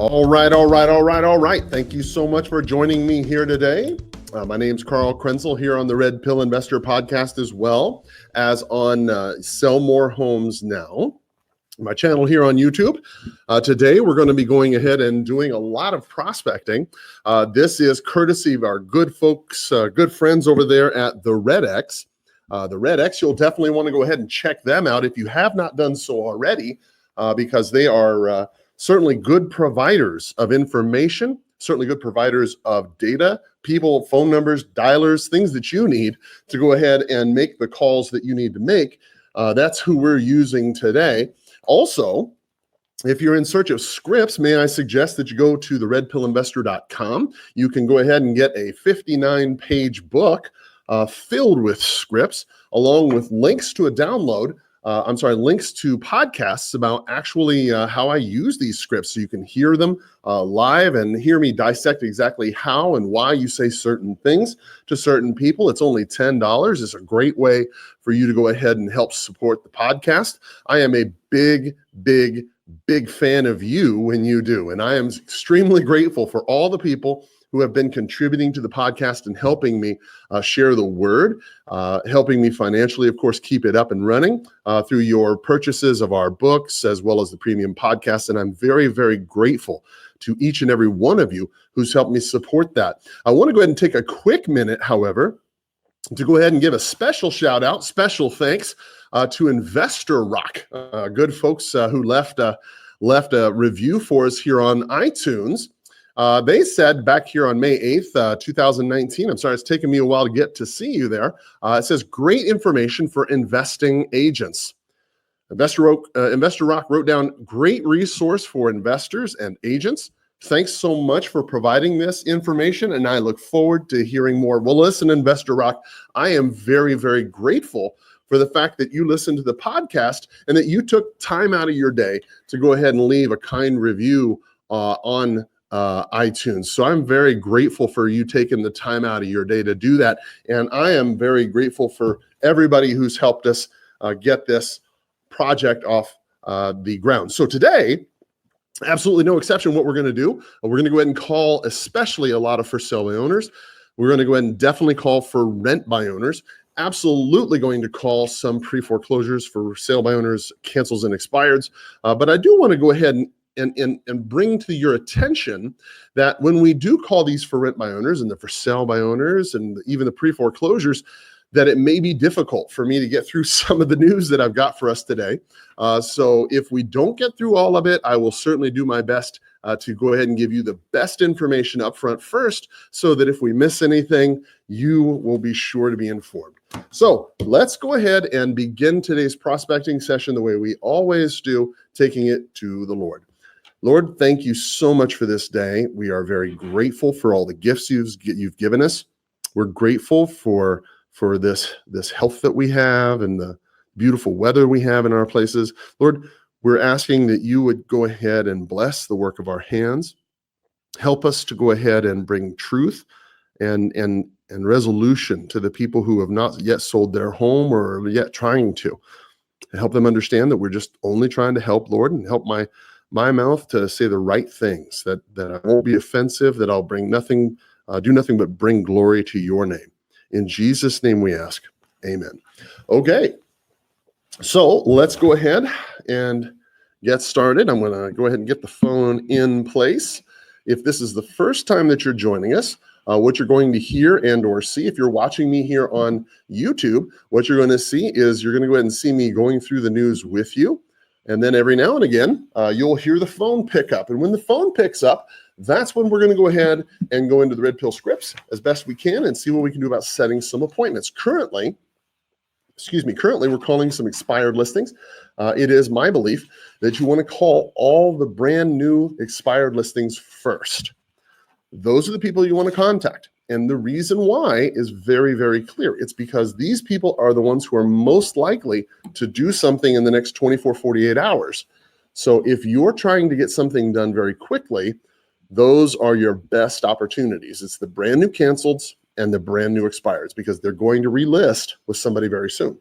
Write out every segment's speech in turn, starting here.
All right. Thank you so much for joining me here today. My name's Carl Krenzel here on the Red Pill Investor Podcast, as well as on Sell More Homes Now, my channel here on YouTube. Today, we're going to be going ahead and doing a lot of prospecting. This is courtesy of our good folks, good friends over there at the Red X. The Red X, you'll definitely want to go ahead and check them out if you have not done so already, because they are certainly good providers of information, certainly good providers of data, people, phone numbers, dialers, things that you need to go ahead and make the calls that you need to make. That's who we're using today. Also, if you're in search of scripts, may I suggest that you go to theredpillinvestor.com. You can go ahead and get a 59-page book filled with scripts, along with links to a download. Links to podcasts about actually how I use these scripts, so you can hear them live and hear me dissect exactly how and why you say certain things to certain people. It's only $10. It's a great way for you to go ahead and help support the podcast. I am a big fan of you when you do, and I am extremely grateful for all the people who have been contributing to the podcast and helping me share the word, helping me financially, of course, keep it up and running through your purchases of our books, as well as the premium podcast. And I'm very grateful to each and every one of you who's helped me support that. I want to go ahead and take a quick minute, however, to go ahead and give a special shout out, special thanks to Investor Rock, good folks who left a review for us here on iTunes. They said back here on May 8th, 2019, I'm sorry, it's taken me a while to get to see you there. It says, great information for investing agents. Investor Rock wrote down, great resource for investors and agents. Thanks so much for providing this information, and I look forward to hearing more. Well, listen, Investor Rock, I am very grateful for the fact that you listened to the podcast and that you took time out of your day to go ahead and leave a kind review on iTunes. So I'm very grateful for you taking the time out of your day to do that. And I am very grateful for everybody who's helped us get this project off the ground. So today, absolutely no exception, what we're going to do, we're going to go ahead and call especially a lot of for sale by owners. We're going to go ahead and definitely call for rent by owners. Absolutely going to call some pre-foreclosures for sale by owners, cancels and expireds. But I do want to go ahead and bring to your attention that when we do call these for rent by owners and the for sale by owners and even the pre-foreclosures, that it may be difficult for me to get through some of the news that I've got for us today. So if we don't get through all of it, I will certainly do my best to go ahead and give you the best information up front first, so that if we miss anything, you will be sure to be informed. So let's go ahead and begin today's prospecting session the way we always do, taking it to the Lord. Lord, thank you so much for this day. We are very grateful for all the gifts you've given us. We're grateful for this health that we have and the beautiful weather we have in our places. Lord, we're asking that you would go ahead and bless the work of our hands. Help us to go ahead and bring truth and resolution to the people who have not yet sold their home or are yet trying to. Help them understand that we're just only trying to help, Lord, and help my mouth to say the right things, that I won't be offensive, that I'll do nothing but bring glory to your name. In Jesus' name we ask, amen. Okay, so let's go ahead and get started. I'm going to go ahead and get the phone in place. If this is the first time that you're joining us, what you're going to hear and or see, if you're watching me here on YouTube, what you're going to see is you're going to go ahead and see me going through the news with you. And then every now and again, you'll hear the phone pick up. And when the phone picks up, that's when we're going to go ahead and go into the Red Pill scripts as best we can and see what we can do about setting some appointments. Currently, we're calling some expired listings. It is my belief that you want to call all the brand new expired listings first. Those are the people you want to contact. And the reason why is very clear. It's because these people are the ones who are most likely to do something in the next 24, 48 hours. So if you're trying to get something done very quickly, those are your best opportunities. It's the brand new canceleds and the brand new expireds, because they're going to relist with somebody very soon.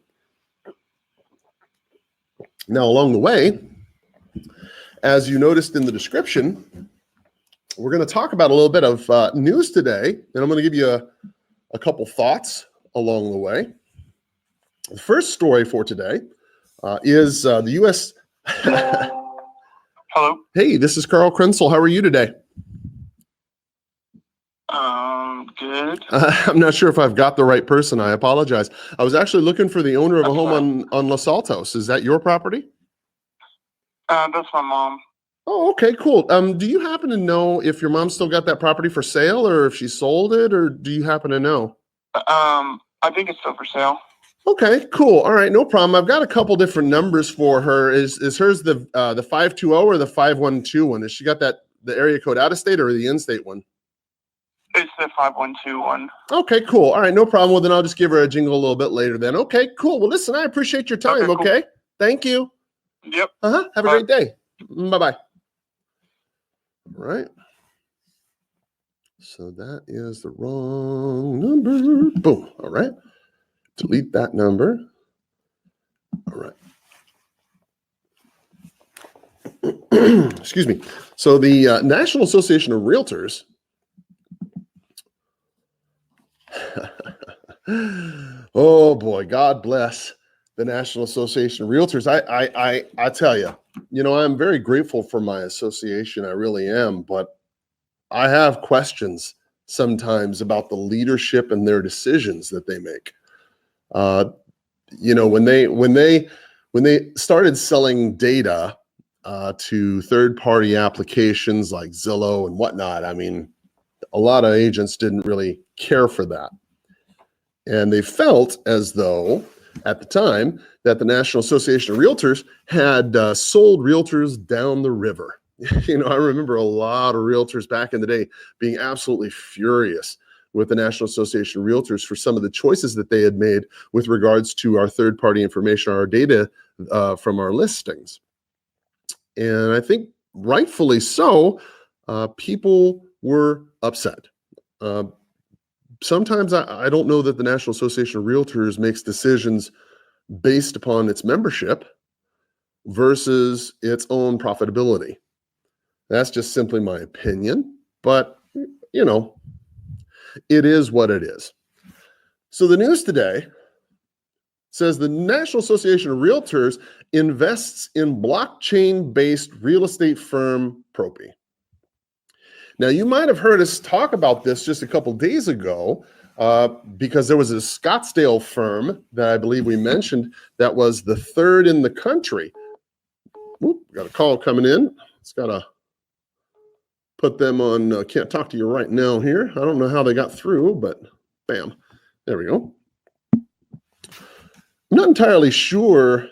Now, along the way, as you noticed in the description, we're going to talk about a little bit of news today, and I'm going to give you a couple thoughts along the way. The first story for today is the U.S. Hello. Hey, this is Carl Krenzel. How are you today? Good. I'm not sure if I've got the right person. I apologize. I was actually looking for the owner of a home on Los Altos. Is that your property? That's my mom. Oh, okay, cool. Do you happen to know if your mom still got that property for sale, or if she sold it, or do you happen to know? I think it's still for sale. Okay, cool. All right, no problem. I've got a couple different numbers for her. Is hers the 520 or the 512 one? Has she got the area code out of state or the in-state one? It's the 512 one. Okay, cool. All right, no problem. Well, then I'll just give her a jingle a little bit later then. Okay, cool. Well, listen, I appreciate your time, Okay, cool. okay? Thank you. Yep. Have a great day. Bye-bye. All right. So that is the wrong number. Boom. All right. Delete that number. All right. Excuse me. So the National Association of Realtors oh boy, God bless the National Association of Realtors. I tell you, I'm very grateful for my association. I really am, but I have questions sometimes about the leadership and their decisions that they make. When they started selling data to third-party applications like Zillow and whatnot, I mean, a lot of agents didn't really care for that. And they felt as though, at the time, that the National Association of Realtors had sold realtors down the river. I remember a lot of realtors back in the day being absolutely furious with the National Association of Realtors for some of the choices that they had made with regards to our third-party information, our data from our listings. And I think rightfully so, people were upset. Sometimes I don't know that the National Association of Realtors makes decisions based upon its membership versus its own profitability. That's just simply my opinion, but it is what it is. So the news today says the National Association of Realtors invests in blockchain-based real estate firm Propy. Now, you might have heard us talk about this just a couple days ago because there was a Scottsdale firm that I believe we mentioned that was the third in the country. Oop, got a call coming in. It's got to put them on, can't talk to you right now here. I don't know how they got through, but bam, there we go. I'm not entirely sure.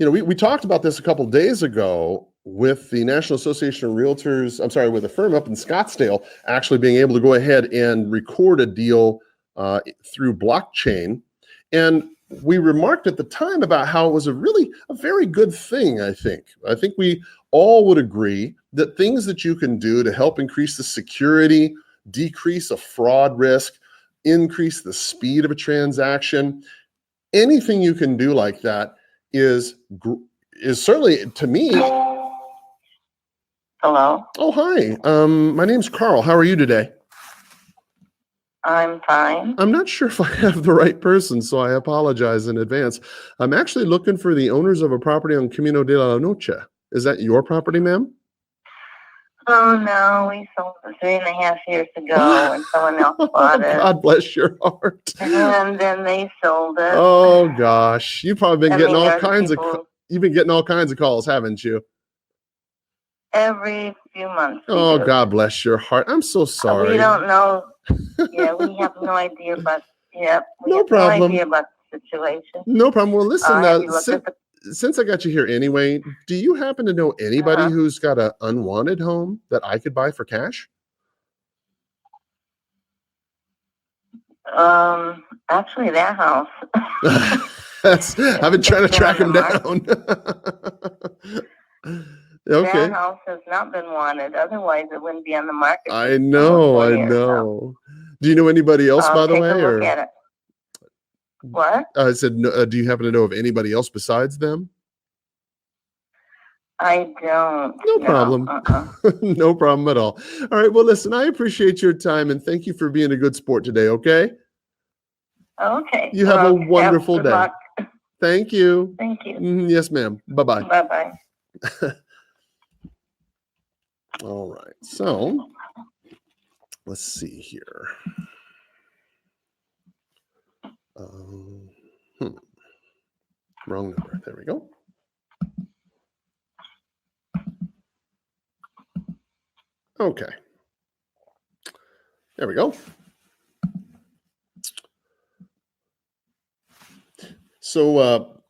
We talked about this a couple days ago with the National Association of Realtors, with a firm up in Scottsdale actually being able to go ahead and record a deal through blockchain. And we remarked at the time about how it was a very good thing, I think. I think we all would agree that things that you can do to help increase the security, decrease a fraud risk, increase the speed of a transaction, anything you can do like that is certainly, to me. Hello. Oh, hi. My name's Carl. How are you today? I'm fine. I'm not sure if I have the right person, so I apologize in advance. I'm actually looking for the owners of a property on Camino de la Noche. Is that your property, ma'am? Oh, no, we sold it 3.5 years ago and someone else bought it. God bless your heart. And then they sold it. Oh, gosh. You've probably been getting you've been getting all kinds of calls, haven't you? Every few months. Oh, God bless your heart. I'm so sorry. We don't know. Yeah, we have no idea about, no problem. No idea about the situation. No problem. Well, listen, since I got you here anyway, do you happen to know anybody who's got an unwanted home that I could buy for cash? Actually, that house. I've been trying to track him down. Okay. That house has not been wanted. Otherwise, it wouldn't be on the market. I know. Do you know anybody else, by the way? Take a look at it. What? I said, do you happen to know of anybody else besides them? I don't. No problem. No problem at all. All right. Well, listen, I appreciate your time and thank you for being a good sport today. Okay. Okay. You have a Well, wonderful good day. luck. Thank you. Thank you. Yes, ma'am. Bye-bye. Bye-bye. All right. So let's see here. Wrong number. There we go. Okay. There we go. So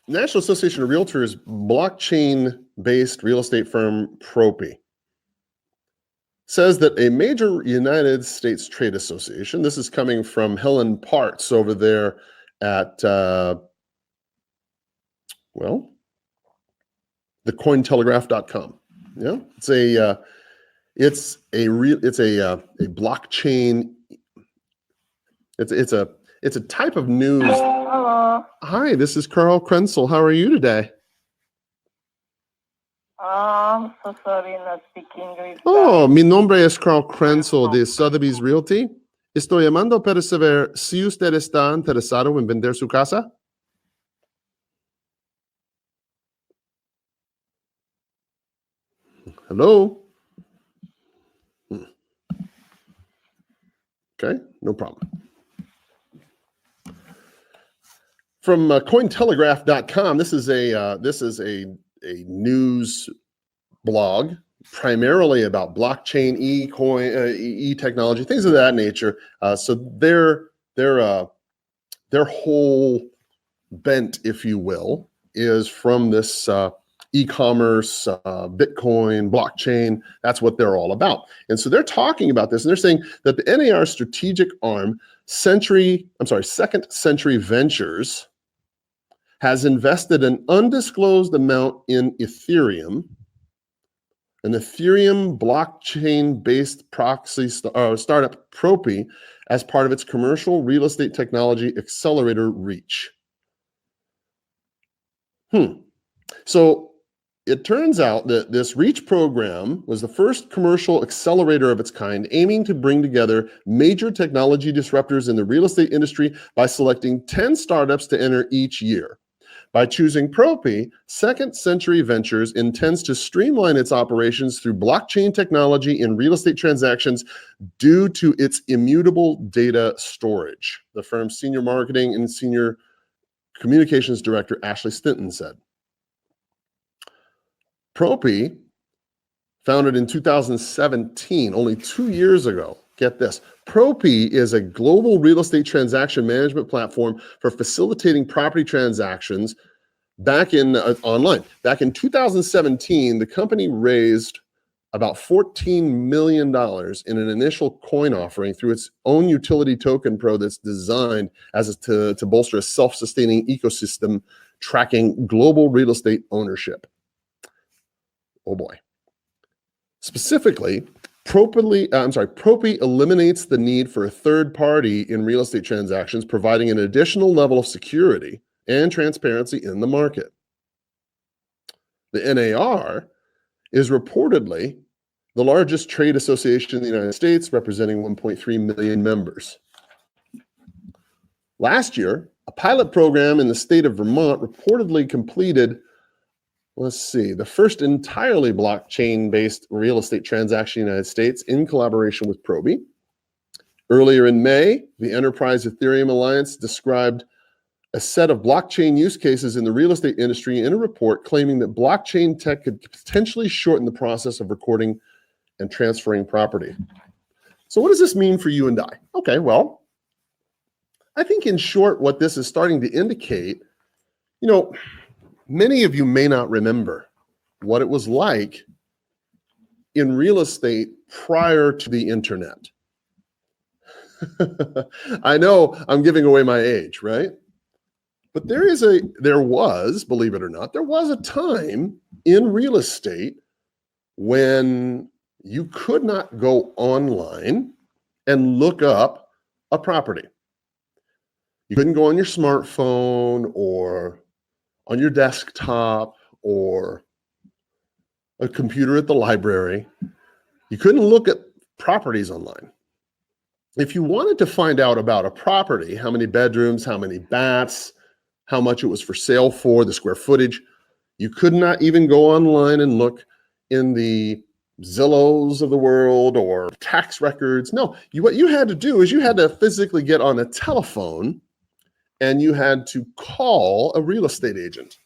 National Association of Realtors blockchain-based real estate firm Propy says that a major United States trade association, this is coming from Helen Parts over there at, thecointelegraph.com. Yeah, it's a blockchain. It's a type of news. Hello. Hi, this is Carl Krenzel. How are you today? I'm so sorry, not speak English. Oh, mi nombre es Carl Krenzel de Sotheby's Realty. Estoy llamando para saber si usted está interesado en vender su casa. Hello? Okay, no problem. From cointelegraph.com, this is a news blog primarily about blockchain, e-technology, things of that nature. So their whole bent, if you will, is from this e-commerce, Bitcoin, blockchain. That's what they're all about. And so they're talking about this, and they're saying that the NAR strategic arm, Second Century Ventures, has invested an undisclosed amount in Ethereum, an Ethereum blockchain-based proxy startup Propy, as part of its commercial real estate technology accelerator Reach. So it turns out that this Reach program was the first commercial accelerator of its kind, aiming to bring together major technology disruptors in the real estate industry by selecting 10 startups to enter each year. By choosing Propy, Second Century Ventures intends to streamline its operations through blockchain technology in real estate transactions due to its immutable data storage, the firm's senior marketing and senior communications director, Ashley Stinton, said. Propy, founded in 2017, only 2 years ago, get this, Propy is a global real estate transaction management platform for facilitating property transactions online. Back in 2017, the company raised about $14 million in an initial coin offering through its own utility token pro that's designed to bolster a self-sustaining ecosystem tracking global real estate ownership. Oh boy. Specifically, Propy eliminates the need for a third party in real estate transactions, providing an additional level of security and transparency in the market. The NAR is reportedly the largest trade association in the United States, representing 1.3 million members. Last year, a pilot program in the state of Vermont reportedly completed, the first entirely blockchain-based real estate transaction in the United States in collaboration with Propy. Earlier in May, the Enterprise Ethereum Alliance described a set of blockchain use cases in the real estate industry in a report claiming that blockchain tech could potentially shorten the process of recording and transferring property. So what does this mean for you and I? Okay, well, I think in short, what this is starting to indicate, many of you may not remember what it was like in real estate prior to the internet. I know I'm giving away my age, right? But there was, believe it or not, there was a time in real estate when you could not go online and look up a property. You couldn't go on your smartphone or on your desktop or a computer at the library. You couldn't look at properties online. If you wanted to find out about a property, how many bedrooms, how many baths, how much it was for sale for, the square footage, you could not even go online and look in the Zillows of the world or tax records. No, what you had to do is you had to physically get on a telephone and you had to call a real estate agent,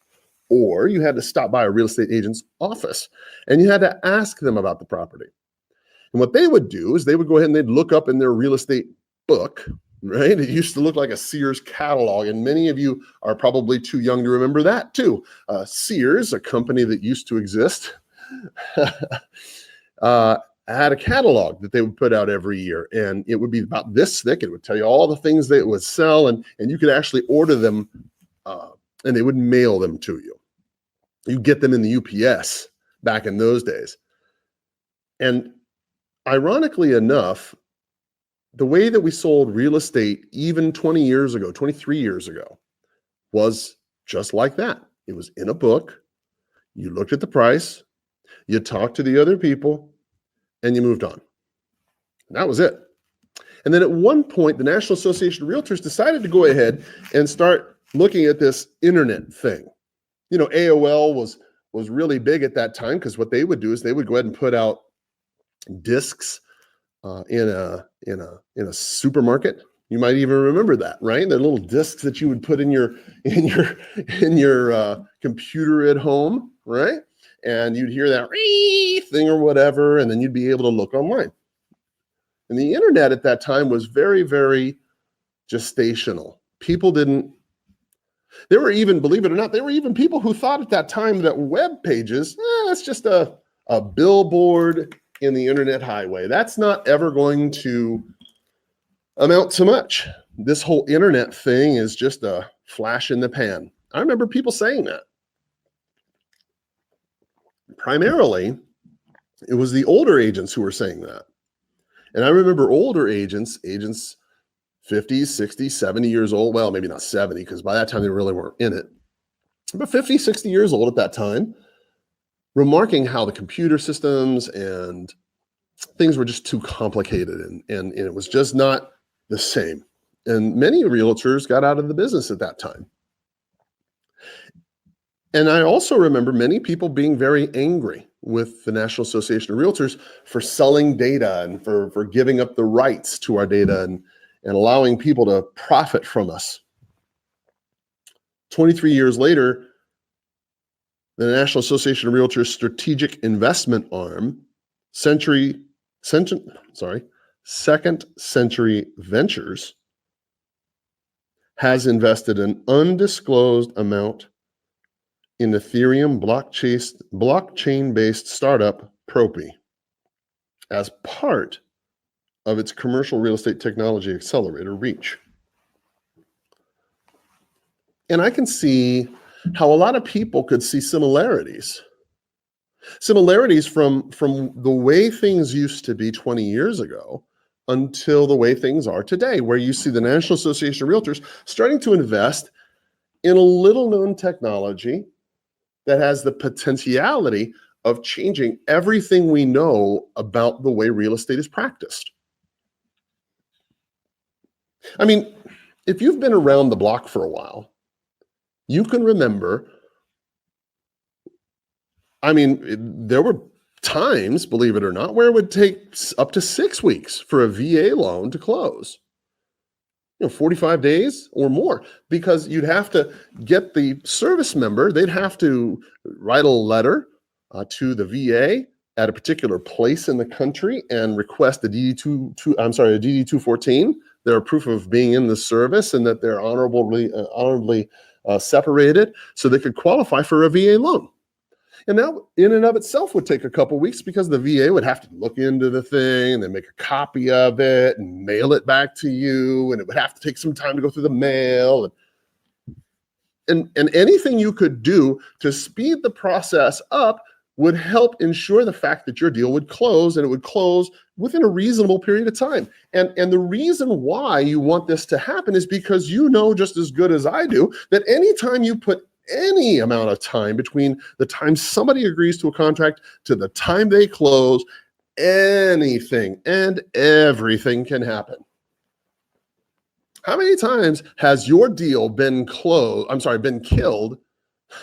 or you had to stop by a real estate agent's office and you had to ask them about the property. And what they would do is they would go ahead and they'd look up in their real estate book, right? It used to look like a Sears catalog, and many of you are probably too young to remember that too. Sears, a company that used to exist, had a catalog that they would put out every year, and it would be about this thick. It would tell you all the things that it would sell, and you could actually order them, and they would mail them to you. You get them in the UPS back in those days. And ironically enough, the way that we sold real estate even 20 years ago, 23 years ago, was just like that. It was in a book. You looked at the price, you talked to the other people, and you moved on. And that was it. And then at one point, the National Association of Realtors decided to go ahead and start looking at this internet thing. You know, AOL was really big at that time, because what they would do is they would go ahead and put out discs in a supermarket. You might even remember that, right? The little discs that you would put in your computer at home, right? And you'd hear that thing or whatever, and then you'd be able to look online. And the internet at that time was very, very gestational. People didn't. There were even, believe it or not, there were even people who thought at that time that web pages, that's just a billboard in the internet highway. That's not ever going to amount to much. This whole internet thing is just a flash in the pan. I remember people saying that. Primarily, it was the older agents who were saying that. And I remember older agents 50s, 60s, 70 years old. Well, maybe not 70, because by that time they really weren't in it. But 50, 60 years old at that time, remarking how the computer systems and things were just too complicated, and it was just not the same. And many realtors got out of the business at that time. And I also remember many people being very angry with the National Association of Realtors for selling data and for giving up the rights to our data and allowing people to profit from us. 23 years later, the National Association of Realtors strategic investment arm, Second Century Ventures, has invested an undisclosed amount in Ethereum blockchain-based startup Propy as part of its commercial real estate technology accelerator Reach. And I can see how a lot of people could see similarities from the way things used to be 20 years ago until the way things are today, where you see the National Association of Realtors starting to invest in a little-known technology that has the potentiality of changing everything we know about the way real estate is practiced. I mean, if you've been around the block for a while, you can remember, I mean, there were times, believe it or not, where it would take up to 6 weeks for a VA loan to close. 45 days or more, because you'd have to get the service member, they'd have to write a letter to the VA at a particular place in the country and request a DD-214, their proof of being in the service and that they're honorably separated, so they could qualify for a VA loan. And that in and of itself would take a couple of weeks, because the VA would have to look into the thing and then make a copy of it and mail it back to you. And it would have to take some time to go through the mail. And anything you could do to speed the process up would help ensure the fact that your deal would close, and it would close within a reasonable period of time. And the reason why you want this to happen is because you know just as good as I do that anytime you put any amount of time between the time somebody agrees to a contract to the time they close. Anything and everything can happen. How many times has your deal been killed,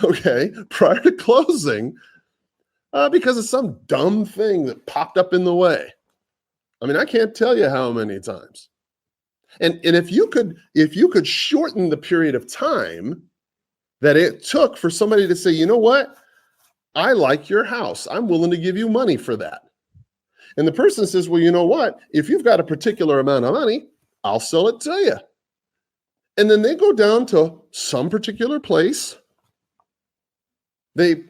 okay, prior to closing because of some dumb thing that popped up in the way? I mean, I can't tell you how many times. And if you could shorten the period of time that it took for somebody to say, you know what, I like your house, I'm willing to give you money for that. And the person says, well, you know what, if you've got a particular amount of money, I'll sell it to you. And then they go down to some particular place. They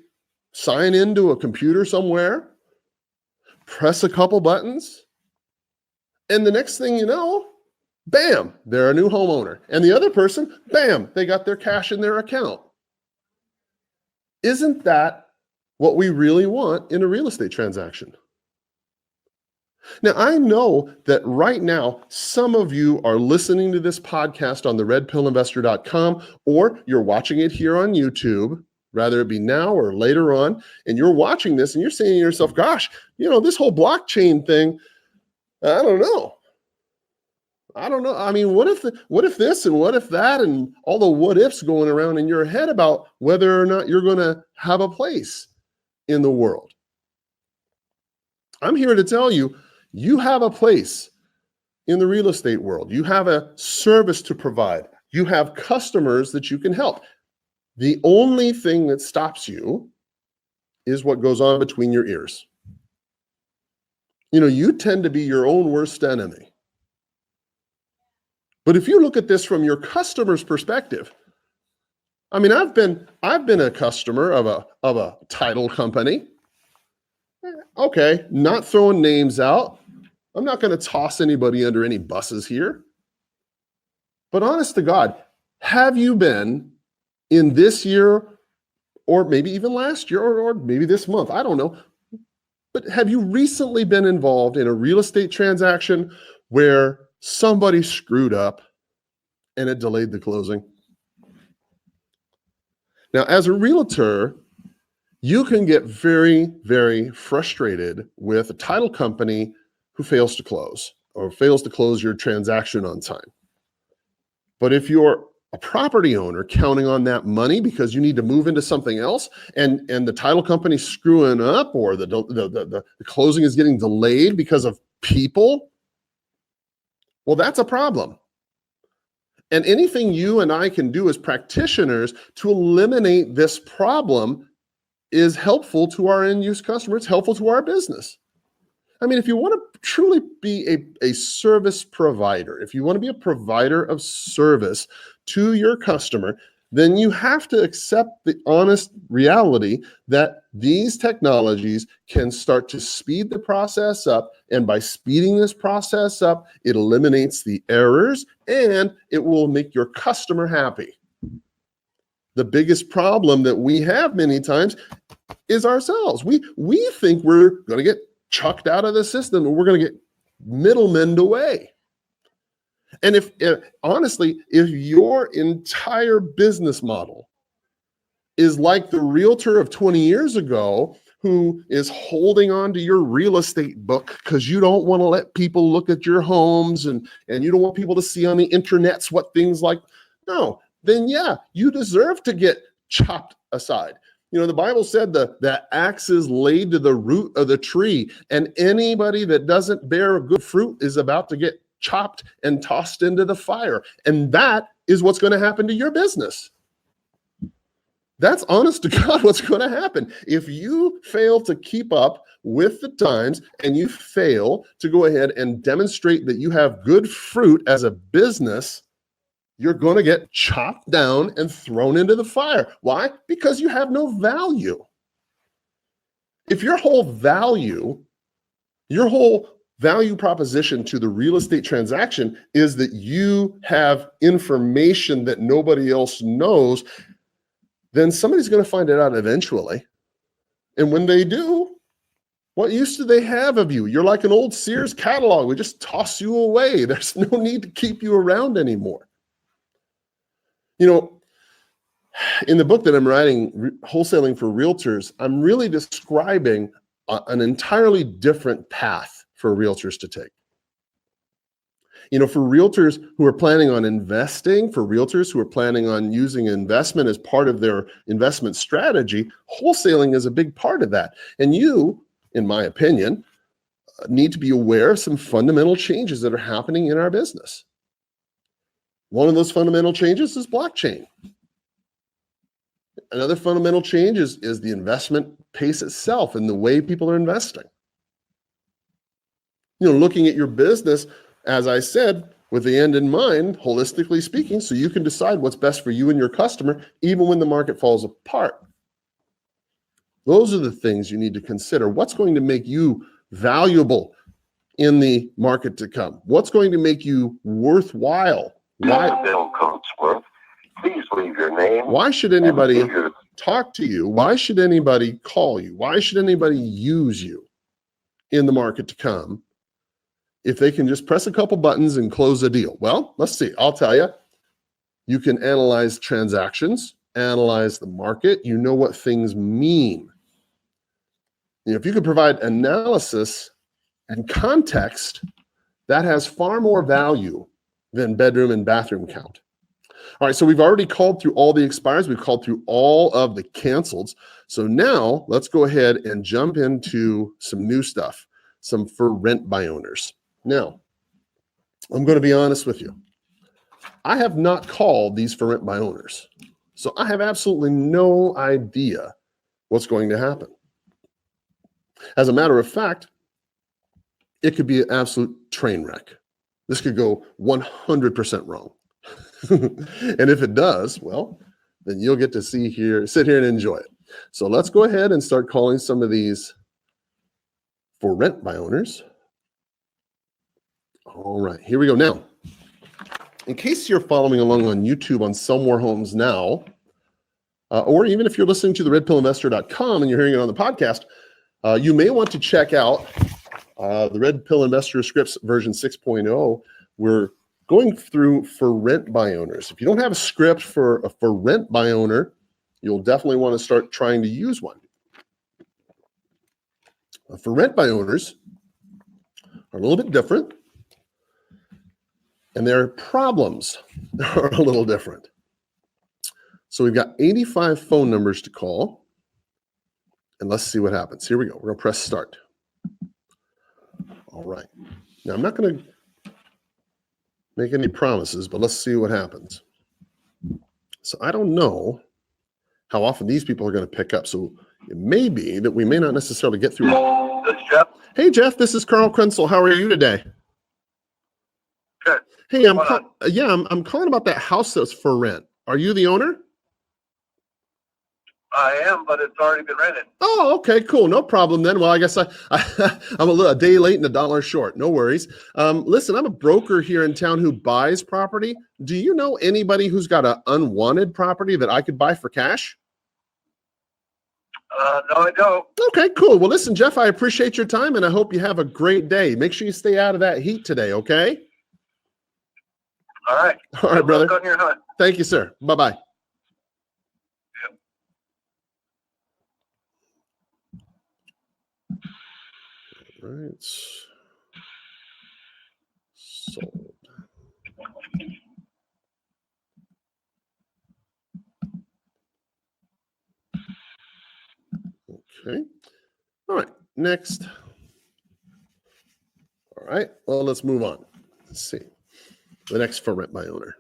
sign into a computer somewhere, press a couple buttons, and the next thing you know, bam, they're a new homeowner. And the other person, bam, they got their cash in their account. Isn't that what we really want in a real estate transaction? Now, I know that right now, some of you are listening to this podcast on the redpillinvestor.com, or you're watching it here on YouTube, rather it be now or later on, and you're watching this and you're saying to yourself, gosh, this whole blockchain thing, I don't know. I mean, what if this and what if that and all the what ifs going around in your head about whether or not you're going to have a place in the world? I'm here to tell you, you have a place in the real estate world. You have a service to provide. You have customers that you can help. The only thing that stops you is what goes on between your ears. You tend to be your own worst enemy. But if you look at this from your customer's perspective, I mean, I've been a customer of a title company. Okay, not throwing names out. I'm not going to toss anybody under any buses here. But honest to God, have you been in this year, or maybe even last year, or maybe this month, I don't know, but have you recently been involved in a real estate transaction where somebody screwed up and it delayed the closing? Now, as a realtor, you can get very, very frustrated with a title company who fails to close or fails to close your transaction on time. But if you're a property owner counting on that money because you need to move into something else, and the title company's screwing up, or the closing is getting delayed because of people, well, that's a problem. And anything you and I can do as practitioners to eliminate this problem is helpful to our end-use customer. It's helpful to our business. I mean, if you want to truly be a service provider, if you want to be a provider of service to your customer, then you have to accept the honest reality that these technologies can start to speed the process up. And by speeding this process up, it eliminates the errors and it will make your customer happy. The biggest problem that we have many times is ourselves. We think we're going to get chucked out of the system and we're going to get middlemen away. And if honestly, if your entire business model is like the realtor of 20 years ago who is holding on to your real estate book because you don't want to let people look at your homes and you don't want people to see on the internets what things like, no, then yeah, you deserve to get chopped aside. The Bible said the axe is laid to the root of the tree, and anybody that doesn't bear good fruit is about to get chopped and tossed into the fire. And that is what's going to happen to your business. That's honest to God what's going to happen. If you fail to keep up with the times and you fail to go ahead and demonstrate that you have good fruit as a business, you're going to get chopped down and thrown into the fire. Why? Because you have no value. If your whole value proposition to the real estate transaction is that you have information that nobody else knows, then somebody's going to find it out eventually. And when they do, what use do they have of you? You're like an old Sears catalog. We just toss you away. There's no need to keep you around anymore. In the book that I'm writing, Wholesaling for Realtors, I'm really describing an entirely different path for realtors to take. You know, for realtors who are planning on investing, for realtors who are planning on using investment as part of their investment strategy, wholesaling is a big part of that. And you, in my opinion, need to be aware of some fundamental changes that are happening in our business. One of those fundamental changes is blockchain. Another fundamental change is the investment pace itself and the way people are investing. You know, looking at your business, as I said, with the end in mind, holistically speaking, so you can decide what's best for you and your customer, even when the market falls apart. Those are the things you need to consider. What's going to make you valuable in the market to come? What's going to make you worthwhile? Why, Bill Coatsworth, please leave your name. why should anybody talk to you? Why should anybody call you? Why should anybody use you in the market to come if they can just press a couple buttons and close a deal? Well, let's see. I'll tell you. You can analyze transactions, analyze the market. You know what things mean. You know, if you could provide analysis and context, that has far more value than bedroom and bathroom count. All right, so we've already called through all the expires. We've called through all of the canceleds. So now let's go ahead and jump into some new stuff, some for rent by owners. Now, I'm going to be honest with you. I have not called these for rent by owners. So I have absolutely no idea what's going to happen. As a matter of fact, it could be an absolute train wreck. This could go 100% wrong. And if it does, well, then you'll get to sit here and enjoy it. So let's go ahead and start calling some of these for rent by owners. All right, here we go. Now, in case you're following along on YouTube on Sell More Homes Now, or even if you're listening to the redpillinvestor.com and you're hearing it on the podcast, you may want to check out the Red Pill Investor Scripts version 6.0. We're going through for rent by owners. If you don't have a script for rent by owner, you'll definitely want to start trying to use one. For rent by owners are a little bit different, and their problems are a little different. So we've got 85 phone numbers to call, and let's see what happens. Here we go. We're going to press start. All right. Now, I'm not going to make any promises, but let's see what happens. So I don't know how often these people are going to pick up. So it may be that we may not necessarily get through. This is Jeff. Hey, Jeff, this is Carl Krenzel. How are you today? Good. Hey, I'm calling about that house that's for rent. Are you the owner? I am, but it's already been rented. Oh, okay, cool. No problem then. Well, I guess I'm a day late and $1 short. No worries. Listen, I'm a broker here in town who buys property. Do you know anybody who's got an unwanted property that I could buy for cash? No, I don't. Okay, cool. Well, listen, Jeff, I appreciate your time and I hope you have a great day. Make sure you stay out of that heat today, okay? All right. All right, brother. Good luck on your hunt. Thank you, sir. Bye-bye. Right. Sold. Okay. All right. Next. All right. Well, let's move on. Let's see. The next for rent by owner.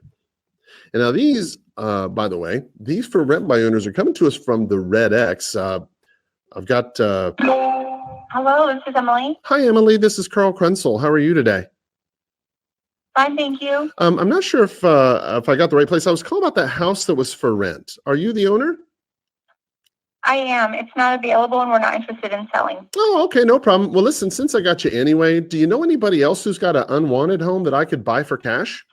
And now these, by the way, these for rent by owners are coming to us from the Red X. I've got. Hello, this is Emily. Hi, Emily. This is Carl Krenzel. How are you today? Fine, thank you. I'm not sure if I got the right place. I was calling about that house that was for rent. Are you the owner? I am. It's not available and we're not interested in selling. Oh, okay. No problem. Well, listen, since I got you anyway, do you know anybody else who's got an unwanted home that I could buy for cash?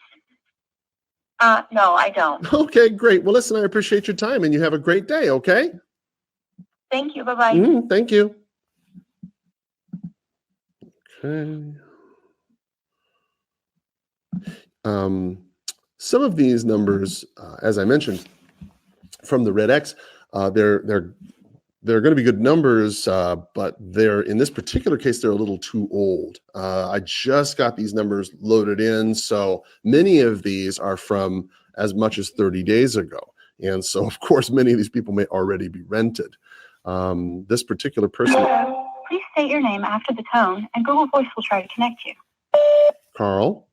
No, I don't. Okay, great. Well, listen, I appreciate your time and you have a great day, okay? Thank you. Bye-bye. Thank you. Okay. Some of these numbers, as I mentioned, from the Red X. They're going to be good numbers, but they're in this particular case, they're a little too old. I just got these numbers loaded in. So many of these are from as much as 30 days ago. And so, of course, many of these people may already be rented. This particular person. Please state your name after the tone, and Google Voice will try to connect you. Carl.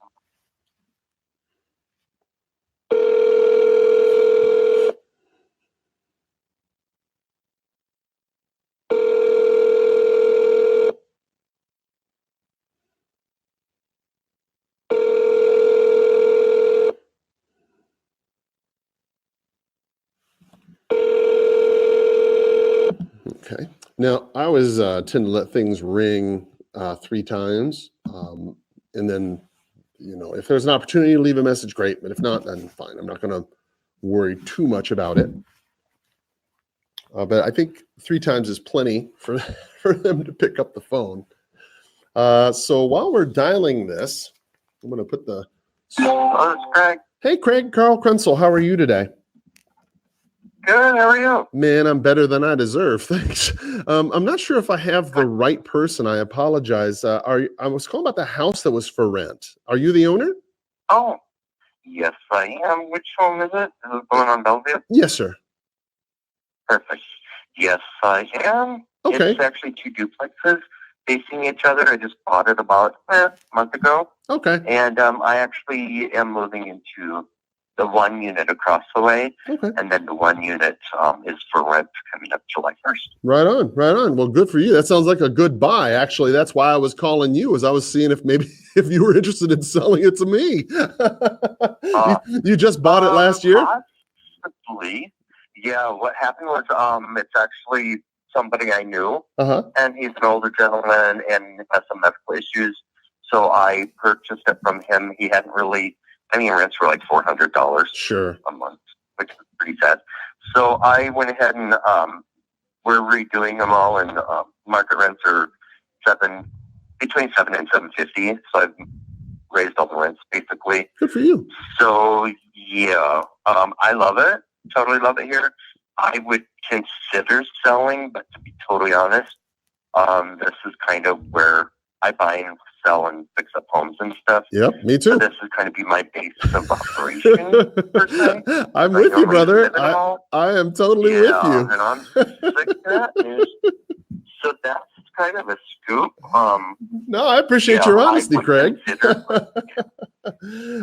Okay. Now, I always tend to let things ring 3 times. And then, if there's an opportunity to leave a message, great. But if not, then fine. I'm not going to worry too much about it. But I think 3 times is plenty for them to pick up the phone. So while we're dialing this, I'm going to put the... Oh, it's Craig. Hey, Craig, Carl Krenzel, how are you today? Good. How are you? Man, I'm better than I deserve. Thanks. I'm not sure if I have the right person. I apologize. I was calling about the house that was for rent. Are you the owner? Oh, yes, I am. Which home is it? Is it the one on Bellevue? Yes, sir. Perfect. Yes, I am. Okay. It's actually 2 duplexes facing each other. I just bought it about a month ago. Okay. And I actually am moving into the 1 unit across the way. Okay. And then the 1 unit is for rent coming up July 1st. Right on. Right on. Well, good for you. That sounds like a good buy. Actually, that's why I was calling you, as I was seeing if you were interested in selling it to me. You just bought it last year? Possibly. Yeah, what happened was it's actually somebody I knew. Uh-huh. And he's an older gentleman and has some medical issues. So I purchased it from him. He hadn't really, rents were like $400 Sure. a month, which is pretty sad. So I went ahead and we're redoing them all, and market rents are between $7 and $7.50. So I've raised all the rents basically. Good for you. So yeah, I love it. Totally love it here. I would consider selling, but to be totally honest, this is kind of where I buy and sell and fix up homes and stuff. Yep, me too. So this is kind of be my basis of operation, per se. I'm with you, brother. I am totally with you. And I'm sick of that news. So that's kind of a scoop. No, I appreciate your honesty, Craig.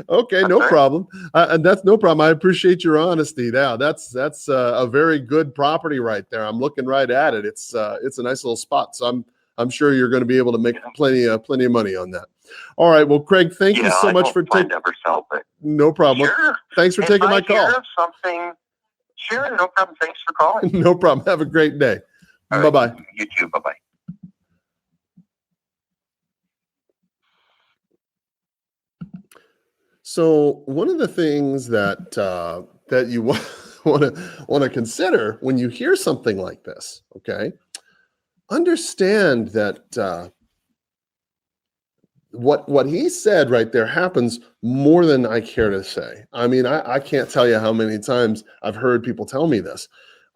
Okay, no problem. And that's no problem. I appreciate your honesty. Now, that's a very good property right there. I'm looking right at it. It's a nice little spot. So I'm sure you're going to be able to make plenty of money on that. All right. Well, Craig, thank you so much for taking. Never sell, but no problem. Sure. Thanks for taking my call. Something. Sure, no problem. Thanks for calling. No problem. Have a great day. All Bye-bye. Right. You too. Bye-bye. So one of the things that you want to consider when you hear something like this, okay, understand that what he said right there happens more than I care to say. I can't tell you how many times I've heard people tell me this.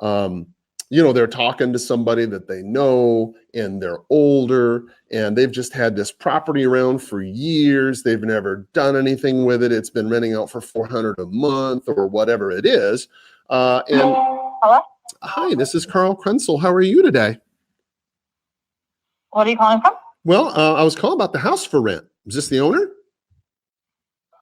They're talking to somebody that they know and they're older and they've just had this property around for years. They've never done anything with it. It's been renting out for $400 a month or whatever it is. Hello? Hi, this is Carl Krenzel. How are you today? What are you calling from? Well, I was calling about the house for rent. Is this the owner?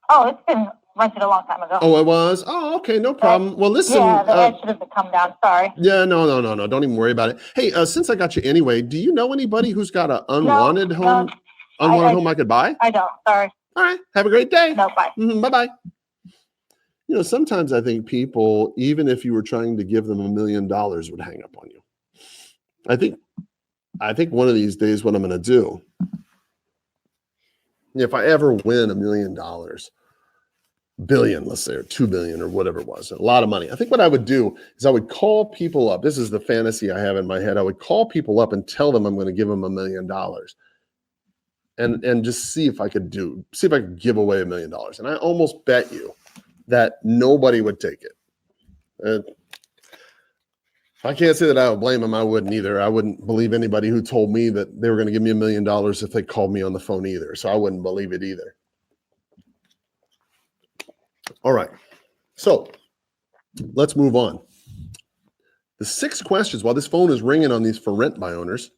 Oh, it's been rented a long time ago. Oh, it was? Oh, okay, no problem. Well, listen. Yeah, the edge should have come down. Sorry. Yeah, no. Don't even worry about it. Hey, since I got you anyway, do you know anybody who's got an unwanted home? Home I could buy? I don't. Sorry. All right. Have a great day. No, bye. Bye-bye. Sometimes I think people, even if you were trying to give them $1 million, would hang up on you. I think one of these days what I'm going to do, if I ever win $1 million, billion, let's say, or 2 billion or whatever it was, a lot of money. I think what I would do is I would call people up. This is the fantasy I have in my head. I would call people up and tell them I'm going to give them $1 million and just see if I could give away $1 million. And I almost bet you that nobody would take it. I can't say that I would blame him. I wouldn't either. I wouldn't believe anybody who told me that they were going to give me $1 million if they called me on the phone either. So I wouldn't believe it either. All right. So let's move on. The 6 questions, while this phone is ringing on these for rent by owners,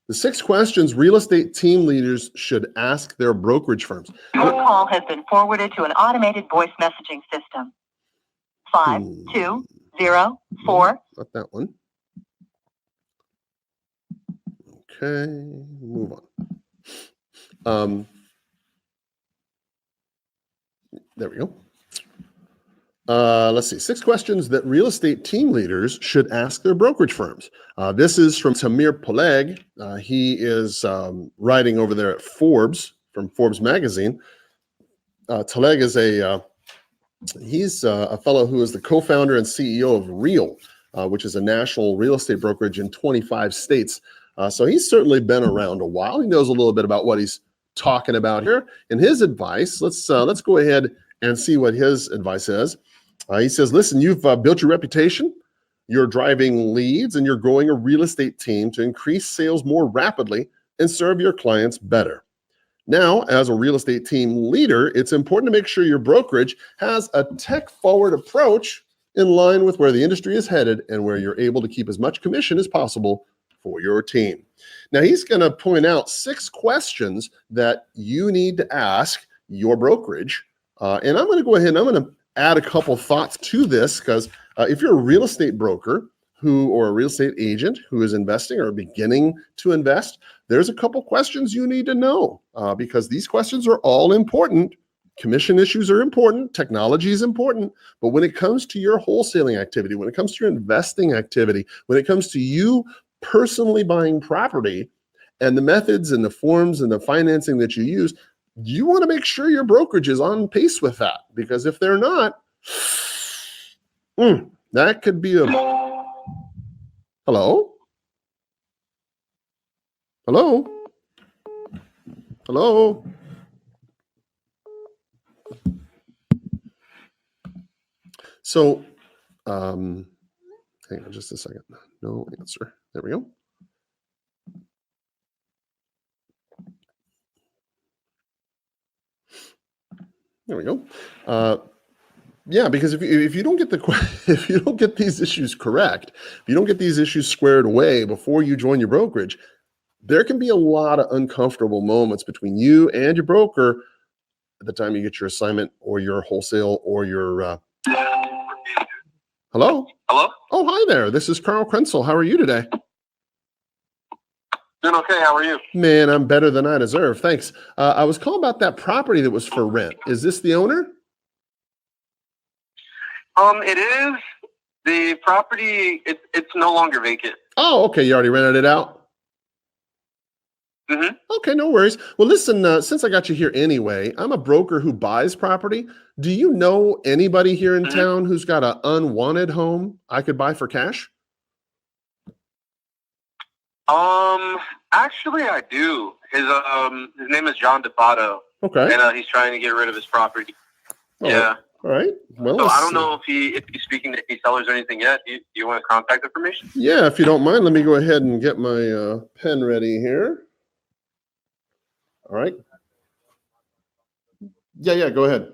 the 6 questions real estate team leaders should ask their brokerage firms. Your call has been forwarded to an automated voice messaging system. 520-4. Not that one. Okay, move on. There we go. Let's see. 6 questions that real estate team leaders should ask their brokerage firms. This is from Tamir Poleg. He is writing over there at Forbes, from Forbes magazine. Poleg is he's a fellow who is the co-founder and CEO of Real, which is a national real estate brokerage in 25 states. So he's certainly been around a while. He knows a little bit about what he's talking about here. And his advice, let's go ahead and see what his advice is. He says, listen, you've built your reputation, you're driving leads, and you're growing a real estate team to increase sales more rapidly and serve your clients better. Now, as a real estate team leader, it's important to make sure your brokerage has a tech-forward approach in line with where the industry is headed and where you're able to keep as much commission as possible for your team. Now, he's going to point out 6 questions that you need to ask your brokerage. And I'm going to go ahead and I'm going to add a couple thoughts to this, because if you're a real estate broker or a real estate agent who is investing or beginning to invest, there's a couple questions you need to know, because these questions are all important. Commission issues are important. Technology is important. But when it comes to your wholesaling activity, when it comes to your investing activity, when it comes to you personally buying property and the methods and the forms and the financing that you use, you want to make sure your brokerage is on pace with that, because if they're not, that could be a... Hello? Hello? Hello? So, hang on just a second. No answer. There we go. There we go. Yeah, because if you don't get if you don't get these issues correct, if you don't get these issues squared away before you join your brokerage, there can be a lot of uncomfortable moments between you and your broker at the time you get your assignment or your wholesale or your. Hello? Hello? Oh, hi there. This is Carl Krenzel. How are you today? Doing okay. How are you? Man, I'm better than I deserve. Thanks. I was calling about that property that was for rent. Is this the owner? It is. The property, it's no longer vacant. Oh, okay. You already rented it out? Mm-hmm. Okay, no worries. Well, listen, since I got you here anyway, I'm a broker who buys property. Do you know anybody here in town who's got an unwanted home I could buy for cash? Actually, I do. His name is John DePato. Okay. And he's trying to get rid of his property. Oh, yeah. All right. Well, So I don't know if he's speaking to any sellers or anything yet. Do you want contact information? Yeah, if you don't mind, let me go ahead and get my pen ready here. All right. Yeah, go ahead.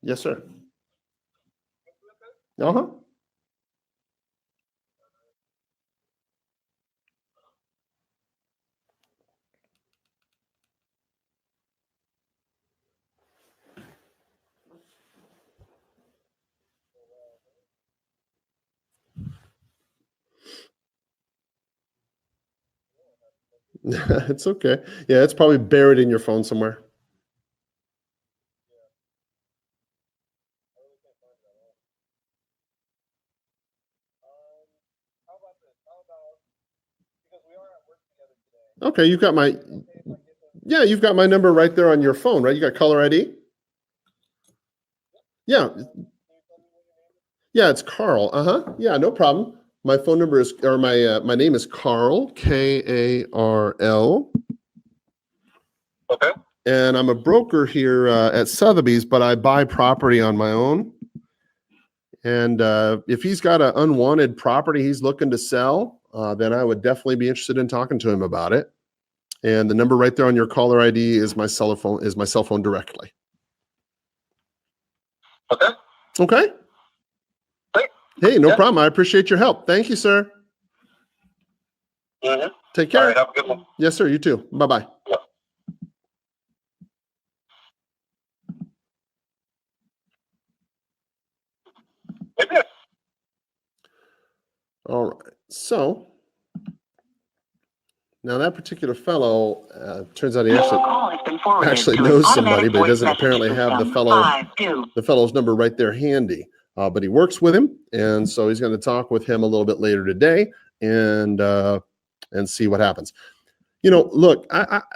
Yes, sir. Uh-huh. It's okay. Yeah, it's probably buried in your phone somewhere. Okay, you've got my number right there on your phone, right? You got caller ID? Yeah. Yeah, it's Carl. Uh-huh. Yeah, no problem. My phone number is, or my name is Carl, Karl. Okay. and I'm a broker here at Sotheby's, but I buy property on my own. And if he's got an unwanted property he's looking to sell, then I would definitely be interested in talking to him about it. And the number right there on your caller ID is my cell phone directly. Okay. Okay. Great. Hey, no Yeah. problem. I appreciate your help. Thank you, sir. Mm-hmm. Take All care. right. Have a good one. Yes, sir. You too. Bye-bye. Yeah. Maybe. All right. So now that particular fellow, turns out he actually knows somebody, but he doesn't apparently have the fellow's number right there handy. But he works with him, and so he's going to talk with him a little bit later today and see what happens. You know, look,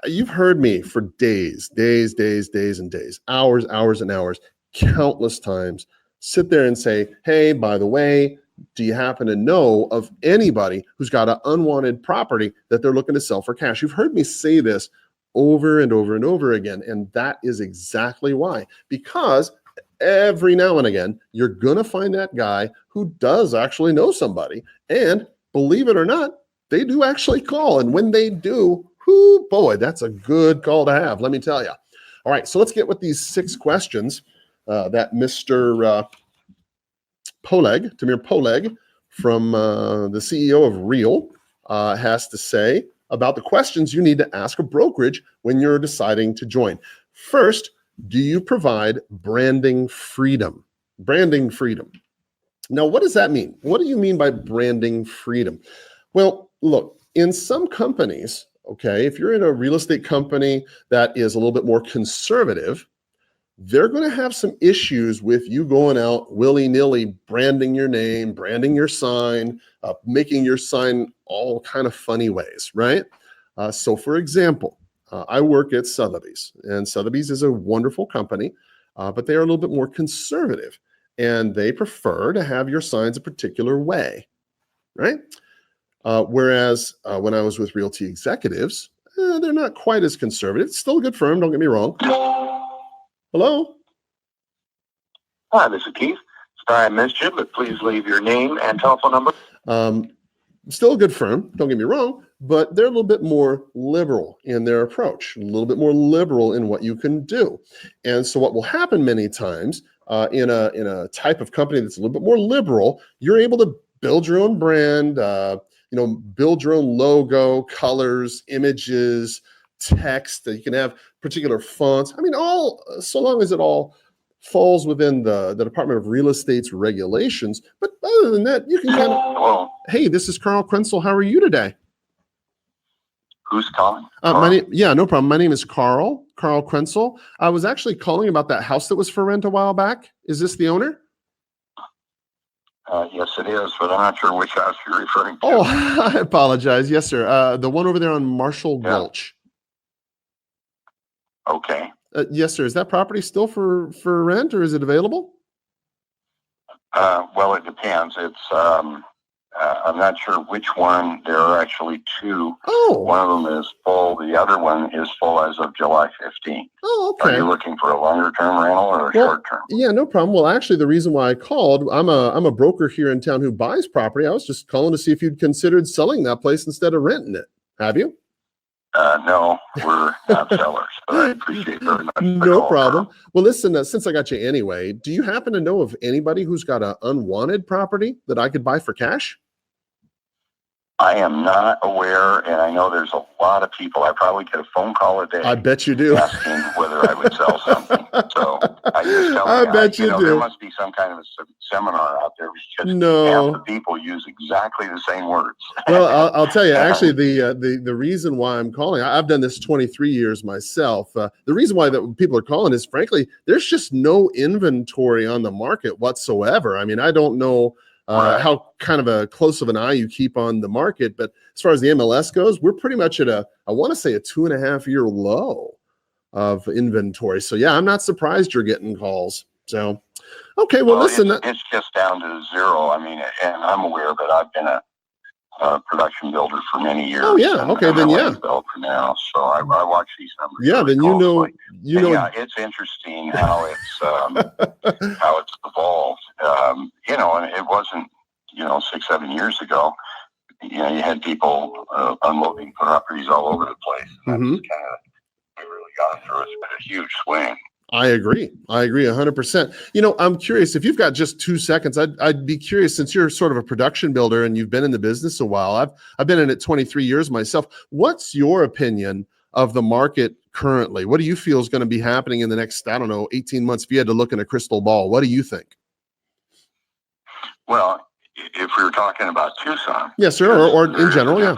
you've heard me for days, and days, hours and hours, countless times, sit there and say, hey, by the way, do you happen to know of anybody who's got an unwanted property that they're looking to sell for cash? You've heard me say this over and over and over again, and that is exactly why. Because every now and again, you're going to find that guy who does actually know somebody. And believe it or not, they do actually call. And when they do, whoo, boy, that's a good call to have, let me tell you. All right, so let's get with these 6 questions that Mr. Tamir Poleg from the CEO of Real has to say about the questions you need to ask a brokerage when you're deciding to join. First, do you provide branding freedom? Branding freedom. Now, what does that mean? What do you mean by branding freedom? Well, look, in some companies, okay, if you're in a real estate company that is a little bit more conservative, they're going to have some issues with you going out willy-nilly, branding your name, branding your sign, making your sign all kind of funny ways, right? So for example, I work at Sotheby's, and Sotheby's is a wonderful company, but they are a little bit more conservative, and they prefer to have your signs a particular way, right? Whereas when I was with Realty Executives, they're not quite as conservative. It's still a good firm, don't get me wrong. Hello? Hi, this is Keith. Sorry I missed you, but please leave your name and telephone number. Still a good firm, don't get me wrong, but they're a little bit more liberal in their approach, a little bit more liberal in what you can do. And so what will happen many times in a type of company that's a little bit more liberal, you're able to build your own brand, build your own logo, colors, images, text, that you can have particular fonts. I mean, all so long as it all falls within the Department of Real Estate's regulations. But other than that, you can kind of, Hello. hey, this is Carl Krenzel. How are you today? Who's calling? No problem. My name is Carl Krenzel. I was actually calling about that house that was for rent a while back. Is this the owner? Yes, it is, but I'm not sure which house you're referring to. Oh, I apologize. Yes, sir. The one over there on Marshall Gulch. Okay. Yes, sir. Is that property still for rent, or is it available? Well, it depends. It's I'm not sure which one. There are actually 2. Oh. One of them is full. The other one is full as of July 15th. Oh, okay. Are you looking for a longer term rental or a short term? Yeah, no problem. Well, actually, the reason why I called, I'm a broker here in town who buys property. I was just calling to see if you'd considered selling that place instead of renting it. Have you? No, we're not sellers, but I appreciate very much. No problem. Well, listen, since I got you anyway, do you happen to know of anybody who's got an unwanted property that I could buy for cash? I am not aware, and I know there's a lot of people. I probably get a phone call a day. I bet you do. Asking whether I would sell something. So I just tell I them, bet you do. There must be some kind of a seminar out there because half the people use exactly the same words. Well, I'll tell you, actually, the reason why I'm calling, I've done this 23 years myself. The reason why that people are calling is, frankly, there's just no inventory on the market whatsoever. I mean, I don't know how kind of a close of an eye you keep on the market, but as far as the MLS goes, we're pretty much at I want to say a 2.5-year low of inventory. So yeah, I'm not surprised you're getting calls. So, okay, well listen, it's just down to 0. I mean, and I'm aware that I've been a production builder for many years. Oh yeah, okay, I'm then a yeah. land developer now, so I watch these numbers. Yeah, really then you know, closely. you And know. yeah, it's interesting how it's evolved. And it wasn't 6-7 years ago. You had people unloading properties all over the place. And Mhm. that's kind of we really gone through. It's been a huge swing. I agree 100%. I'm curious if you've got just 2 seconds. I'd be curious, since you're sort of a production builder and you've been in the business a while. I've been in it 23 years myself. What's your opinion of the market currently? What do you feel is going to be happening in the next, 18 months? If you had to look in a crystal ball, what do you think? Well, if we were talking about Tucson, Yes, sir, or in general, yeah.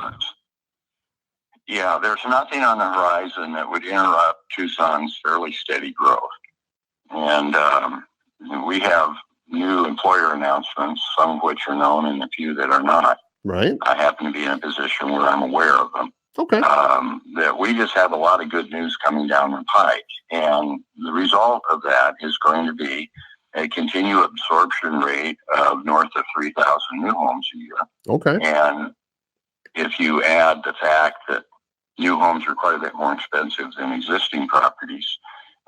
Yeah, there's nothing on the horizon that would interrupt Tucson's fairly steady growth. And we have new employer announcements, some of which are known and a few that are not. Right. I happen to be in a position where I'm aware of them. Okay. That we just have a lot of good news coming down the pike. And the result of that is going to be a continued absorption rate of north of 3,000 new homes a year. Okay. And if you add the fact that new homes are quite a bit more expensive than existing properties,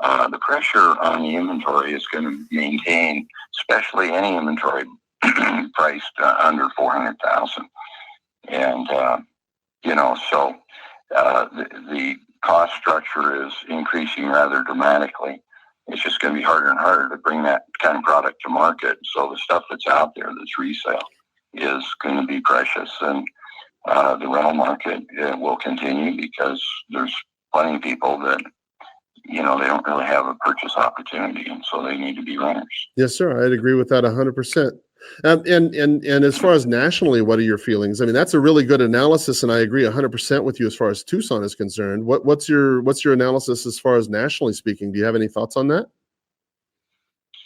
the pressure on the inventory is going to maintain, especially any inventory priced under 400,000. And, so the cost structure is increasing rather dramatically. It's just going to be harder and harder to bring that kind of product to market. So the stuff that's out there that's resale is going to be precious. And the rental market will continue because there's plenty of people that, they don't really have a purchase opportunity, and so they need to be renters. Yes, sir. I'd agree with that 100%. And as far as nationally, what are your feelings? I mean, that's a really good analysis, and I agree 100% with you as far as Tucson is concerned. What's your analysis as far as nationally speaking? Do you have any thoughts on that?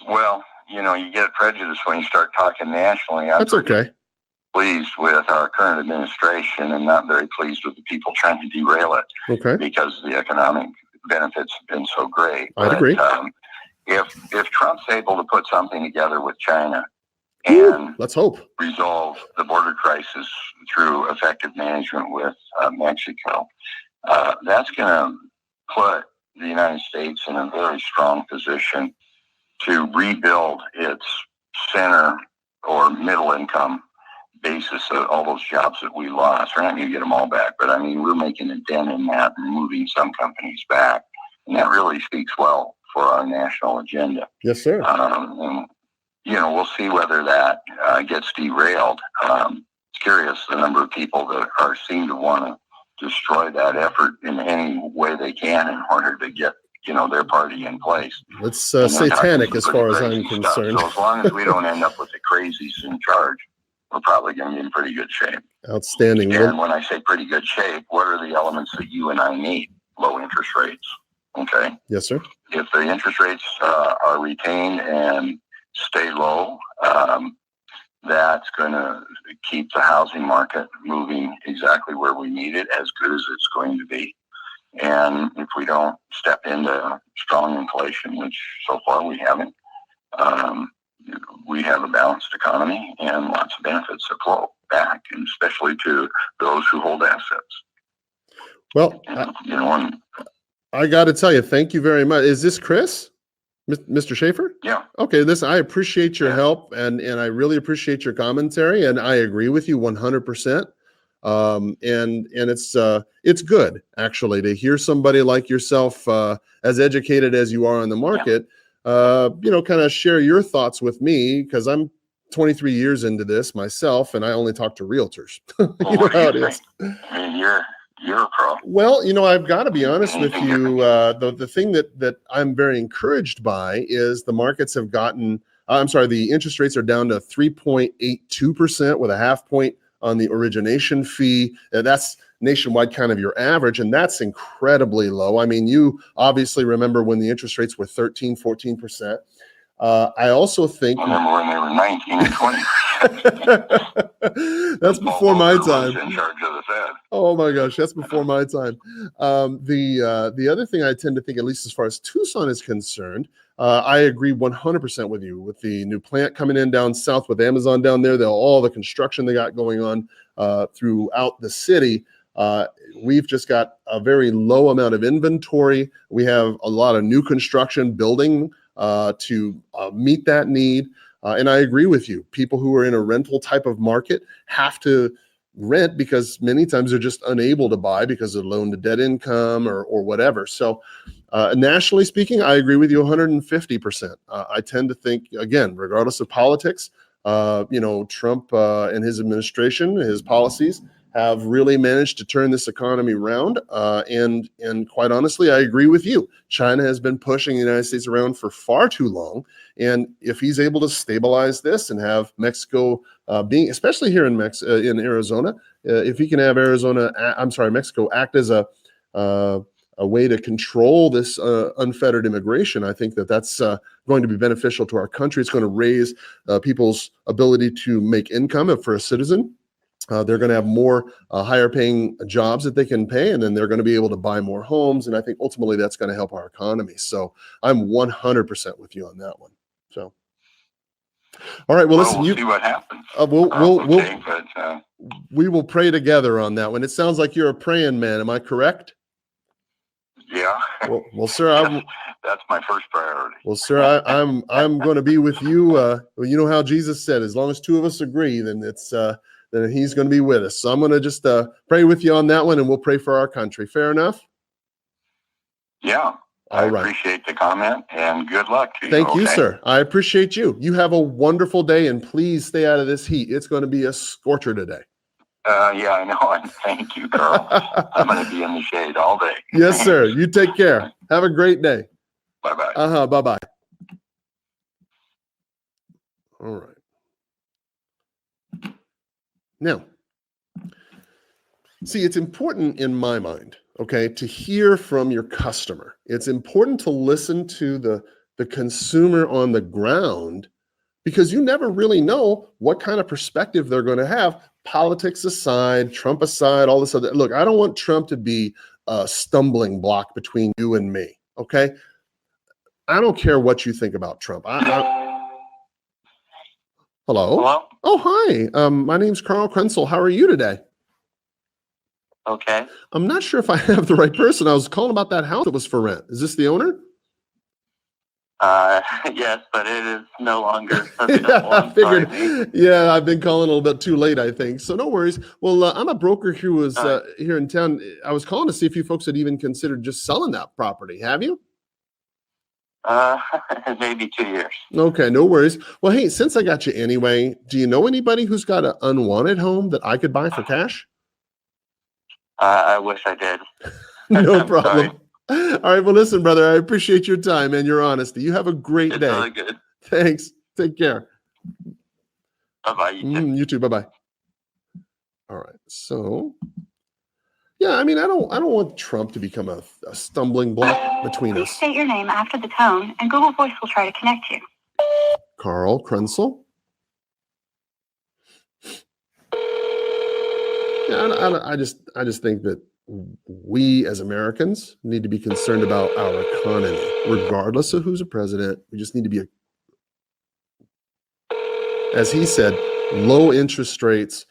Well, you get prejudiced when you start talking nationally. That's okay. Pleased with our current administration and not very pleased with the people trying to derail it. Okay. Because the economic benefits have been so great. I'd agree. If Trump's able to put something together with China and let's hope resolve the border crisis through effective management with Mexico, that's going to put the United States in a very strong position to rebuild its center or middle income basis of all those jobs that we lost. We're not going to get them all back, but we're making a dent in that and moving some companies back. And that really speaks well for our national agenda. Yes, sir. And, we'll see whether that gets derailed. It's curious the number of people that seem to want to destroy that effort in any way they can in order to get their party in place. It's satanic as far as I'm concerned. So as long as we don't end up with the crazies in charge, we're probably going to be in pretty good shape. Outstanding. And when I say pretty good shape, what are the elements that you and I need? Low interest rates. Okay. Yes, sir. If the interest rates are retained and stay low, that's going to keep the housing market moving exactly where we need it, as good as it's going to be. And if we don't step into strong inflation, which so far we haven't, we have a balanced economy and lots of benefits that flow back, and especially to those who hold assets. Well, I got to tell you, thank you very much. Is this Chris? Mr. Schaefer? Yeah. Okay, I appreciate your help, and I really appreciate your commentary, and I agree with you 100%. And it's good actually to hear somebody like yourself, as educated as you are on the market, kind of share your thoughts with me, because I'm 23 years into this myself, and I only talk to realtors. You know how it is. You're a pro. Well, I've got to be honest with you. The thing that I'm very encouraged by is the markets have gotten, the interest rates are down to 3.82% with a half point on the origination fee. That's nationwide kind of your average, and that's incredibly low. I mean, you obviously remember when the interest rates were 13, 14%. I also think I remember when they were 19 and 20. that's before my time. In charge of the Fed. Oh my gosh, that's before my time. The other thing I tend to think, at least as far as Tucson is concerned, I agree 100% with you. With the new plant coming in down south with Amazon down there, all the construction they got going on throughout the city, we've just got a very low amount of inventory. We have a lot of new construction building to meet that need. And I agree with you. People who are in a rental type of market have to rent because many times they're just unable to buy because of loan to debt income or whatever. So nationally speaking, I agree with you 150%. I tend to think, again, regardless of politics, Trump and his administration, his policies have really managed to turn this economy around. And quite honestly, I agree with you. China has been pushing the United States around for far too long. And if he's able to stabilize this and have Mexico being, especially here in Arizona, if he can have Mexico act as a way to control this unfettered immigration, I think that's going to be beneficial to our country. It's going to raise people's ability to make income for a citizen. They're going to have more higher paying jobs that they can pay, and then they're going to be able to buy more homes. And I think ultimately that's going to help our economy. So I'm 100% with you on that one. So, all right. Well, listen, we'll see what happens. We will pray together on that one. It sounds like you're a praying man. Am I correct? Yeah. Well, sir, that's my first priority. Well, sir, I'm going to be with you. You know how Jesus said, as long as two of us agree, then then he's going to be with us. So I'm going to just pray with you on that one, and we'll pray for our country. Fair enough? Yeah. I appreciate the comment, and good luck to you. Thank you, sir. I appreciate you. You have a wonderful day, and please stay out of this heat. It's going to be a scorcher today. Yeah, I know. And thank you, Carl. I'm going to be in the shade all day. Yes, sir. You take care. Have a great day. Bye-bye. Bye-bye. All right. Now, see, it's important in my mind, okay, to hear from your customer. It's important to listen to the consumer on the ground, because you never really know what kind of perspective they're going to have, politics aside, Trump aside, all this other. Look, I don't want Trump to be a stumbling block between you and me, okay? I don't care what you think about Trump. Hello? Oh, hi. My name's Carl Krenzel. How are you today? Okay. I'm not sure if I have the right person. I was calling about that house that was for rent. Is this the owner? Yes, but it is no longer. I figured. Yeah, I've been calling a little bit too late, I think. So no worries. Well, I'm a broker who was here in town. I was calling to see if you folks had even considered just selling that property. Have you? Maybe 2 years. Okay, no worries. Well, hey, since I got you anyway, do you know anybody who's got an unwanted home that I could buy for cash? I wish I did. No problem. All right. Well, listen, brother, I appreciate your time and your honesty. You have a great day. Really good. Thanks. Take care. Bye-bye. You too. Bye-bye. All right. So, yeah, I mean, I don't want Trump to become a stumbling block between Please us. state your name after the tone, and Google Voice will try to connect you. Carl Krenzel. Yeah, I just think that we as Americans need to be concerned about our economy, regardless of who's a president. We just need to be, as he said, low interest rates.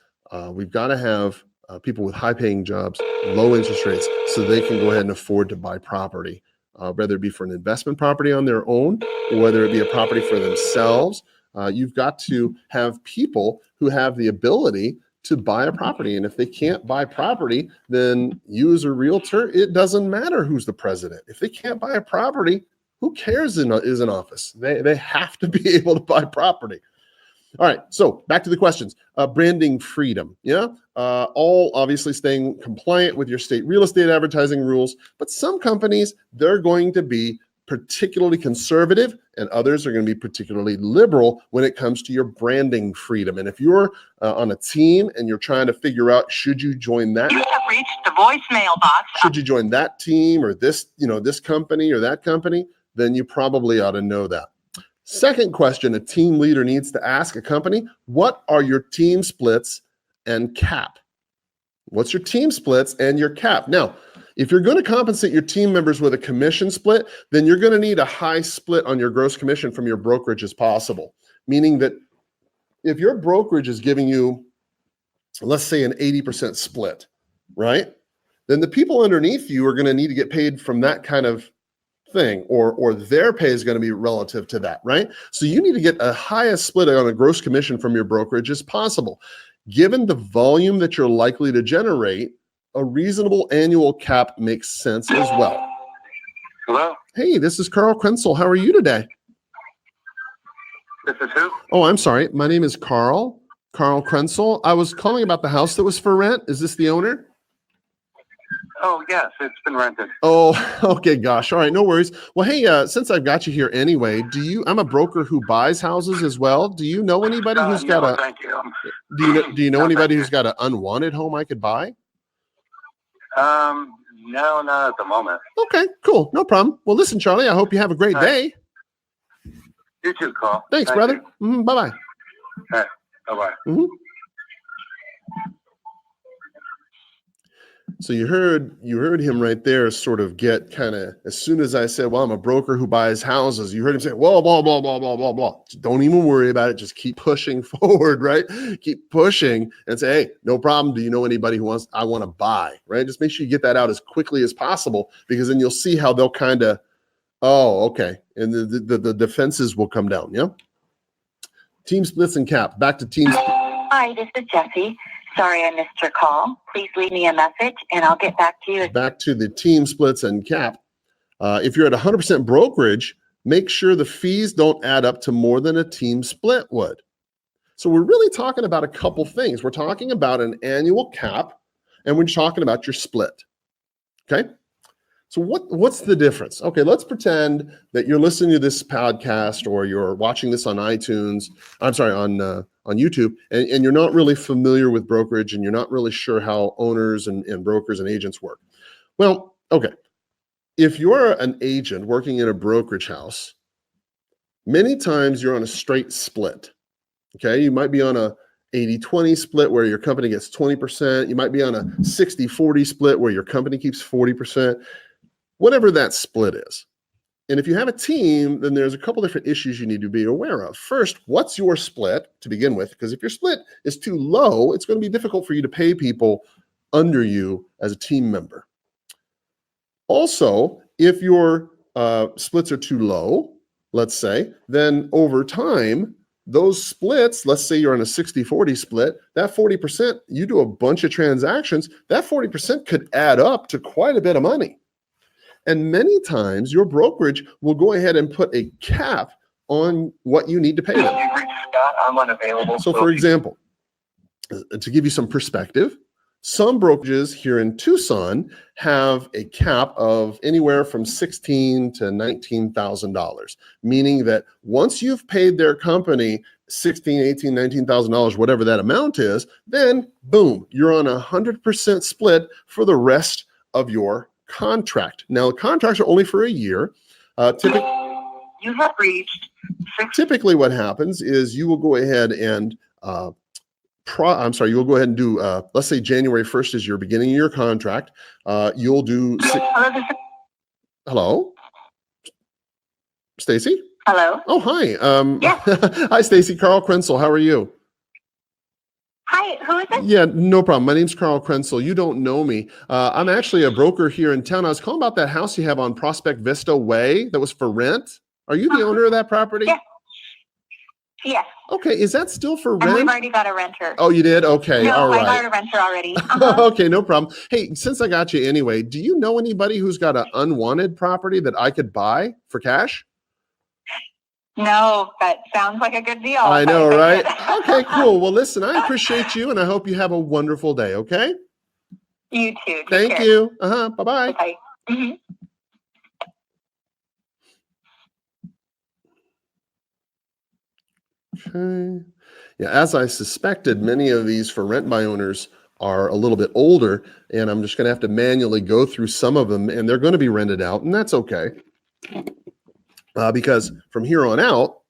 We've got to have people with high paying jobs, low interest rates, so they can go ahead and afford to buy property, whether it be for an investment property on their own, or whether it be a property for themselves. You've got to have people who have the ability to buy a property. And if they can't buy property, then you as a realtor, it doesn't matter who's the president. If they can't buy a property, who cares is in office? They have to be able to buy property. All right, so back to the questions. Branding freedom, yeah? All obviously staying compliant with your state real estate advertising rules, but some companies, they're going to be particularly conservative, and others are going to be particularly liberal when it comes to your branding freedom. And if you're on a team and you're trying to figure out, should you join that? You have reached the voicemail box. Should you join that team or this company or that company? Then you probably ought to know that. Second question a team leader needs to ask a company, what are your team splits and cap? What's your team splits and your cap? Now, if you're going to compensate your team members with a commission split, then you're going to need a high split on your gross commission from your brokerage as possible. Meaning that if your brokerage is giving you, let's say, an 80% split, right? Then the people underneath you are going to need to get paid from that kind of thing, or their pay is going to be relative to that, right? So you need to get a highest split on a gross commission from your brokerage as possible. Given the volume that you're likely to generate, a reasonable annual cap makes sense as well. Hello? Hey, this is Carl Krenzel. How are you today? This is who? Oh, I'm sorry. My name is Carl Krenzel. I was calling about the house that was for rent. Is this the owner? Oh, yes, it's been rented. Oh, okay, gosh. All right, no worries. Well, hey, since I've got you here anyway, I'm a broker who buys houses as well. Do you know anybody who's got no, thank you. do you know No, anybody thank who's got an unwanted home I could buy? No, not at the moment. Okay, cool. No problem. Well, listen, Charlie, I hope you have a great All right. day. You too, Carl. Thanks, Thank brother. you. Bye-bye. All right, bye-bye. So you heard him right there sort of get kind of, as soon as I said, well, I'm a broker who buys houses, you heard him say, well, blah, blah, blah, blah, blah, blah. Don't even worry about it. Just keep pushing forward, right? Keep pushing and say, hey, no problem. Do you know anybody who I want to buy, right? Just make sure you get that out as quickly as possible, because then you'll see how they'll kind of, oh, okay. And the defenses will come down, yeah? Team splits and cap. Back to team splits. Hi, this is Jessie. Sorry I missed your call. Please leave me a message and I'll get back to you. Back to the team splits and cap. If you're at 100% brokerage, make sure the fees don't add up to more than a team split would. So we're really talking about a couple things. We're talking about an annual cap, and we're talking about your split. Okay? So what's the difference? Okay, let's pretend that you're listening to this podcast or you're watching this on iTunes. I'm sorry, on YouTube, and you're not really familiar with brokerage, and you're not really sure how owners and brokers and agents work. Well, okay. If you're an agent working in a brokerage house, many times you're on a straight split. Okay, you might be on a 80-20 split where your company gets 20%. You might be on a 60-40 split where your company keeps 40%. Whatever that split is. And if you have a team, then there's a couple different issues you need to be aware of. First, what's your split to begin with? Because if your split is too low, it's going to be difficult for you to pay people under you as a team member. Also, if your splits are too low, let's say, then over time, those splits, let's say you're on a 60-40 split, that 40%, you do a bunch of transactions, that 40% could add up to quite a bit of money. And many times your brokerage will go ahead and put a cap on what you need to pay them. You reached Scott. I'm unavailable. So for example, to give you some perspective, some brokerages here in Tucson have a cap of anywhere from $16,000 to $19,000, meaning that once you've paid their company $16,000, $18,000, $19,000, whatever that amount is, then boom, you're on 100% split for the rest of your contract. Now, contracts are only for a year. You have reached Typically, what happens is you will go ahead and you will go ahead and do, let's say January 1st is your beginning of your contract. You'll do, hello? Stacy? Hello? Oh, hi. Yeah. Hi, Stacy. Carl Krenzel. How are you? Hi, who is it? Yeah, no problem. My name's Carl Krenzel. You don't know me. I'm actually a broker here in town. I was calling about that house you have on Prospect Vista Way that was for rent. Are you the owner of that property? Yeah. Yes. Okay, is that still for And we've rent? already got a renter. Oh, you did? Okay, No, all I got right. a renter already. Uh-huh. Okay, no problem. Hey, since I got you anyway, do you know anybody who's got an unwanted property that I could buy for cash? No, that sounds like a good deal. I know, right? Okay, cool. Well, listen, I appreciate you, and I hope you have a wonderful day, okay? You too. Take Thank care. you. Bye-bye. Bye. Mhm. Okay. Yeah, as I suspected, many of these for rent by owners are a little bit older, and I'm just going to have to manually go through some of them, and they're going to be rented out, and that's okay. Because from here on out,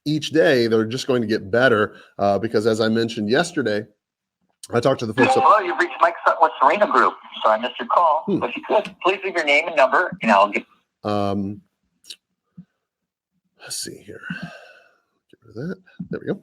each day, they're just going to get better because, as I mentioned yesterday, I talked to the folks. Hello, you've reached Mike Sutton with Serena Group. Sorry I missed your call. If you could, please leave your name and number, and I'll get. Let's see here. Get rid of that. There we go.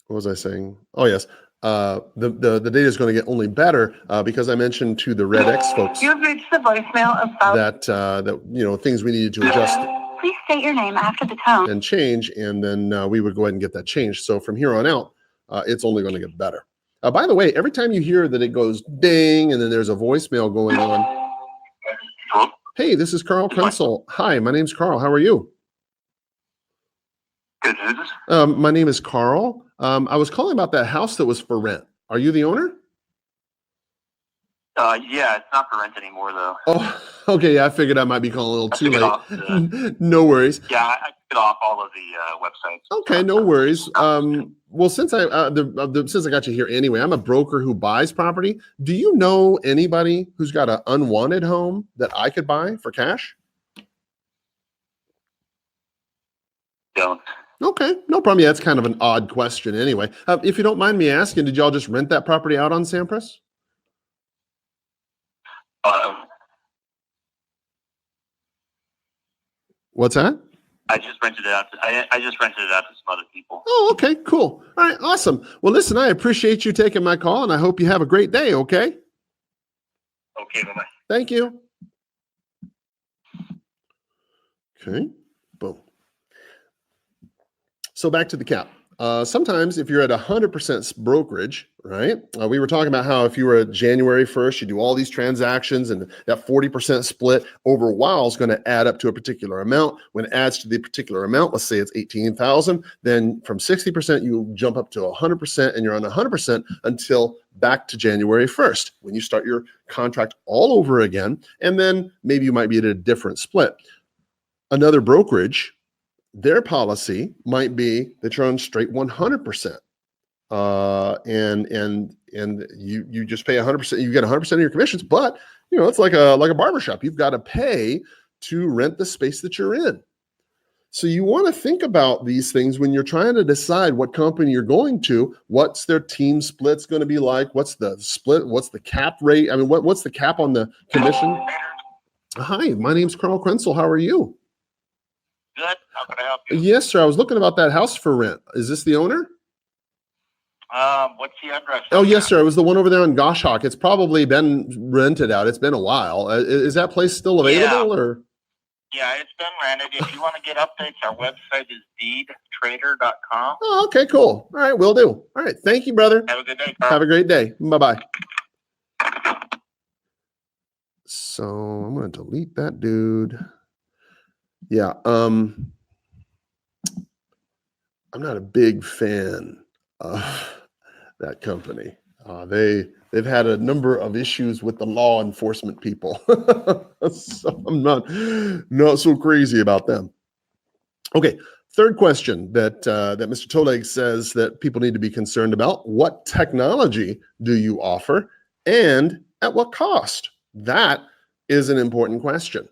What was I saying? Oh, yes. The data is going to get only better because I mentioned to the Red X folks You've reached the voicemail about that things we needed to adjust Please state your name after the tone. and change, and then we would go ahead and get that changed. So from here on out, it's only going to get better. By the way, every time you hear that it goes ding and then there's a voicemail going on. Hey, this is Carl Krenzel. Hi, my name's Carl. How are you? Good news. My name is Carl. I was calling about that house that was for rent. Are you the owner? Yeah, it's not for rent anymore though. Oh, okay. Yeah, I figured I might be calling a little too took it late. off No worries. Yeah, I took it off all of the websites. Okay, no worries. Well, since I got you here anyway, I'm a broker who buys property. Do you know anybody who's got an unwanted home that I could buy for cash? Don't. Okay, no problem. Yeah, it's kind of an odd question anyway. If you don't mind me asking, did y'all just rent that property out on Sampras? What's that? I just rented it out. I just rented it out to some other people. Oh, okay, cool. All right, awesome. Well, listen, I appreciate you taking my call, and I hope you have a great day, okay? Okay, bye-bye. Thank you. Okay, boom. So back to the cap. Sometimes if you're at 100% brokerage, right? We were talking about how if you were at January 1st, you do all these transactions and that 40% split over a while is going to add up to a particular amount. When it adds to the particular amount, let's say it's 18,000, then from 60%, you jump up to 100% and you're on 100% until back to January 1st when you start your contract all over again. And then maybe you might be at a different split. Another brokerage, their policy might be that you're on straight 100%, and you just pay 100%. You get 100% of your commissions, but it's like a barbershop. You've got to pay to rent the space that you're in. So you want to think about these things when you're trying to decide what company you're going to. What's their team splits going to be like? What's the split? What's the cap rate? I mean, what's the cap on the commission? Hi, my name's Carl Krenzel. How are you? Good. How can I help you? Yes, sir. I was looking about that house for rent. Is this the owner? What's the address? Oh, yes, sir. It was the one over there on Goshawk. It's probably been rented out. It's been a while. Is that place still available, or? Yeah, it's been rented. If you want to get updates, our website is deedtrader.com. Oh, okay, cool. All right, will do. All right. Thank you, brother. Have a good day. Have a great day. Bye-bye. So I'm going to delete that dude. Yeah. I'm not a big fan of that company. They've had a number of issues with the law enforcement people. So I'm not so crazy about them. Okay. Third question that Mr. Toleg says that people need to be concerned about: what technology do you offer, and at what cost? That is an important question.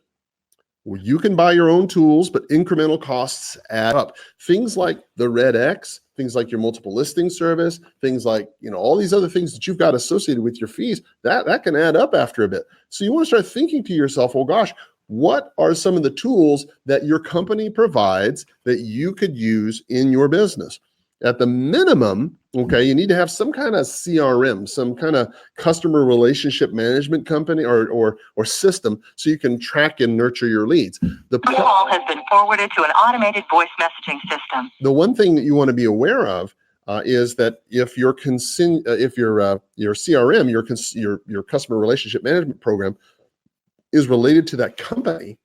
Well, you can buy your own tools, but incremental costs add up. Things like the Red X, things like your multiple listing service, things like all these other things that you've got associated with your fees, that can add up after a bit. So you want to start thinking to yourself, well, gosh, what are some of the tools that your company provides that you could use in your business? At the minimum, okay, you need to have some kind of CRM, some kind of customer relationship management company or system so you can track and nurture your leads. The call has been forwarded to an automated voice messaging system. The one thing that you want to be aware of is that if your CRM, your customer relationship management program, is related to that company,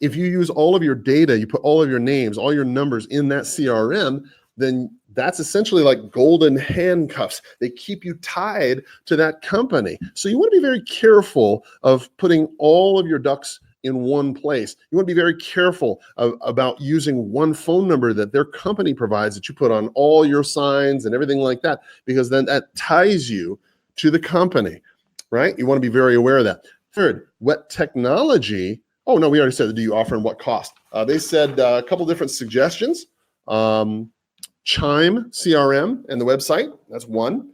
if you use all of your data, you put all of your names, all your numbers in that CRM, then that's essentially like golden handcuffs. They keep you tied to that company. So you want to be very careful of putting all of your ducks in one place. You want to be very careful about using one phone number that their company provides that you put on all your signs and everything like that, because then that ties you to the company, right? You want to be very aware of that. Third, what technology Oh, no, we already said, do you offer and what cost? They said a couple different suggestions. Chime CRM and the website, that's one.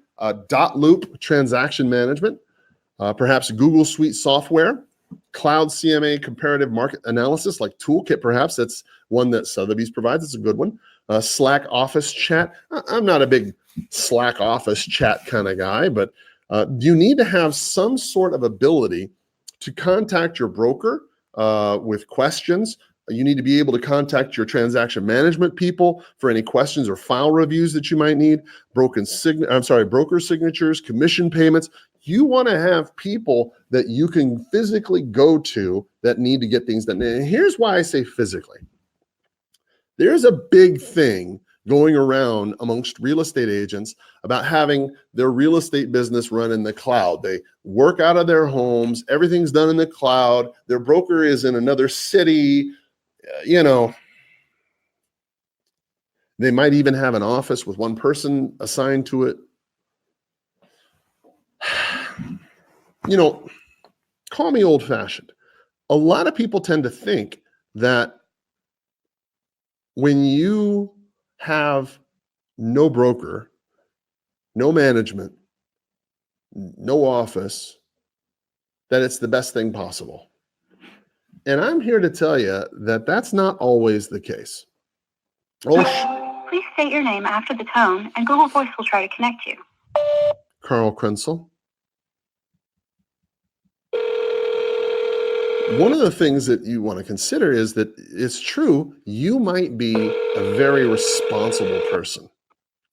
Dot Loop transaction management, perhaps Google Suite software, Cloud CMA comparative market analysis like Toolkit, perhaps. That's one that Sotheby's provides. It's a good one. Slack office chat. I'm not a big Slack office chat kind of guy, but you need to have some sort of ability to contact your broker with questions. You need to be able to contact your transaction management people for any questions or file reviews that you might need. Broker signatures, commission payments. You want to have people that you can physically go to that need to get things done. And here's why I say physically. There's a big thing going around amongst real estate agents about having their real estate business run in the cloud. They work out of their homes. Everything's done in the cloud. Their broker is in another city. They might even have an office with one person assigned to it. Call me old-fashioned. A lot of people tend to think that when you have no broker, no management, no office, that it's the best thing possible. And I'm here to tell you that that's not always the case. Please state your name after the tone, and Google Voice will try to connect you. Carl Krenzel. One of the things that you want to consider is that it's true, you might be a very responsible person.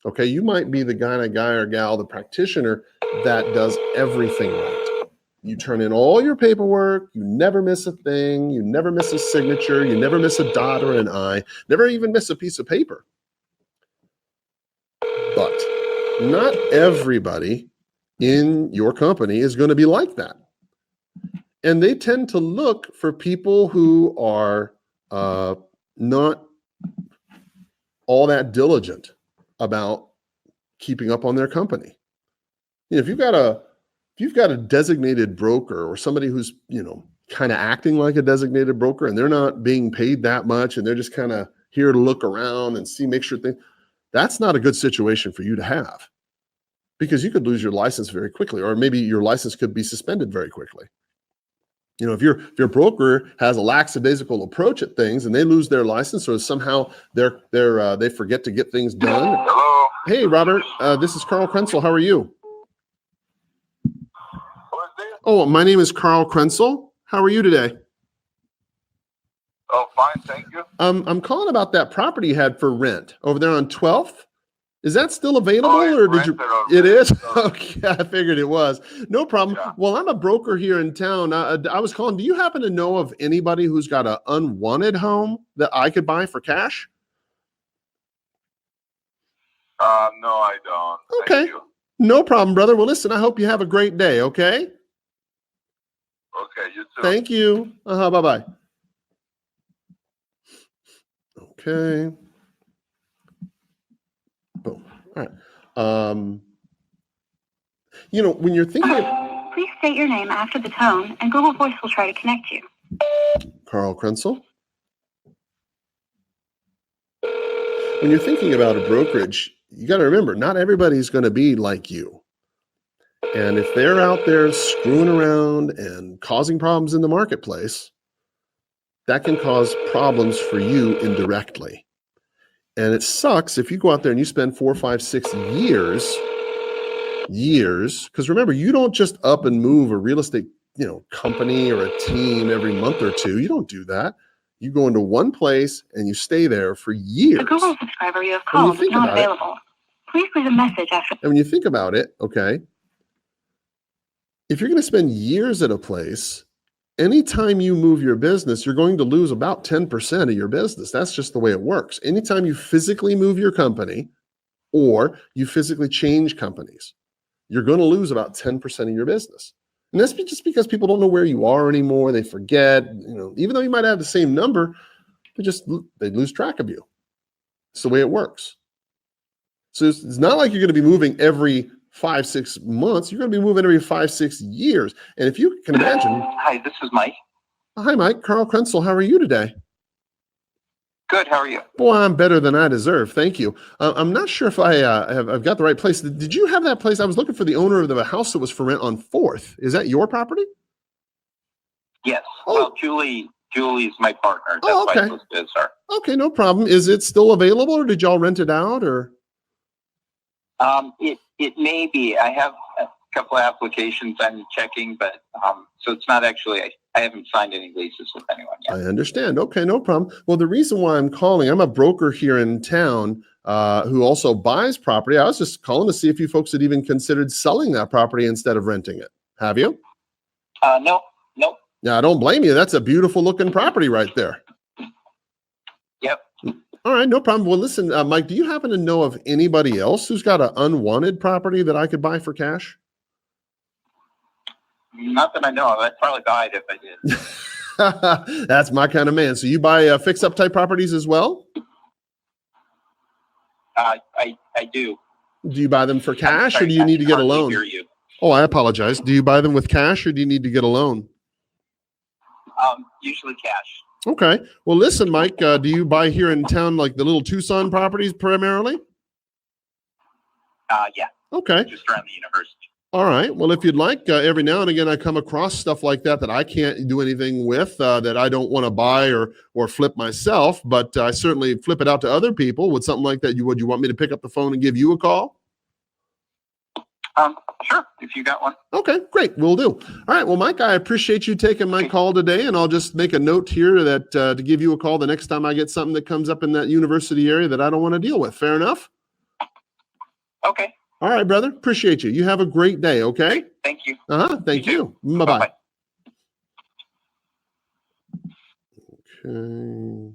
Okay, you might be the guy or gal, the practitioner that does everything right. You turn in all your paperwork, you never miss a thing, you never miss a signature, you never miss a dot or an I, never even miss a piece of paper. But not everybody in your company is going to be like that. And they tend to look for people who are not all that diligent about keeping up on their company. If you've got a designated broker or somebody who's, kind of acting like a designated broker and they're not being paid that much and they're just kind of here to look around and make sure things, that's not a good situation for you to have, because you could lose your license very quickly, or maybe your license could be suspended very quickly. If your broker has a lackadaisical approach at things and they lose their license, or somehow they forget to get things done. Hello. Hey, Robert, this is Carl Krenzel. How are you? Who is this? Oh, my name is Carl Krenzel. How are you today? Oh, fine, thank you. I'm calling about that property you had for rent over there on 12th. Is that still available, or did you? It is? Okay, I figured it was. No problem. Yeah. Well, I'm a broker here in town. I was calling. Do you happen to know of anybody who's got an unwanted home that I could buy for cash? No, I don't. Okay. Thank you. No problem, brother. Well, listen, I hope you have a great day, okay? Okay, you too. Thank you. Bye-bye. Okay. Boom. All right. When you're thinking of Please state your name after the tone, and Google Voice will try to connect you. Carl Krenzel. When you're thinking about a brokerage, you got to remember, not everybody's going to be like you. And if they're out there screwing around and causing problems in the marketplace, that can cause problems for you indirectly. And it sucks if you go out there and you spend 4, 5, 6 years, because remember, you don't just up and move a real estate, company or a team every month or two. You don't do that. You go into one place and you stay there for years. The Google subscriber you have called is not available. Please leave a message after. And when you think about it, okay, if you're going to spend years at a place, anytime you move your business, you're going to lose about 10% of your business. That's just the way it works. Anytime you physically move your company or you physically change companies, you're going to lose about 10% of your business. And that's just because people don't know where you are anymore. They forget, even though you might have the same number, they lose track of you. It's the way it works. So it's not like you're going to be moving every 5, 6 months. You're going to be moving every 5, 6 years. And if you can imagine. Hi, this is Mike. Hi, Mike. Carl Krenzel. How are you today? Good. How are you? Boy, I'm better than I deserve. Thank you. I'm not sure if I've got the right place. Did you have that place? I was looking for the owner of the house that was for rent on 4th. Is that your property? Yes. Oh. Well, Julie's my partner. That's Oh, okay. why it's listed as her. Okay, no problem. Is it still available, or did y'all rent it out, or? It may be. I have a couple of applications I'm checking, but so it's not actually. I haven't signed any leases with anyone yet. I understand. Okay, no problem. Well, the reason why I'm calling, I'm a broker here in town who also buys property. I was just calling to see if you folks had even considered selling that property instead of renting it. Have you? Nope. Yeah, I don't blame you. That's a beautiful looking property right there. Yep. All right, no problem. Well, listen, Mike, do you happen to know of anybody else who's got an unwanted property that I could buy for cash? Not that I know of. I'd probably buy it if I did. That's my kind of man. So you buy fix-up type properties as well? I do. Do you buy them for cash, Sorry, or do you I need to get a hardly loan? hear you. Oh, I apologize. Do you buy them with cash, or do you need to get a loan? Usually cash. Okay. Well, listen, Mike, do you buy here in town like the little Tucson properties primarily? Yeah. Okay. Just around the university. All right. Well, if you'd like, every now and again, I come across stuff like that I can't do anything with, that I don't want to buy or flip myself, but I certainly flip it out to other people. Would something like that, would you want me to pick up the phone and give you a call? Sure. If you got one. Okay, great. Will do. All right. Well, Mike, I appreciate you taking my call today, and I'll just make a note here that to give you a call the next time I get something that comes up in that university area that I don't want to deal with. Fair enough? Okay. All right, brother. Appreciate you. You have a great day, okay? Thank you. Thank you. Bye-bye. Okay.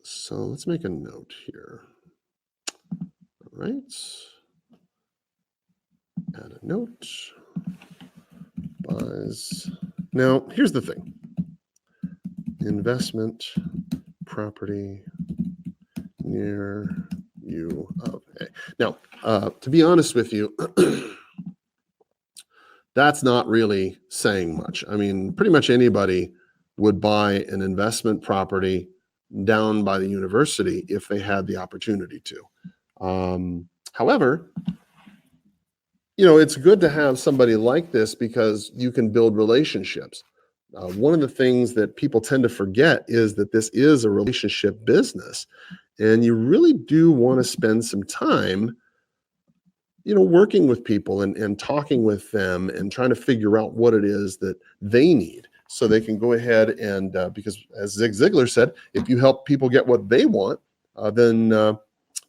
So let's make a note here. All right. Add a note. Buys. Now, here's the thing. Investment property near you. Okay. Now, to be honest with you, that's not really saying much. I mean, pretty much anybody would buy an investment property down by the university if they had the opportunity to. However, it's good to have somebody like this because you can build relationships. One of the things that people tend to forget is that this is a relationship business, and you really do want to spend some time, working with people and talking with them and trying to figure out what it is that they need so they can go ahead and, because as Zig Ziglar said, if you help people get what they want, then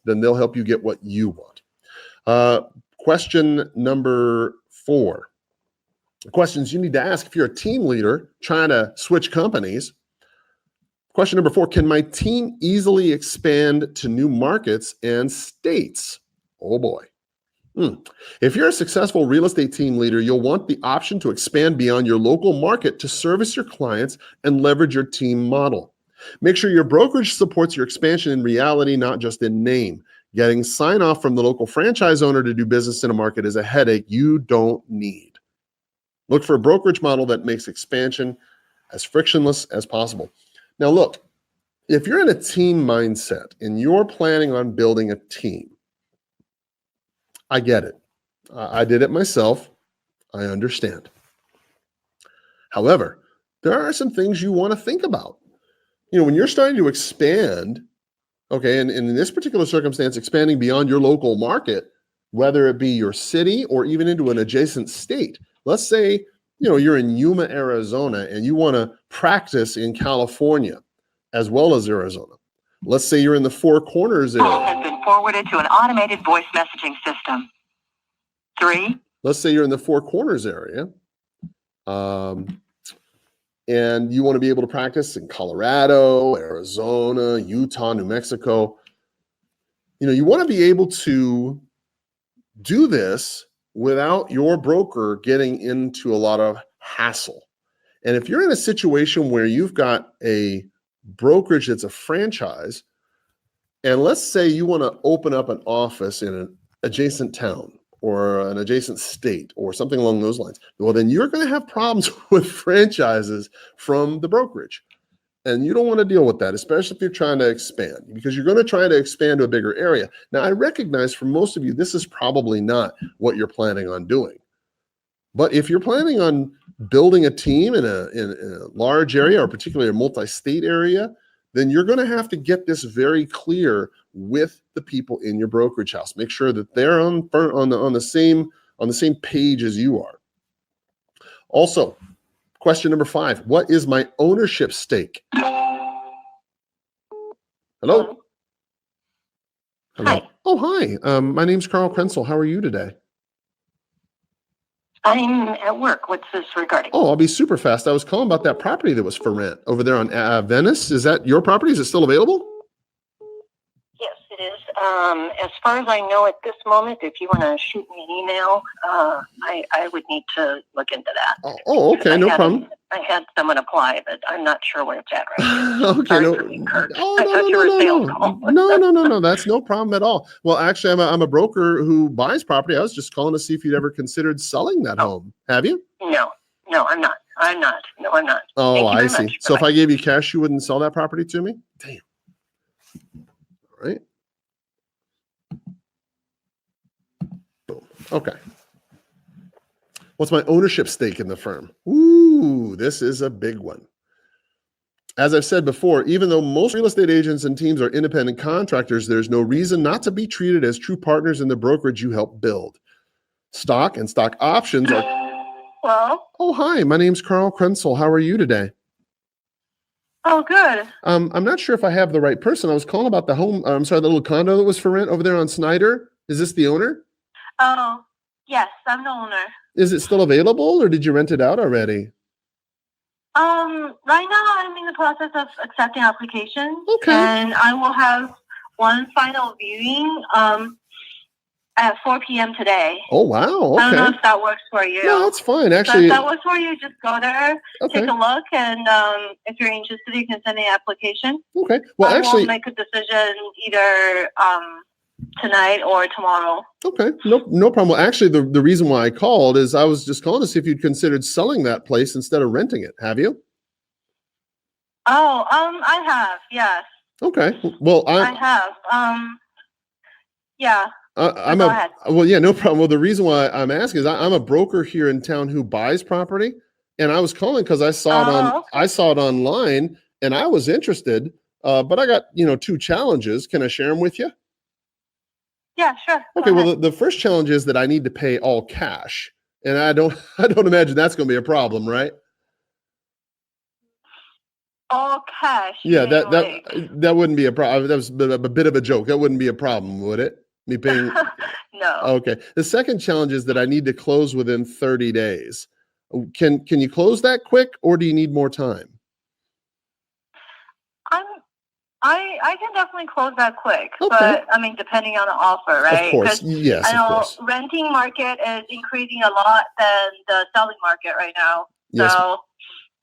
they'll help you get what you want. Question number 4. Questions you need to ask if you're a team leader trying to switch companies. Question number 4, can my team easily expand to new markets and states? Oh boy. If you're a successful real estate team leader, you'll want the option to expand beyond your local market to service your clients and leverage your team model. Make sure your brokerage supports your expansion in reality, not just in name. Getting sign-off from the local franchise owner to do business in a market is a headache you don't need. Look for a brokerage model that makes expansion as frictionless as possible. Now look, if you're in a team mindset and you're planning on building a team, I get it. I did it myself. I understand. However, there are some things you want to think about. When you're starting to expand, okay, and in this particular circumstance, expanding beyond your local market, whether it be your city or even into an adjacent state. Let's say, you're in Yuma, Arizona, and you want to practice in California as well as Arizona. Let's say you're in the Four Corners area. Call has been forwarded to an automated voice messaging system. 3. Let's say you're in the Four Corners area. And you want to be able to practice in Colorado, Arizona, Utah, New Mexico. You want to be able to do this without your broker getting into a lot of hassle. And if you're in a situation where you've got a brokerage that's a franchise, and let's say you want to open up an office in an adjacent town, or an adjacent state or something along those lines, well, then you're going to have problems with franchises from the brokerage. And you don't want to deal with that, especially if you're trying to expand, because you're going to try to expand to a bigger area. Now, I recognize for most of you, this is probably not what you're planning on doing. But if you're planning on building a team in a large area, or particularly a multi-state area, then you're going to have to get this very clear with the people in your brokerage house. Make sure that they're on the same page as you are. Also, question number 5, what is my ownership stake? Hello? Hello. Hi. Oh, hi. My name's Carl Krenzel. How are you today? I'm at work. What's this regarding? Oh, I'll be super fast. I was calling about that property that was for rent over there on Venice. Is that your property? Is it still available? Yes, it is. As far as I know at this moment, if you want to shoot me an email, I would need to look into that. Oh, okay, no problem. I had someone apply, but I'm not sure where it's at right now. Okay, Sorry no. for being curt. Oh, I thought you were a sales call. No. That's no problem at all. Well, actually, I'm a broker who buys property. I was just calling to see if you'd ever considered selling that home. Have you? No, I'm not. No, I'm not. Oh, Thank you I very see. much. So if Bye-bye. I gave you cash, you wouldn't sell that property to me? Damn. All right. Boom. Okay. What's my ownership stake in the firm? Ooh, this is a big one. As I've said before, even though most real estate agents and teams are independent contractors, there's no reason not to be treated as true partners in the brokerage you help build. Stock and stock options are... Well, Oh, hi, my name's Carl Krenzel. How are you today? oh, good. I'm not sure if I have the right person. I was calling about the home, the little condo that was for rent over there on Snyder. Is this the owner? Oh, yes, I'm the owner. Is it still available or did you rent it out already? Right now I'm in the process of accepting applications. Okay. And I will have one final viewing at 4 p.m. today. Oh, wow. I don't know Okay. if that works for you. No, that's fine. But Actually, if that works for you, just go there, okay. take a look, and if you're interested, you can send me an application. Okay. Well, I actually, will make a decision either tonight or tomorrow. okay. No problem. Well, actually, the reason why I called is I was just calling to see if you'd considered selling that place instead of renting it. Have you? Oh, I have, yes. Okay. Well, I have. Yeah. Go ahead. Well, yeah, no problem. Well, the reason why I'm asking is I'm a broker here in town who buys property, and I was calling because I saw it online, and I was interested. But I got 2 challenges. Can I share them with you? Yeah, sure. Okay. Go Well, ahead. the first challenge is that I need to pay all cash, and I don't imagine that's going to be a problem, right? All cash. Yeah, anyway. that wouldn't be a problem. That was a bit of a joke. That wouldn't be a problem, would it? Me paying. No. Okay. The second challenge is that I need to close within 30 days. Can you close that quick, or do you need more time? I can definitely close that quick, Okay. but I mean, depending on the offer, right? Of course. 'Cause Yes, I of know course. renting market is increasing a lot than the selling market right now. Yes. So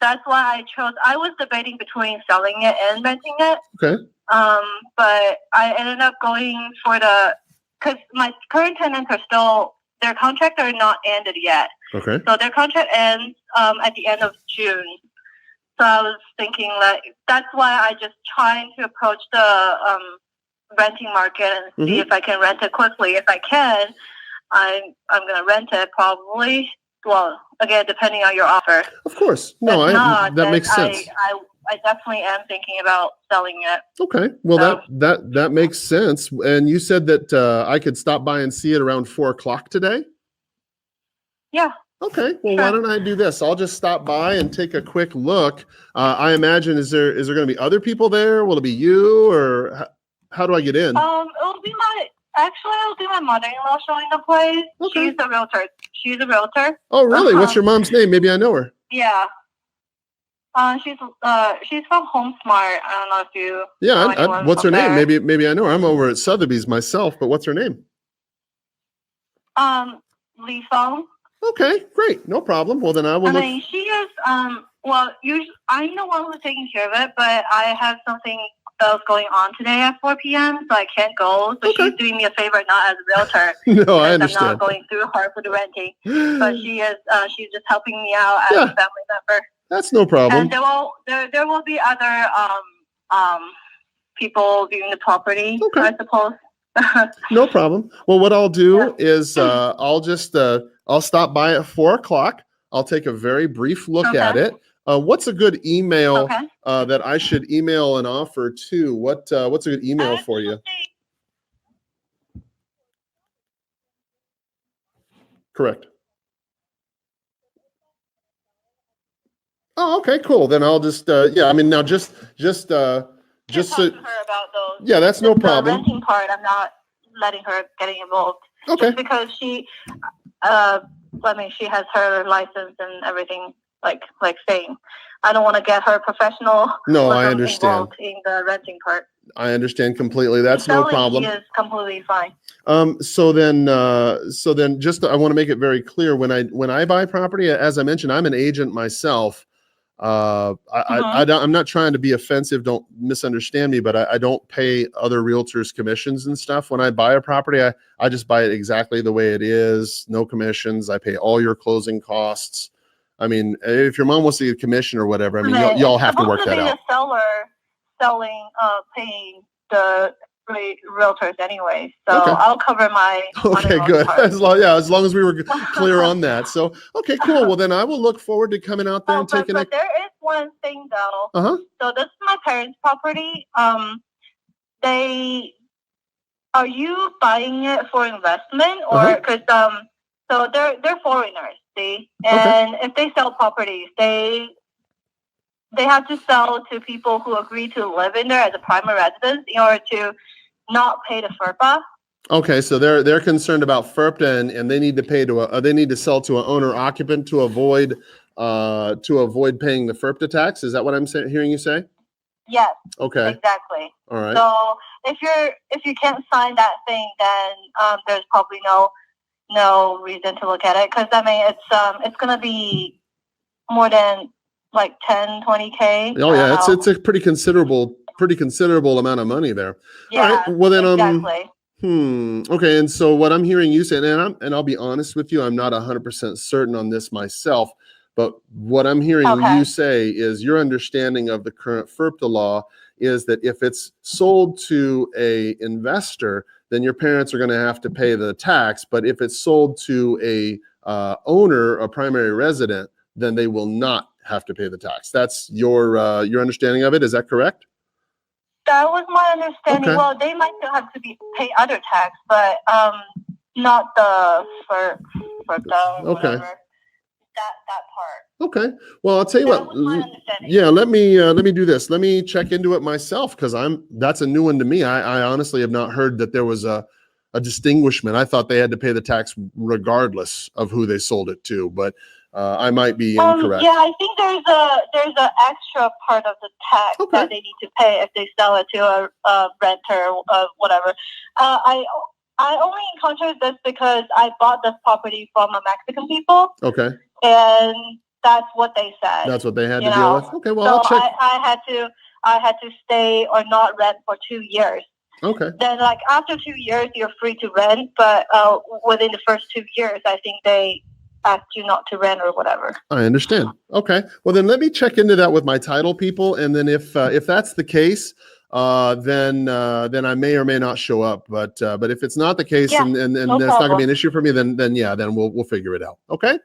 that's why I was debating between selling it and renting it. Okay. But I ended up going for because my current tenants are still, their contract are not ended yet. Okay. So their contract ends at the end of June. So I was thinking that's why I just trying to approach the renting market and see if I can rent it quickly. If I can, I'm gonna rent it probably. Well, again, depending on your offer. Of course. No, If not, that then makes sense. I definitely am thinking about selling it. Okay. Well, So- that makes sense. And you said that I could stop by and see it around 4:00 today. Yeah. Okay. Well, why don't I do this? I'll just stop by and take a quick look. I imagine is there going to be other people there? Will it be you, or how do I get in? It'll be my mother-in-law showing the place. Okay. She's a realtor. Oh, really? What's your mom's name? Maybe I know her. Yeah. She's from HomeSmart. I don't know if you. Yeah. know anyone What's her from name? there. Maybe I know her. I'm over at Sotheby's myself, but what's her name? Lee Fong. Okay, great. No problem. Well, then I will I look. mean, she is. Well, usually I'm the one who's taking care of it, but I have something sales going on today at 4 p.m., so I can't go. So Okay. she's doing me a favor, not as a realtor. No, I I'm understand. not going through her for the renting, but she is. She's just helping me out as Yeah. a family member. That's no problem. And there will be other people viewing the property, Okay. I suppose. No problem. Well, what I'll do is I'll just I'll stop by at 4 o'clock. I'll take a very brief look at it. What's a good email that I should email an offer to? What's a good email for you? Correct. Oh, okay, cool. Then I'll just yeah. I mean, now just Talk so, to her about those. yeah, that's no The problem. renting part, I'm not letting her getting involved. Okay. Just because she, she has her license and everything, like saying. I don't want to get her professional. No, I understand. Involved in the renting part. I understand completely. That's no problem. She is completely fine. So then just I want to make it very clear when I buy property, as I mentioned, I'm an agent myself. I'm not trying to be offensive. Don't misunderstand me, but I don't pay other realtors commissions and stuff. When I buy a property, I just buy it exactly the way it is. No commissions. I pay all your closing costs. I mean, if your mom wants to get a commission or whatever, I mean, y'all have to work that out. The seller selling, paying the realtors anyway, so Okay. I'll cover my. Okay, good. As long as we were clear on that. So, okay, cool. Well, then I will look forward to coming out there and taking but there is one thing though. So this is my parents' property. Are you buying it for investment or because so they're foreigners, see, and if they sell properties, they have to sell to people who agree to live in there as a primary residence in order to not pay the FERPA. Okay, so they're concerned about FERPA and they need to pay they need to sell to an owner occupant to avoid paying the FERPA tax. Is that what I'm hearing you say? Yes. Okay. Exactly. All right. So if you can't sign that thing, then there's probably no reason to look at it because I mean it's gonna be more than like 10, 20K. Oh yeah, it's a pretty considerable amount of money there. Yeah. All right. Well then exactly. Okay, and so what I'm hearing you say, and I'll be honest with you, I'm not 100% certain on this myself, but what I'm hearing you say is your understanding of the current FERPA law is that if it's sold to a investor, then your parents are going to have to pay the tax. But if it's sold to a owner, a primary resident, then they will not have to pay the tax. That's your understanding of it. Is that correct? That was my understanding. Okay. Well, they might still have to pay other tax, but not the for the whatever, that part. Okay. Well, I'll tell you what. Yeah, let me do this. Let me check into it myself because that's a new one to me. I honestly have not heard that there was a distinguishment. I thought they had to pay the tax regardless of who they sold it to, but I might be incorrect. Yeah, I think there's a extra part of the tax that they need to pay if they sell it to a renter or whatever. I only encountered this because I bought this property from a Mexican people. Okay. And that's what they said. That's what they had to deal with. Okay, well, so I'll check. I had to stay or not rent for 2 years. Okay. Then, like after 2 years, you're free to rent, but within the first 2 years, I think they asked you not to rent or whatever. I understand. Okay. Well, then let me check into that with my title people, and then if that's the case, then I may or may not show up. But if it's not the case, and there's not going to be an issue for me, then we'll figure it out. Okay.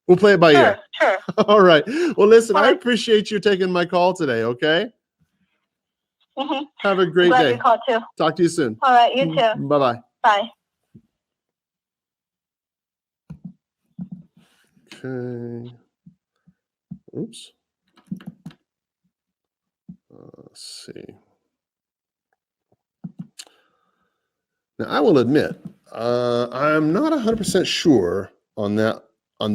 We'll play it by ear. Sure. All right. Well, listen, I appreciate you taking my call today. Okay. Mm-hmm. Have a great day. You called too. Talk to you soon. All right. You too. Bye-bye. Bye. Okay. Oops. Let's see. Now, I will admit, I'm not 100% sure on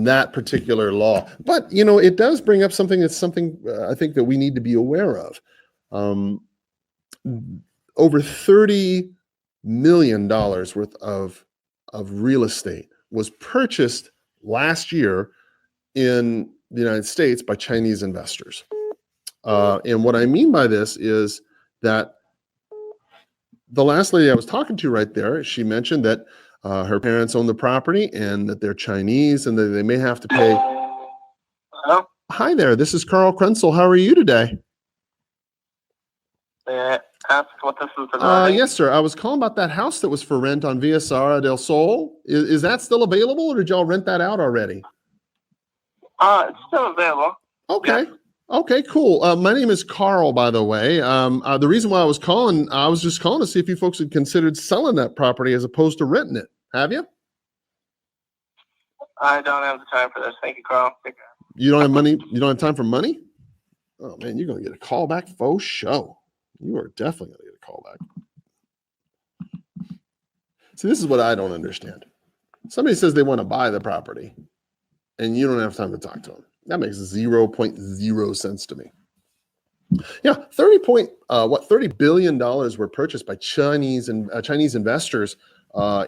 that particular law, but it does bring up something I think that we need to be aware of. Over $30 million worth of real estate was purchased last year in the United States by Chinese investors. And what I mean by this is that the last lady I was talking to right there, she mentioned that her parents own the property and that they're Chinese and that they may have to pay. Hello? Hi there, this is Carl Krenzel. How are you today? May I ask what this is regarding? Yes, sir. I was calling about that house that was for rent on Via Sara del Sol. Is that still available, or did y'all rent that out already? It's still available. Okay. Okay, cool. My name is Carl, by the way. The reason why I was calling, I was just calling to see if you folks had considered selling that property as opposed to renting it. Have you? I don't have the time for this. Thank you, Carl. Take care. You don't have money? You don't have time for money? Oh, man, you're going to get a call back for show. You are definitely going to get a call back. See, this is what I don't understand. Somebody says they want to buy the property, and you don't have time to talk to them. That makes 0.0 sense to me. Yeah, $30 billion were purchased by Chinese investors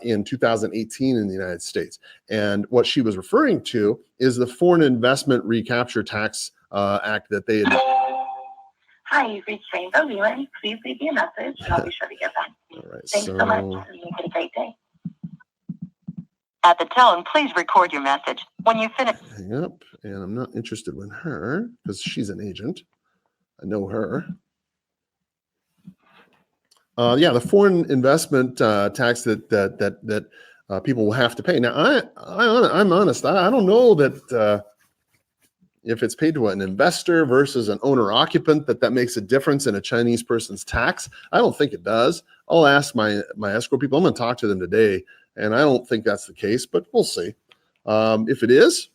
in 2018 in the United States. And what she was referring to is the Foreign Investment Recapture Tax Act that they had. Hi, you've reached Rainbow Leland. Please leave me a message, and I'll be sure to get back to you. All right, Thanks so much, and make it a great day. At the tone, please record your message. When you finish. Hang up, and I'm not interested in her because she's an agent. I know her. Yeah, the foreign investment tax that people will have to pay. Now, I'm honest. I don't know that if it's paid to an investor versus an owner occupant, that makes a difference in a Chinese person's tax. I don't think it does. I'll ask my escrow people. I'm going to talk to them today, and I don't think that's the case, but we'll see. If it is,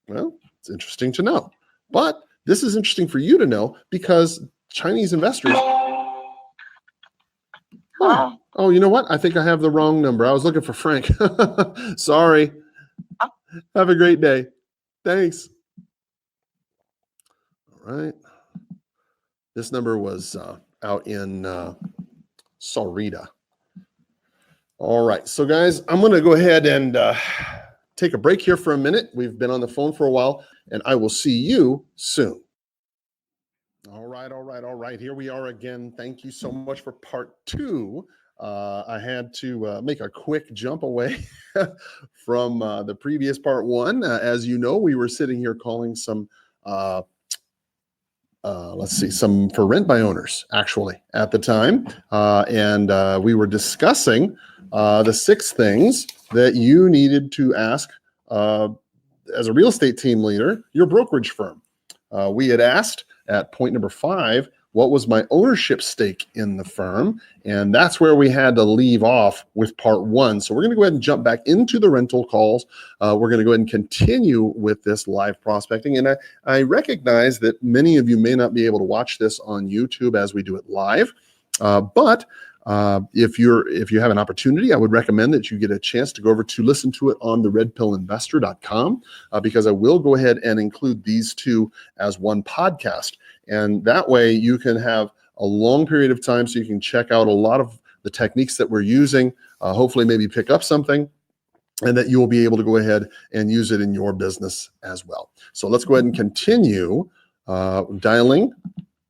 well, it's interesting to know. But this is interesting for you to know because Chinese investors. Oh, you know what? I think I have the wrong number. I was looking for Frank. Sorry. Have a great day. Thanks. All right. This number was out in Saurita. All right. So, guys, I'm going to go ahead and take a break here for a minute. We've been on the phone for a while, and I will see you soon. All right. Here we are again. Thank you so much for part 2. I had to make a quick jump away from the previous part 1. As you know, we were sitting here calling some, some for rent by owners, actually, at the time. And we were discussing the 6 things that you needed to ask as a real estate team leader, your brokerage firm. We had asked at point number 5, what was my ownership stake in the firm? And that's where we had to leave off with part 1. So we're going to go ahead and jump back into the rental calls. We're going to go ahead and continue with this live prospecting. And I recognize that many of you may not be able to watch this on YouTube as we do it live. But if you have an opportunity, I would recommend that you get a chance to go over to listen to it on the redpillinvestor.com because I will go ahead and include these 2 as one podcast. And that way you can have a long period of time so you can check out a lot of the techniques that we're using, hopefully maybe pick up something, and that you will be able to go ahead and use it in your business as well. So let's go ahead and continue dialing.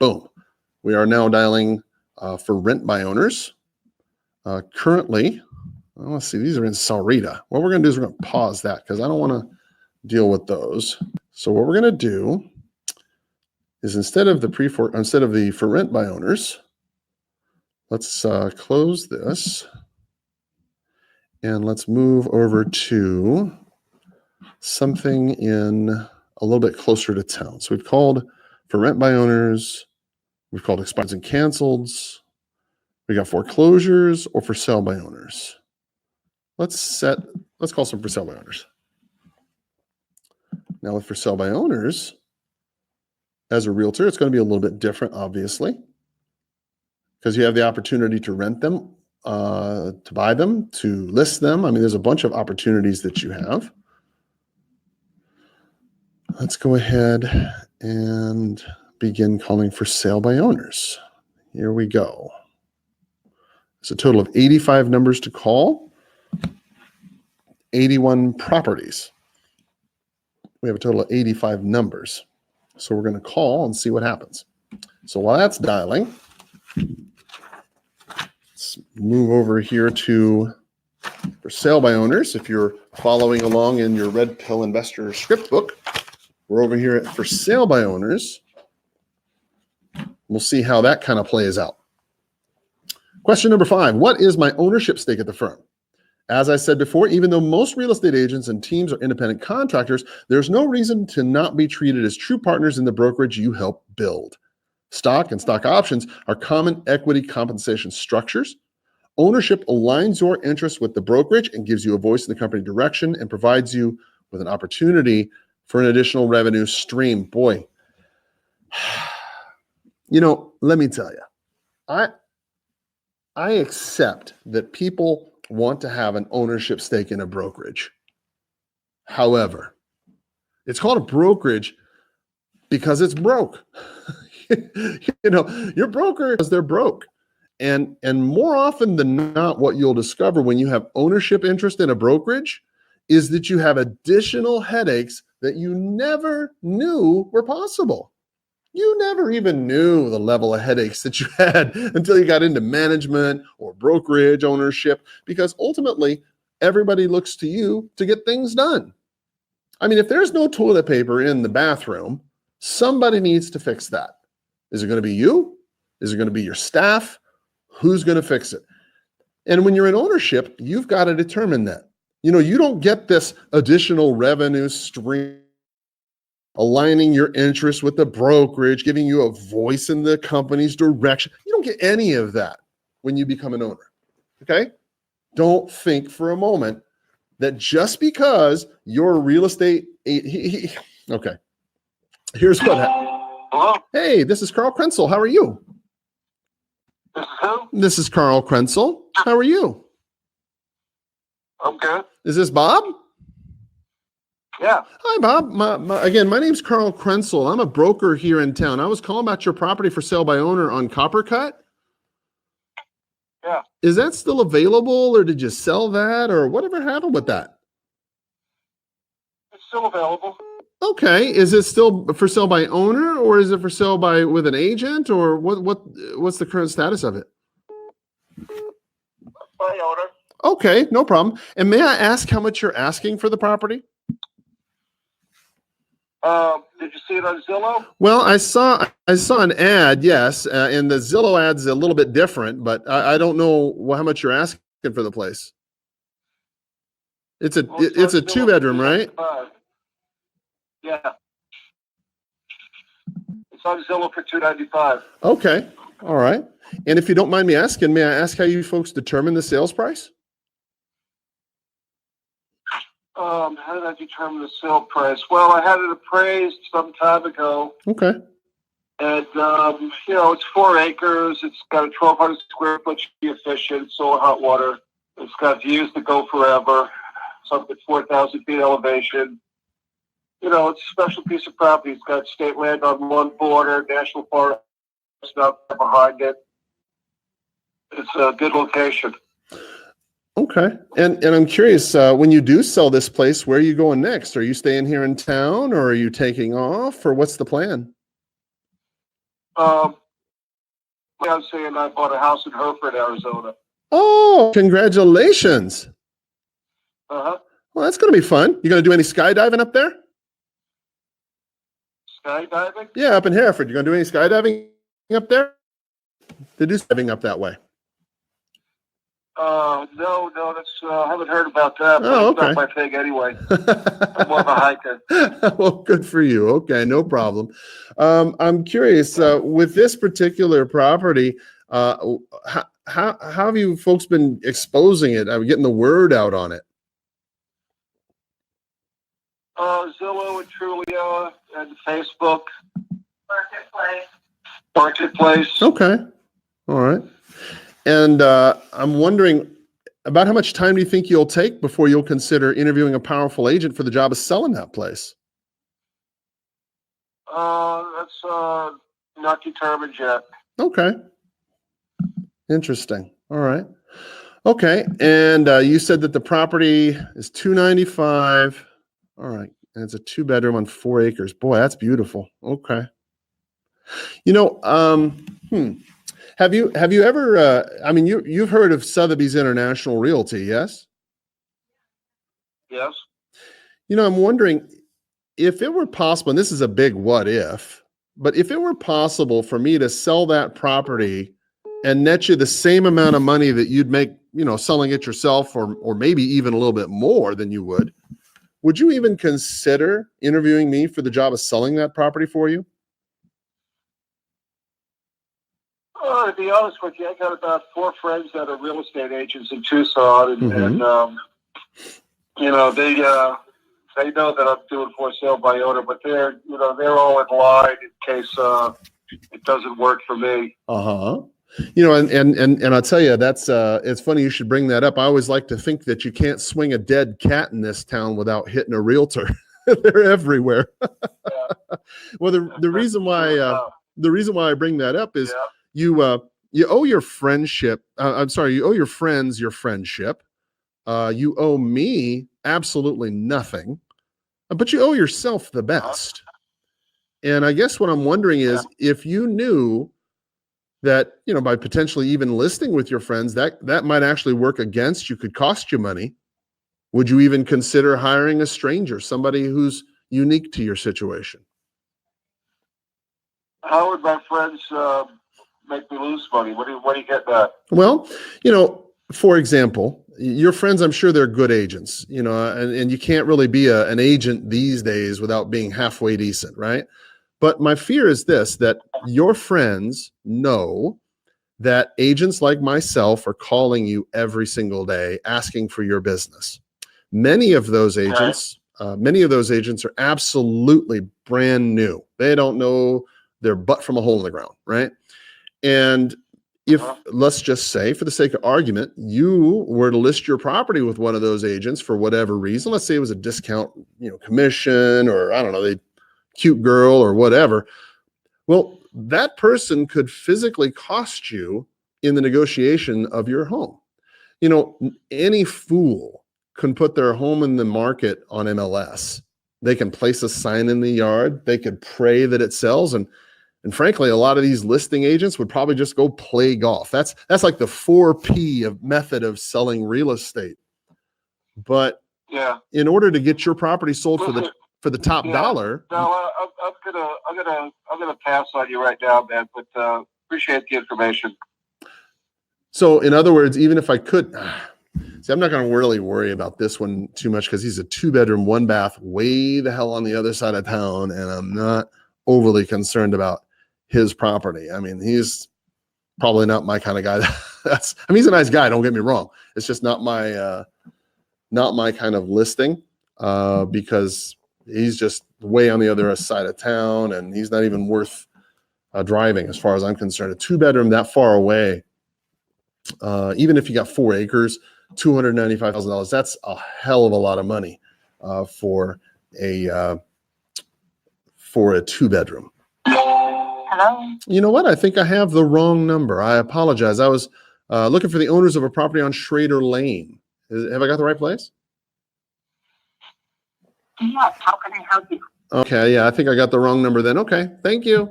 Boom. We are now dialing for rent by owners. Currently, let's see, these are in Saurita. What we're going to do is we're going to pause that because I don't want to deal with those. So what we're going to do is instead of the for rent by owners, let's close this and let's move over to something in a little bit closer to town. So we've called for rent by owners. We've called expireds and canceleds. We got foreclosures or for sale by owners. Let's call some for sale by owners. Now with for sale by owners, as a realtor, it's going to be a little bit different, obviously, because you have the opportunity to rent them, to buy them, to list them. I mean, there's a bunch of opportunities that you have. Let's go ahead and begin calling for sale by owners. Here we go. It's a total of 85 numbers to call, 81 properties. We have a total of 85 numbers. So we're going to call and see what happens. So while that's dialing, let's move over here to for sale by owners. If you're following along in your Red Pill Investor script book, we're over here at for sale by owners. We'll see how that kind of plays out. Question number 5, what is my ownership stake at the firm? As I said before, even though most real estate agents and teams are independent contractors, there's no reason to not be treated as true partners in the brokerage you help build. Stock and stock options are common equity compensation structures. Ownership aligns your interests with the brokerage and gives you a voice in the company direction and provides you with an opportunity for an additional revenue stream. Boy, let me tell you, I accept that people want to have an ownership stake in a brokerage. However, it's called a brokerage because it's broke. Your broker is they're broke. And more often than not, what you'll discover when you have ownership interest in a brokerage is that you have additional headaches that you never knew were possible. You never even knew the level of headaches that you had until you got into management or brokerage ownership, because ultimately everybody looks to you to get things done. I mean, if there's no toilet paper in the bathroom, somebody needs to fix that. Is it going to be you? Is it going to be your staff? Who's going to fix it? And when you're in ownership, you've got to determine that. You don't get this additional revenue stream aligning your interests with the brokerage, giving you a voice in the company's direction. You don't get any of that when you become an owner, okay? Don't think for a moment that just because you're a real estate, okay. Here's what happened. Hello? Hey, this is Carl Krenzel. How are you? This is who? This is Carl Krenzel. How are you? I'm good. Is this Bob? Yeah. Hi, Bob. My name's Carl Krenzel. I'm a broker here in town. I was calling about your property for sale by owner on Coppercut. Yeah. Is that still available, or did you sell that, or whatever happened with that? It's still available. Okay. Is it still for sale by owner, or is it for sale with an agent, or what's the current status of it? By owner. Okay, no problem. And may I ask how much you're asking for the property? Did you see it on Zillow? Well, I saw an ad, yes, and the Zillow ad's a little bit different, but I don't know how much you're asking for the place. It's a 2-bedroom, right? Yeah. It's on Zillow for $295. Okay, all right. And if you don't mind me asking, may I ask how you folks determine the sales price? How did I determine the sale price? Well, I had it appraised some time ago. Okay. And, it's 4 acres. It's got a 1,200 square foot, should be efficient, solar hot water. It's got views that go forever. It's up at 4,000 feet elevation. It's a special piece of property. It's got state land on one border, national forest out behind it. It's a good location. Okay. And I'm curious, when you do sell this place, where are you going next? Are you staying here in town, or are you taking off, or what's the plan? I'm saying I bought a house in Hereford, Arizona. Oh, congratulations. Uh-huh. Well, that's going to be fun. You going to do any skydiving up there? Skydiving? Yeah, up in Hereford. You going to do any skydiving up there? They do skydiving up that way. No, that's I haven't heard about that. But Oh, it's okay. not my thing anyway. I'm more of a hiker. Well, good for you. Okay, no problem. I'm curious, with this particular property, how have you folks been exposing it? Getting the word out on it? Zillow and Trulia and Facebook. Marketplace. Okay. All right. And I'm wondering, about how much time do you think you'll take before you'll consider interviewing a powerful agent for the job of selling that place? That's not determined yet. Okay. Interesting. All right. Okay. And you said that the property is $295. All right. And it's a 2-bedroom on 4 acres. Boy, that's beautiful. Okay. Have you ever? I mean, you've heard of Sotheby's International Realty, yes? Yes. You know, I'm wondering if it were possible, and this is a big what if, but if it were possible for me to sell that property and net you the same amount of money that you'd make, you know, selling it yourself, or maybe even a little bit more than you would you even consider interviewing me for the job of selling that property for you? To be honest with you, I got about 4 friends that are real estate agents in Tucson, and you know, they know that I'm doing for sale by owner, but they're all in line in case it doesn't work for me. You know, and I'll tell you, that's it's funny you should bring that up. I always like to think that you can't swing a dead cat in this town without hitting a realtor. They're everywhere. Well, the reason why I bring that up is you owe your friendship. I'm sorry, you owe your friends your friendship. You owe me absolutely nothing, but you owe yourself the best. And I guess what I'm wondering is if you knew that, you know, by potentially even listing with your friends, that might actually work against you, could cost you money. Would you even consider hiring a stranger, somebody who's unique to your situation? How would my friends make me lose money? What do you get that? Well, you know, for example, your friends, I'm sure they're good agents, you know, and you can't really be an agent these days without being halfway decent, right? But my fear is this, that your friends know that agents like myself are calling you every single day asking for your business. Many of those agents are absolutely brand new. They don't know their butt from a hole in the ground, right? And if, let's just say, for the sake of argument, you were to list your property with one of those agents for whatever reason, let's say it was a discount, you know, commission, or I don't know, they cute girl or whatever. Well, that person could physically cost you in the negotiation of your home. You know, any fool can put their home in the market on MLS. They can place a sign in the yard. They could pray that it sells. And frankly, a lot of these listing agents would probably just go play golf. That's like the 4P of method of selling real estate. But in order to get your property sold for the top dollar. No, I'm gonna pass on you right now, man. But appreciate the information. So, in other words, even if I could, see, I'm not going to really worry about this one too much because he's a 2-bedroom, 1-bath, way the hell on the other side of town, and I'm not overly concerned about his property. I mean, he's probably not my kind of guy. He's a nice guy. Don't get me wrong. It's just not my kind of listing because he's just way on the other side of town, and he's not even worth driving as far as I'm concerned. A 2-bedroom that far away, even if you got 4 acres, $295,000, that's a hell of a lot of money for a 2-bedroom. Hello? You know what? I think I have the wrong number. I apologize. I was looking for the owners of a property on Schrader Lane. Have I got the right place? Yes, how can I help you? Okay, yeah, I think I got the wrong number then. Okay, thank you.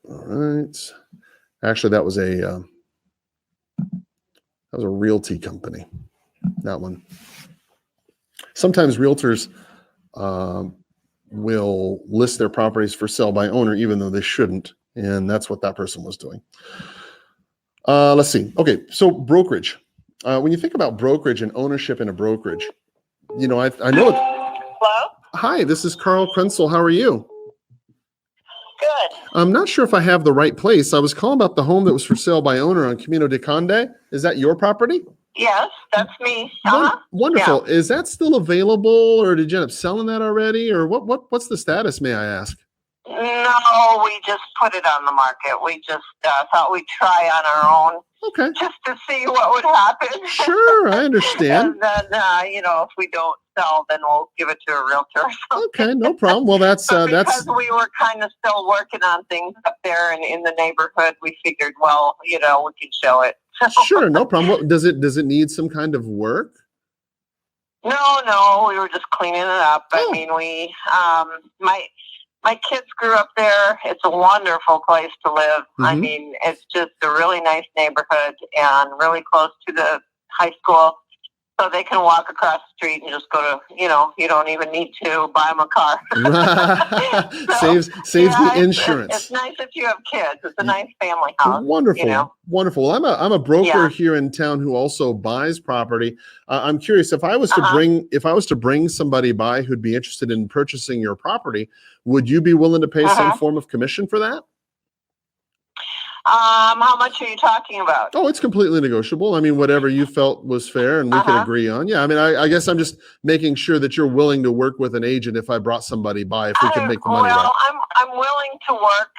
All right. Actually, that was a realty company, that one. Sometimes realtors will list their properties for sale by owner, even though they shouldn't. And that's what that person was doing. Let's see. Okay, so brokerage. When you think about brokerage and ownership in a brokerage, you know, I know it. Hello? Hi, this is Carl Krenzel. How are you? Good. I'm not sure if I have the right place. I was calling about the home that was for sale by owner on Camino de Conde. Is that your property? Yes, that's me. Wonderful. Yeah. Is that still available, or did you end up selling that already, or what's the status, may I ask? No, we just put it on the market. We just thought we'd try on our own. Okay. Just to see what would happen. Sure, I understand. And then, if we don't sell, then we'll give it to a realtor or something. Okay, no problem. Well, because we were kind of still working on things up there and in the neighborhood, we figured, well, we could show it. Sure, no problem. Does it need some kind of work? No, we were just cleaning it up. I mean, my kids grew up there. It's a wonderful place to live. I Mhm. mean, it's just a really nice neighborhood and really close to the high school. So they can walk across the street and just go to, you don't even need to buy them a car. So, saves the it's insurance. nice if you have kids. It's a nice family house. Wonderful, wonderful. Well, I'm a broker here in town who also buys property. I'm curious, if I was to bring somebody by who'd be interested in purchasing your property, would you be willing to pay some form of commission for that? How much are you talking about? Oh, it's completely negotiable. I mean, whatever you felt was fair and we could agree on. Yeah, I mean, I guess I'm just making sure that you're willing to work with an agent if I brought somebody by, if we could make the money right. I'm willing to work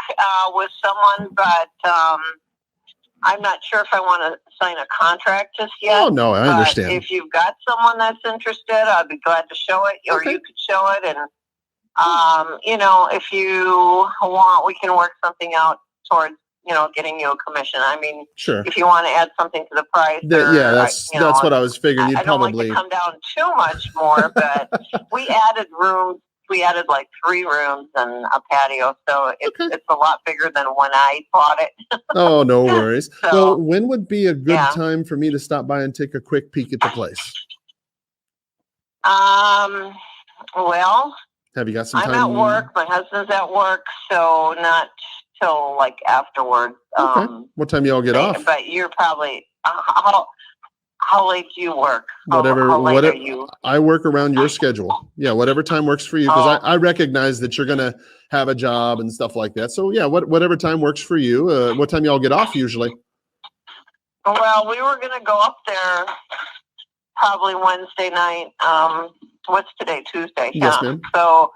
with someone, but I'm not sure if I want to sign a contract just yet. Oh, no, I understand. If you've got someone that's interested, I'd be glad to show it, or you could show it. And, if you want, we can work something out towards getting you a commission. I mean, sure. If you want to add something to the price. That's what I was figuring. You'd I don't probably like to come down too much more, but we added rooms. We added like 3 rooms and a patio. So it's a lot bigger than when I bought it. Oh, no worries. So, well, when would be a good time for me to stop by and take a quick peek at the place? Well, have you got some time? I'm at work. My husband's at work, so not till like afterwards. What time y'all get off? But you're probably how late do you work? Whatever. How late are you? I work around your schedule. Yeah, whatever time works for you, because I recognize that you're gonna have a job and stuff like that. So yeah, whatever time works for you. What time y'all get off usually? Well, we were gonna go up there probably Wednesday night. What's today? Tuesday. Yes, ma'am. So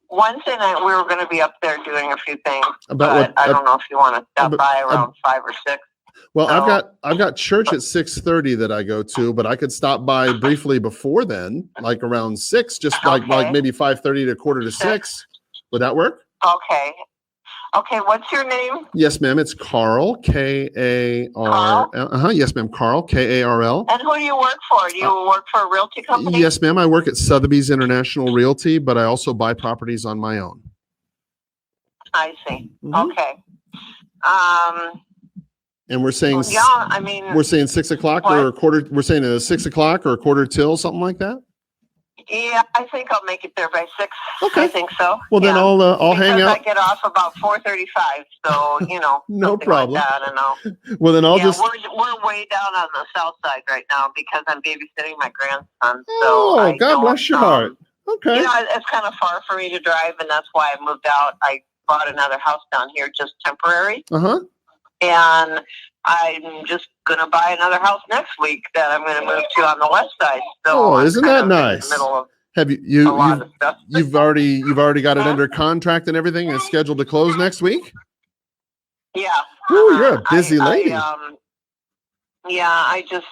Wednesday night we were going to be up there doing a few things. I don't know if you want to stop by around 5 or 6. Well, I've got church at 6:30 that I go to, but I could stop by briefly before then, like around 6, just like maybe 5:30 to 5:45. Would that work? Okay. What's your name? Yes, ma'am. It's Carl, K-A-R. Yes, ma'am. Carl, K-A-R-L. And who do you work for? Do you work for a realty company? Yes, ma'am. I work at Sotheby's International Realty, but I also buy properties on my own. I see. Okay. And we're saying, we're saying 6 o'clock or a quarter. We're saying 6 o'clock or a quarter till, something like that. Yeah, I think I'll make it there by 6. Okay. I think so. Well, then I'll hang out. I get off about 4:35, so no problem. Like that, and well, then I'll just. We're way down on the south side right now because I'm babysitting my grandson. Oh, God bless your heart. Okay. It's kind of far for me to drive, and that's why I moved out. I bought another house down here, just temporary. And I'm just going to buy another house next week that I'm going to move to on the west side. So isn't that nice? Have you've already got it under contract and everything and scheduled to close next week? Yeah. Ooh, you're a busy lady. I just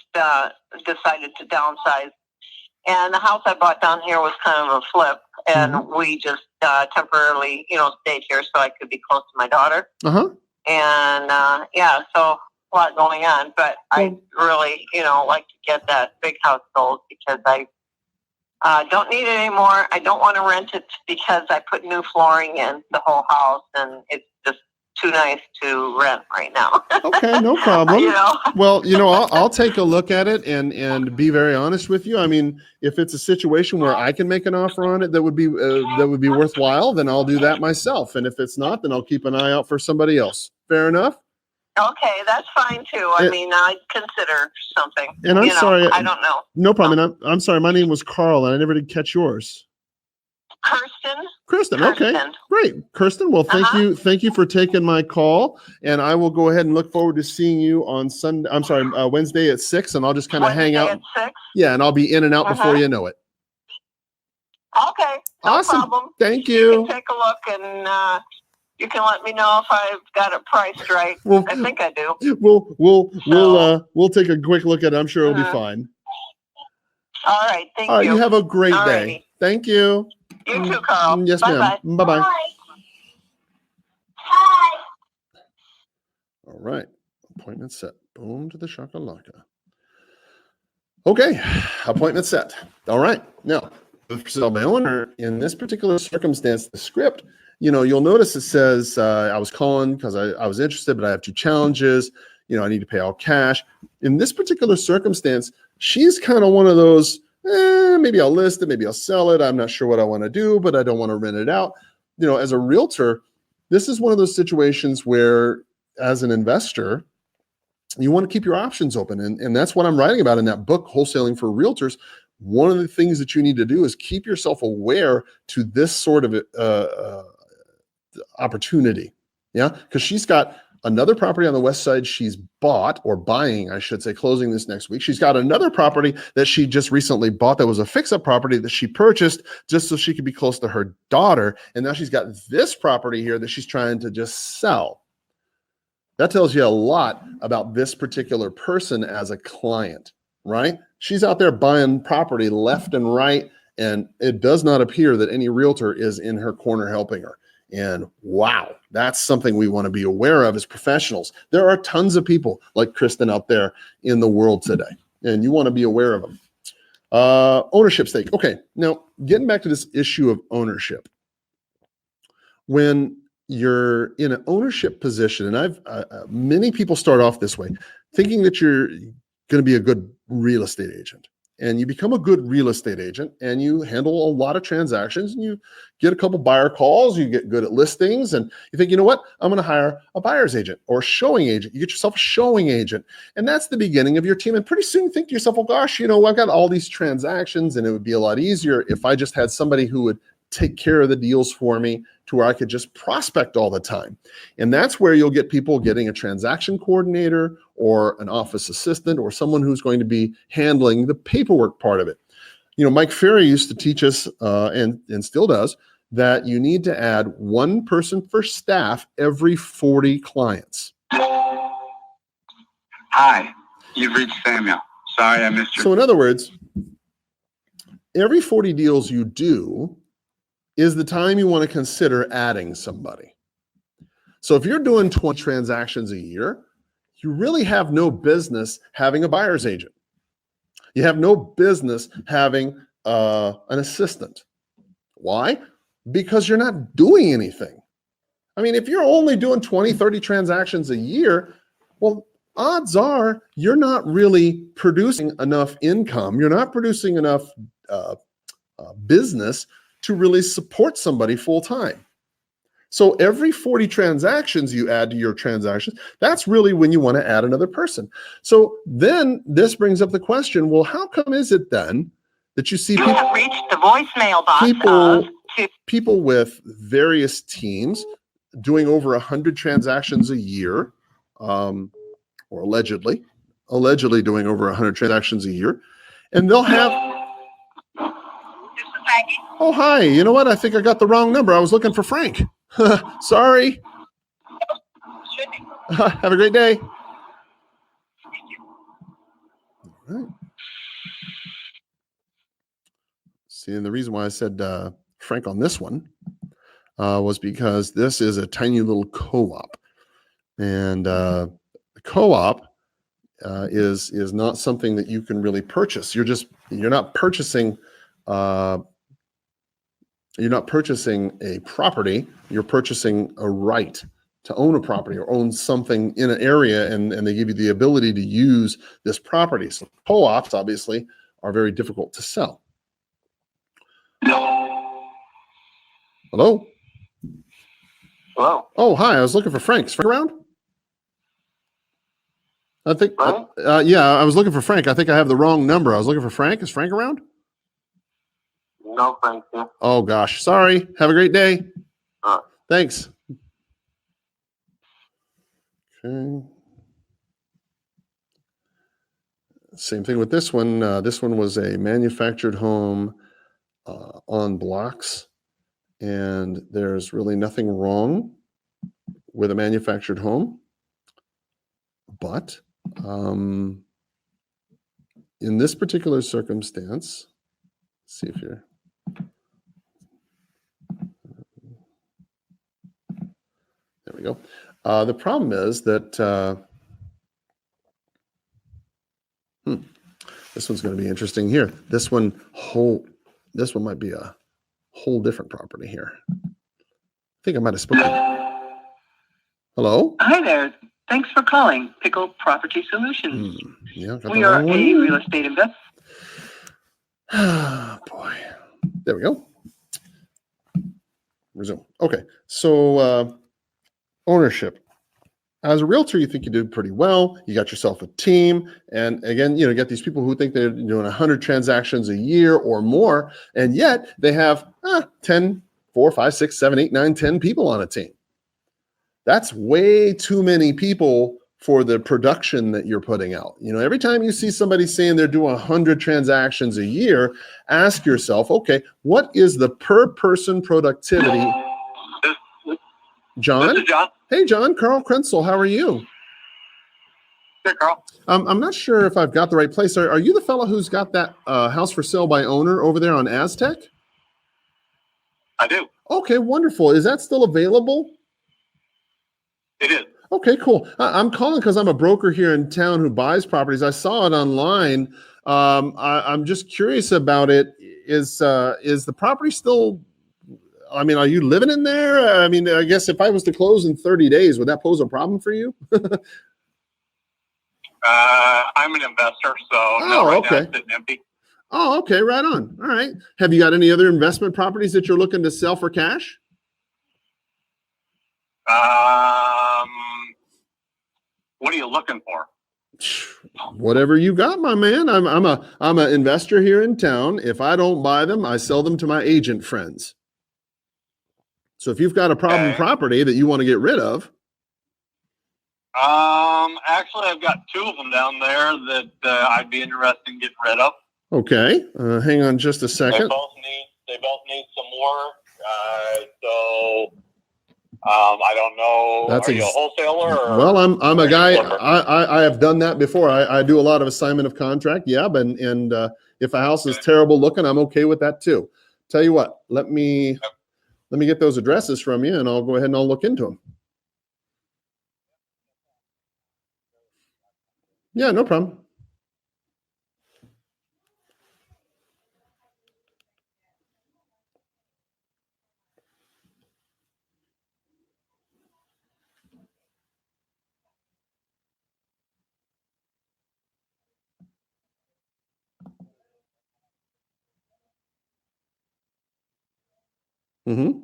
decided to downsize. And the house I bought down here was kind of a flip. And we just temporarily, stayed here so I could be close to my daughter. And so a lot going on, but I really, like to get that big house sold because I don't need it anymore. I don't want to rent it because I put new flooring in the whole house and it's just too nice to rent right now. Okay, no problem. Well, I'll take a look at it and be very honest with you. I mean, if it's a situation where I can make an offer on it that would be worthwhile, then I'll do that myself. And if it's not, then I'll keep an eye out for somebody else. Fair enough? Okay, that's fine too. I mean, I'd consider something. And I'm sorry. I don't know. No problem. I'm sorry. My name was Carl and I never did catch yours. Kirsten. Okay, great. Kirsten, well, thank you for taking my call, and I will go ahead and look forward to seeing you on Wednesday at 6, and I'll just kind of hang out. At 6? Yeah, and I'll be in and out before you know it. Okay, no awesome. Problem. Thank you. You can take a look, and you can let me know if I've got it priced right. I think I do. We'll take a quick look at it. I'm sure it'll be fine. All right, thank you. You have a great day. Thank you. You too, Carl. Yes, ma'am. Bye-bye. Bye. All right. Appointment set. Boom to the shakalaka. Okay. Appointment set. All right. Now, for sale by owner, in this particular circumstance, the script you'll notice it says, I was calling because I was interested, but I have 2 challenges. I need to pay all cash. In this particular circumstance, she's kind of one of those, maybe I'll list it, maybe I'll sell it. I'm not sure what I want to do, but I don't want to rent it out. As a realtor, this is one of those situations where, as an investor, you want to keep your options open. And that's what I'm writing about in that book, Wholesaling for Realtors. One of the things that you need to do is keep yourself aware to this sort of opportunity. Yeah, because she's got another property on the west side she's bought, or buying, I should say, closing this next week. She's got another property that she just recently bought that was a fix-up property that she purchased just so she could be close to her daughter. And now she's got this property here that she's trying to just sell. That tells you a lot about this particular person as a client, right? She's out there buying property left and right, and it does not appear that any realtor is in her corner helping her. And wow, that's something we want to be aware of as professionals. There are tons of people like Kristen out there in the world today, and you want to be aware of them. Ownership stake. Okay, now getting back to this issue of ownership. When you're in an ownership position, and many people start off this way, thinking that you're going to be a good real estate agent. And you become a good real estate agent and you handle a lot of transactions and you get a couple buyer calls, you get good at listings, and you think, you know what, I'm going to hire a buyer's agent or a showing agent. You get yourself a showing agent, and that's the beginning of your team. And pretty soon you think to yourself, well, gosh, I've got all these transactions and it would be a lot easier if I just had somebody who would take care of the deals for me to where I could just prospect all the time. And that's where you'll get people getting a transaction coordinator or an office assistant or someone who's going to be handling the paperwork part of it. Mike Ferry used to teach us, and still does, that you need to add 1 person for staff every 40 clients. Hi, you've reached Samuel. Sorry I missed you. So in other words, every 40 deals you do is the time you want to consider adding somebody. So if you're doing 20 transactions a year, you really have no business having a buyer's agent. You have no business having an assistant. Why? Because you're not doing anything. I mean, if you're only doing 20, 30 transactions a year, well, odds are you're not really producing enough income. You're not producing enough business to really support somebody full time. So every 40 transactions you add to your transactions, that's really when you want to add another person. So then this brings up the question, well, how come is it then that you see You have reached the voicemail box people with various teams doing over 100 transactions a year, or allegedly doing over 100 transactions a year, and they'll have, oh, hi, you know what? I think I got the wrong number. I was looking for Frank. Sorry. Have a great day. All right. See, and the reason why I said Frank on this one was because this is a tiny little co-op. And the co-op is not something that you can really purchase. You're not purchasing a property. You're purchasing a right to own a property or own something in an area, and they give you the ability to use this property. So co-ops obviously are very difficult to sell. Hello? Hello. Oh, hi. I was looking for Frank. Is Frank around? I think, yeah, I was looking for Frank. I think I have the wrong number. I was looking for Frank. Is Frank around? No, thank you. Oh, gosh. Sorry. Have a great day. Thanks. Okay. Same thing with this one. This one was a manufactured home on blocks, and there's really nothing wrong with a manufactured home. But in this particular circumstance, let's see if you're, there we go. The problem is that this one's going to be interesting here. This one might be a whole different property here. think I might have spoken. Hello? Hi there. Thanks for calling Pickle Property Solutions. Yeah, got We the are wrong a one. real estate investor. Boy. There we go. Resume. Okay. So ownership. As a realtor, you think you did pretty well. You got yourself a team. And again, you get these people who think they're doing 100 transactions a year or more. And yet they have 10, 4, 5, 6, 7, 8, 9, 10 people on a team. That's way too many people for the production that you're putting out. Every time you see somebody saying they're doing 100 transactions a year, ask yourself, okay, what is the per person productivity? John? This is John. Hey, John. Carl Krenzel, how are you? Hey, Carl. I'm not sure if I've got the right place. Are you the fellow who's got that house for sale by owner over there on Aztec? I do. Okay, wonderful. Is that still available? It is. Okay, cool. I'm calling because I'm a broker here in town who buys properties. I saw it online. I'm just curious about it. Is the property still? I mean, are you living in there? I mean, I guess if I was to close in 30 days, would that pose a problem for you? I'm an investor, so no, right now it's sitting empty. Oh, okay, right on. All right. Have you got any other investment properties that you're looking to sell for cash? What are you looking for? Whatever you got, my man. I'm an investor here in town. If I don't buy them, I sell them to my agent friends. So if you've got a problem property that you want to get rid of. Actually, I've got two of them down there that I'd be interested in getting rid of. Okay. Hang on just a second. They both need some work. So I don't know. Are you a wholesaler? Or well, I'm a guy. I have done that before. I do a lot of assignment of contract. Yeah, and if a house is terrible looking, I'm okay with that too. Tell you what, let me get those addresses from you, and I'll go ahead and I'll look into them. Yeah, no problem. Mm-hmm.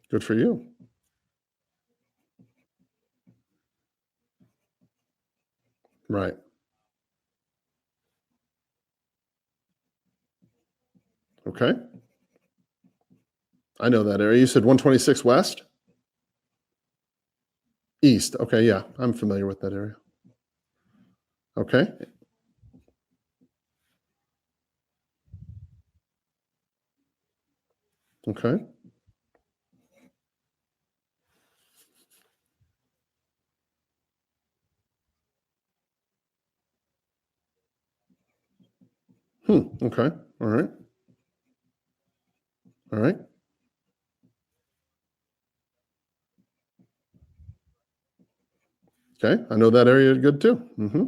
Good for you. Right. Okay. I know that area. You said 126 West? East. Okay, yeah. I'm familiar with that area. Okay. Okay. Okay. All right. All right. Okay. I know that area good too. Mm-hmm.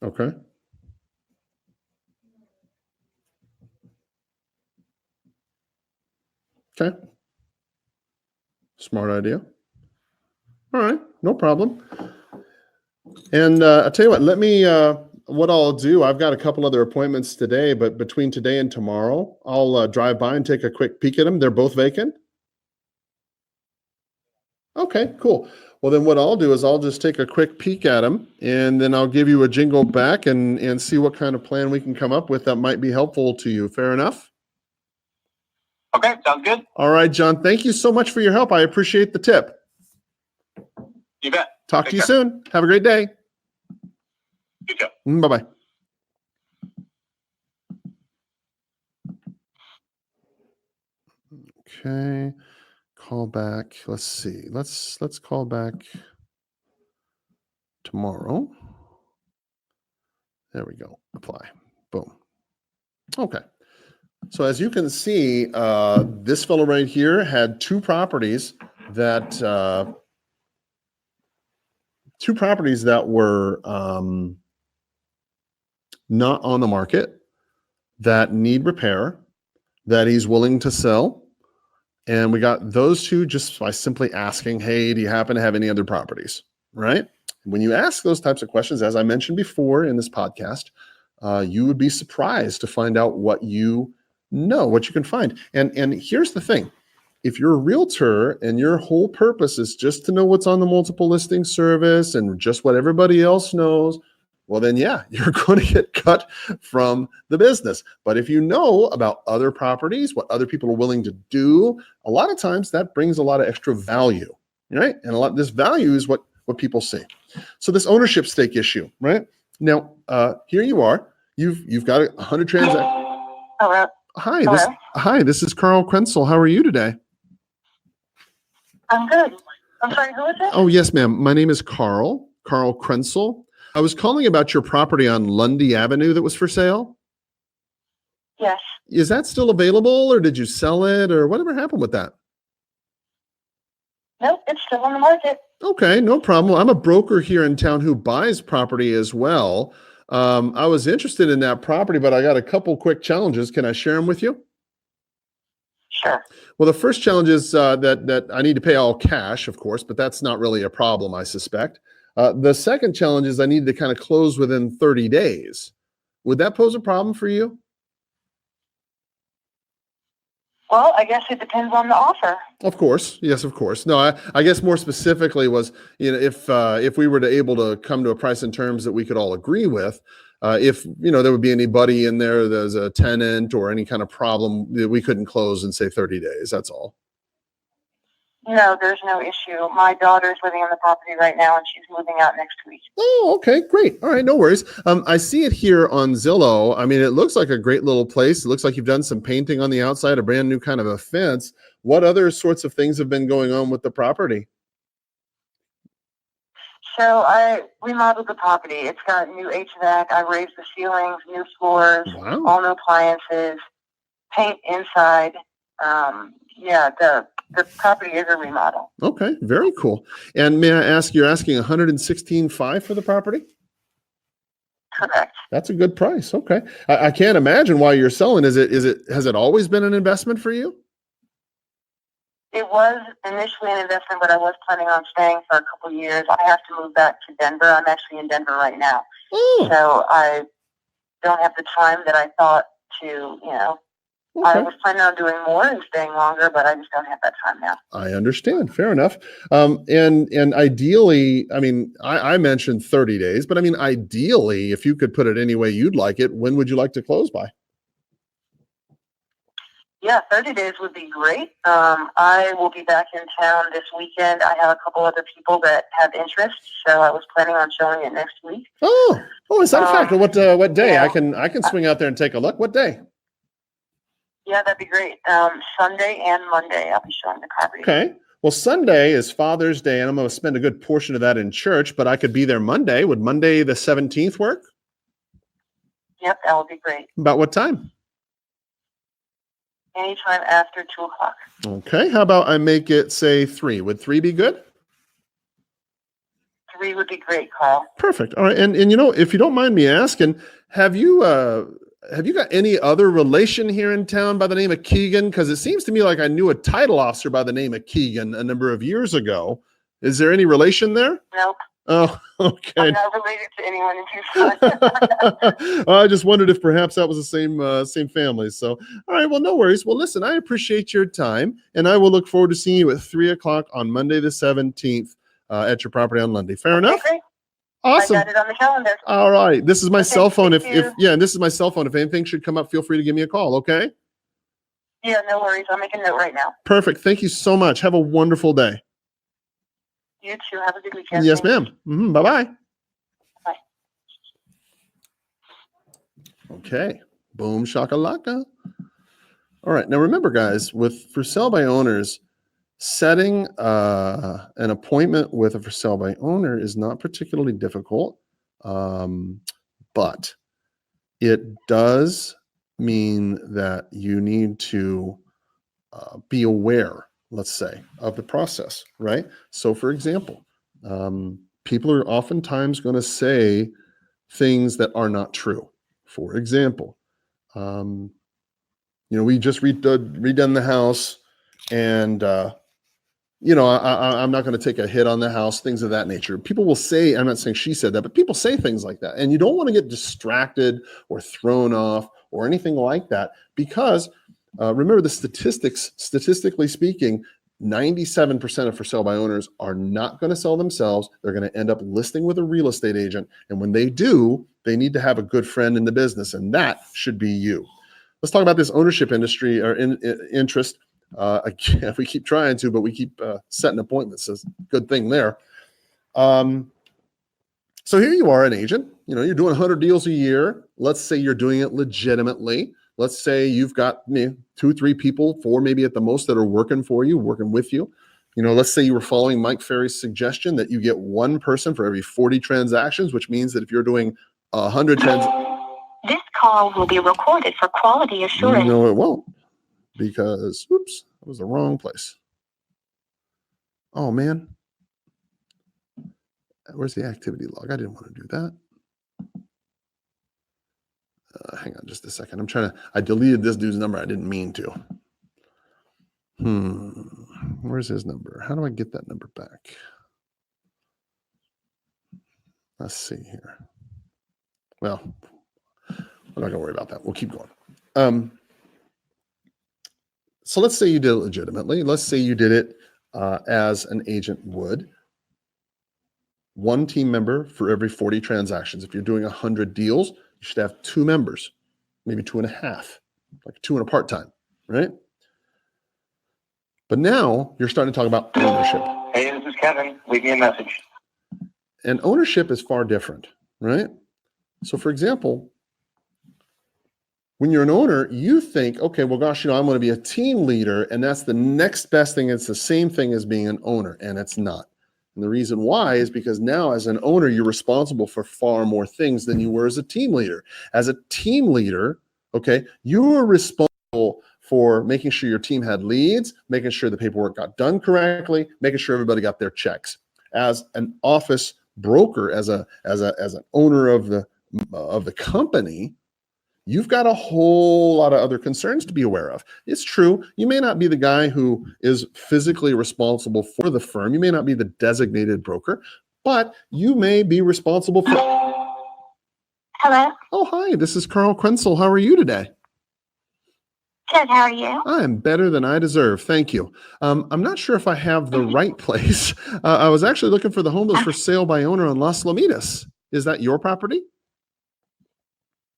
Okay. Okay. Smart idea. All right. No problem. And I'll tell you what, what I'll do, I've got a couple other appointments today, but between today and tomorrow, I'll drive by and take a quick peek at them. They're both vacant? Okay, cool. Well, then what I'll do is I'll just take a quick peek at them, and then I'll give you a jingle back and see what kind of plan we can come up with that might be helpful to you. Fair enough? Okay, sounds good. All right, John, thank you so much for your help. I appreciate the tip. You bet. Talk to you soon. Have a great day. You too. Bye-bye. Okay. Call back. Let's see. Let's call back tomorrow There we go. Apply. Boom. Okay. So as you can see, this fellow right here had two properties that were not on the market, that need repair, that he's willing to sell. And we got those two just by simply asking, hey, do you happen to have any other properties? Right? When you ask those types of questions, as I mentioned before in this podcast, you would be surprised to find out what you know, what you can find. And here's the thing. If you're a realtor and your whole purpose is just to know what's on the multiple listing service and just what everybody else knows, well, then, yeah, you're going to get cut from the business. But if you know about other properties, what other people are willing to do, a lot of times that brings a lot of extra value, right? And this value is what people see. So this ownership stake issue, right? Now, here you are. You've got 100 transactions. Hello. Hi, this is Carl Krenzel. How are you today? I'm good. I'm sorry, who is it? Oh, yes, ma'am. My name is Carl Krenzel. I was calling about your property on Lundy Avenue that was for sale. Yes. Is that still available, or did you sell it, or whatever happened with that? Nope, it's still on the market. Okay, no problem. I'm a broker here in town who buys property as well. I was interested in that property, but I got a couple quick challenges. Can I share them with you? Sure. Well, the first challenge is that I need to pay all cash, of course, but that's not really a problem, I suspect. The second challenge is I need to kind of close within 30 days. Would that pose a problem for you? Well, I guess it depends on the offer. Of course. Yes, of course. No, I guess more specifically was, if we were able to come to a price and terms that we could all agree with, if, there would be anybody in there's a tenant or any kind of problem that we couldn't close in, say, 30 days. That's all. No, there's no issue. My daughter's living on the property right now, and she's moving out next week. Oh, okay, great. All right, no worries. I see it here on Zillow. I mean, it looks like a great little place. It looks like you've done some painting on the outside, a brand new kind of a fence. What other sorts of things have been going on with the property? So I remodeled the property. It's got new HVAC. I raised the ceilings, new floors, Wow. all new appliances, paint inside. The property is a remodel. Okay, very cool. And may I ask, you're asking $116,500 for the property? Correct. That's a good price. Okay. I can't imagine why you're selling. Has it always been an investment for you? It was initially an investment, but I was planning on staying for a couple of years. I have to move back to Denver. I'm actually in Denver right now. Oh. So I don't have the time that I thought to, Okay. I was planning on doing more and staying longer, but I just don't have that time now. I understand. Fair enough. And ideally, I mean, I mentioned 30 days, but I mean, ideally, if you could put it any way you'd like it, when would you like to close by? Yeah, 30 days would be great. I will be back in town this weekend. I have a couple other people that have interest, so I was planning on showing it next week. Oh, is that a fact? What day? Yeah. I can swing out there and take a look. What day? Yeah, that'd be great. Sunday and Monday, I'll be showing the property. Okay. Well, Sunday is Father's Day, and I'm going to spend a good portion of that in church, but I could be there Monday. Would Monday the 17th work? Yep, that would be great. About what time? Anytime after 2 o'clock. Okay. How about I make it, say, 3? Would 3 be good? 3 would be great, Carl. Perfect. All right. And if you don't mind me asking, have you got any other relation here in town by the name of Keegan? Because it seems to me like I knew a title officer by the name of Keegan a number of years ago. Is there any relation there? Nope. Oh, okay. I'm not related to anyone in Tucson. I just wondered if perhaps that was the same family. So, all right. Well, no worries. Well, listen, I appreciate your time, and I will look forward to seeing you at 3 o'clock on Monday the 17th at your property on Lundy. Fair enough? Okay. Awesome. I got it on the calendar. All right. This is my cell phone. thank you. And this is my cell phone. If anything should come up, feel free to give me a call. Okay. Yeah, no worries. I'll make a note right now. Perfect. Thank you so much. Have a wonderful day. You too. Have a good weekend. Yes, Thanks. ma'am. Bye-bye. Bye. Okay. Boom shakalaka. All right. Now remember, guys, for sale by owners, setting an appointment with a for sale by owner is not particularly difficult, but it does mean that you need to be aware, let's say, of the process, right? So, for example, people are oftentimes going to say things that are not true. For example, we just redone the house, and I'm not going to take a hit on the house, things of that nature. People will say, I'm not saying she said that, but people say things like that. And you don't want to get distracted or thrown off or anything like that, because remember the statistics, statistically speaking, 97% of for sale by owners are not going to sell themselves. They're going to end up listing with a real estate agent. And when they do, they need to have a good friend in the business, and that should be you. Let's talk about this ownership industry or interest. Again, we keep trying to, but we keep setting appointments. So good thing there. So here you are, an agent. You're doing 100 deals a year. Let's say you're doing it legitimately. Let's say you've got 2, 3 people, 4 maybe at the most, that are working for you, working with you. Let's say you were following Mike Ferry's suggestion that you get 1 person for every 40 transactions, which means that if you're doing 100 transactions. This call will be recorded for quality assurance. No, it won't, because, oops, that was the wrong place. Oh, man. Where's the activity log? I didn't want to do that. Hang on just a second. I deleted this dude's number. I didn't mean to. Where's his number? How do I get that number back? Let's see here. Well, I'm not going to worry about that. We'll keep going. So let's say you did it legitimately. Let's say you did it as an agent would. 1 team member for every 40 transactions. If you're doing 100 deals, you should have 2 members, maybe 2.5, like 2 and a part-time, right? But now you're starting to talk about ownership. Hey, this is Kevin. Leave me a message. And ownership is far different, right? So for example, when you're an owner, you think, okay, well, gosh, I'm going to be a team leader, and that's the next best thing. It's the same thing as being an owner, and it's not. And the reason why is because now as an owner, you're responsible for far more things than you were as a team leader. As a team leader, okay, you were responsible for making sure your team had leads, making sure the paperwork got done correctly, making sure everybody got their checks. As an office broker, as an owner of the company, you've got a whole lot of other concerns to be aware of. It's true, you may not be the guy who is physically responsible for the firm. You may not be the designated broker, but you may be responsible for... Hello? Oh, hi, this is Carl Krenzel. How are you today? Good, how are you? I'm better than I deserve. Thank you. I'm not sure if I have the right place. I was actually looking for the home that's for sale by owner on Las Lomitas. Is that your property?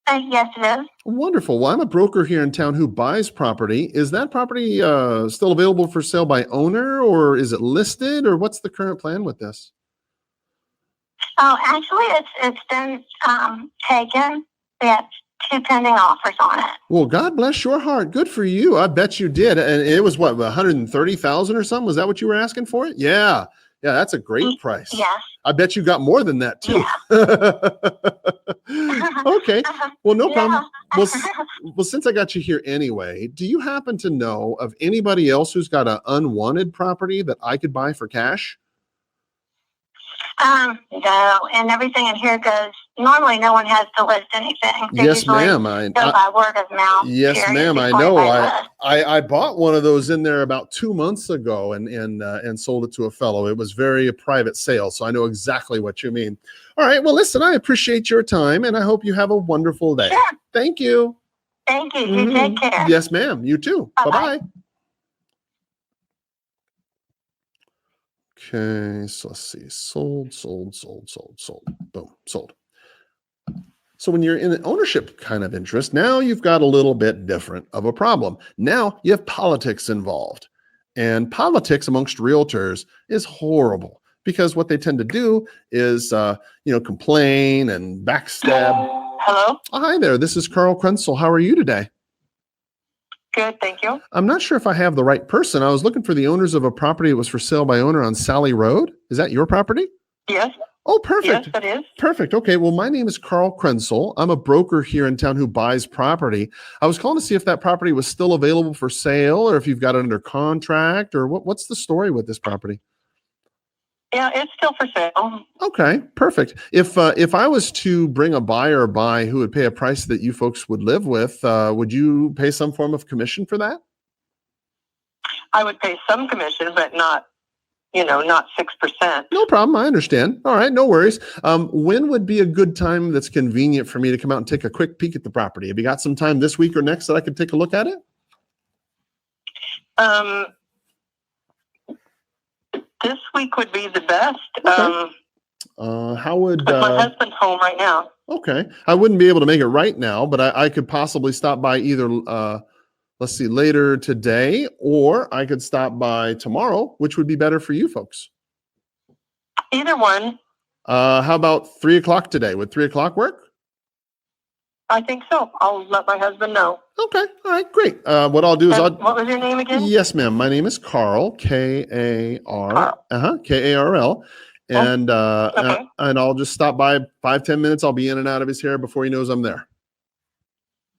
Yes, it is. Wonderful. Well, I'm a broker here in town who buys property. Is that property still available for sale by owner, or is it listed, or what's the current plan with this? Oh, actually, it's been taken. We have 2 pending offers on it. Well, God bless your heart. Good for you. I bet you did. And it was what, 130,000 or something? Was that what you were asking for it? Yeah. Yeah, that's a great price. Yes. I bet you got more than that too. Yeah. Okay. Well, no problem. Well, since I got you here anyway, do you happen to know of anybody else who's got an unwanted property that I could buy for cash? No, and everything in here goes, normally no one has to list anything. They Yes, ma'am. go by word of mouth. Yes, ma'am. I know. I bought one of those in there about 2 months ago and sold it to a fellow. It was a private sale, so I know exactly what you mean. All right. Well, listen, I appreciate your time, and I hope you have a wonderful day. Sure. Thank you. Thank you. You take care. Yes, ma'am. You too. Bye-bye. Bye-bye. Okay, so let's see. Sold. Boom, sold. So when you're in an ownership kind of interest, now you've got a little bit different of a problem. Now you have politics involved. And politics amongst realtors is horrible because what they tend to do is, complain and backstab. Hello? Oh, hi there. This is Carl Krenzel. How are you today? Good, thank you. I'm not sure if I have the right person. I was looking for the owners of a property that was for sale by owner on Sally Road. Is that your property? Yes. Oh, perfect. Yes, it is. Perfect. Okay. Well, my name is Carl Krenzel. I'm a broker here in town who buys property. I was calling to see if that property was still available for sale or if you've got it under contract or what's the story with this property? Yeah, it's still for sale. Okay, perfect. If I was to bring a buyer by who would pay a price that you folks would live with, would you pay some form of commission for that? I would pay some commission, but not 6%. No problem. I understand. All right, no worries. When would be a good time that's convenient for me to come out and take a quick peek at the property? Have you got some time this week or next that I could take a look at it? This week would be the best. Okay. How would but my husband's home right now. Okay, I wouldn't be able to make it right now, but I could possibly stop by either let's see, later today, or I could stop by tomorrow, which would be better for you folks. Either one. How about 3 o'clock today? Would 3 o'clock work? I think so. I'll let my husband know. Okay. All right. Great. What I'll do is What was your name again? Yes, ma'am. My name is Carl, Karl, and okay. and I'll just stop by 5-10 minutes. I'll be in and out of his hair before he knows I'm there.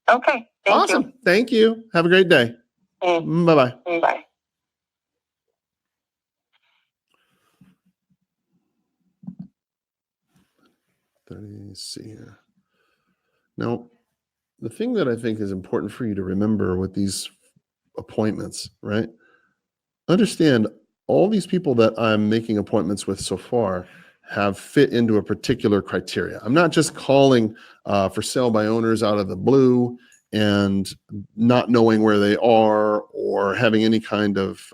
Okay. Awesome. Thank you. Have a great day. Bye-bye. Bye. Let me see here. Now, the thing that I think is important for you to remember with these appointments, right? Understand all these people that I'm making appointments with so far have fit into a particular criteria. I'm not just calling for sale by owners out of the blue and not knowing where they are or having any kind of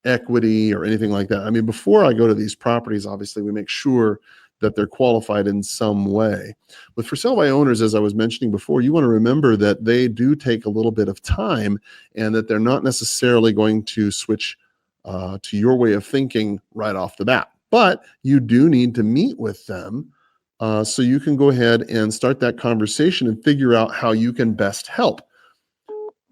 equity or anything like that. I mean, before I go to these properties, obviously we make sure that they're qualified in some way. With for sale by owners, as I was mentioning before, you want to remember that they do take a little bit of time and that they're not necessarily going to switch to your way of thinking right off the bat. But you do need to meet with them so you can go ahead and start that conversation and figure out how you can best help.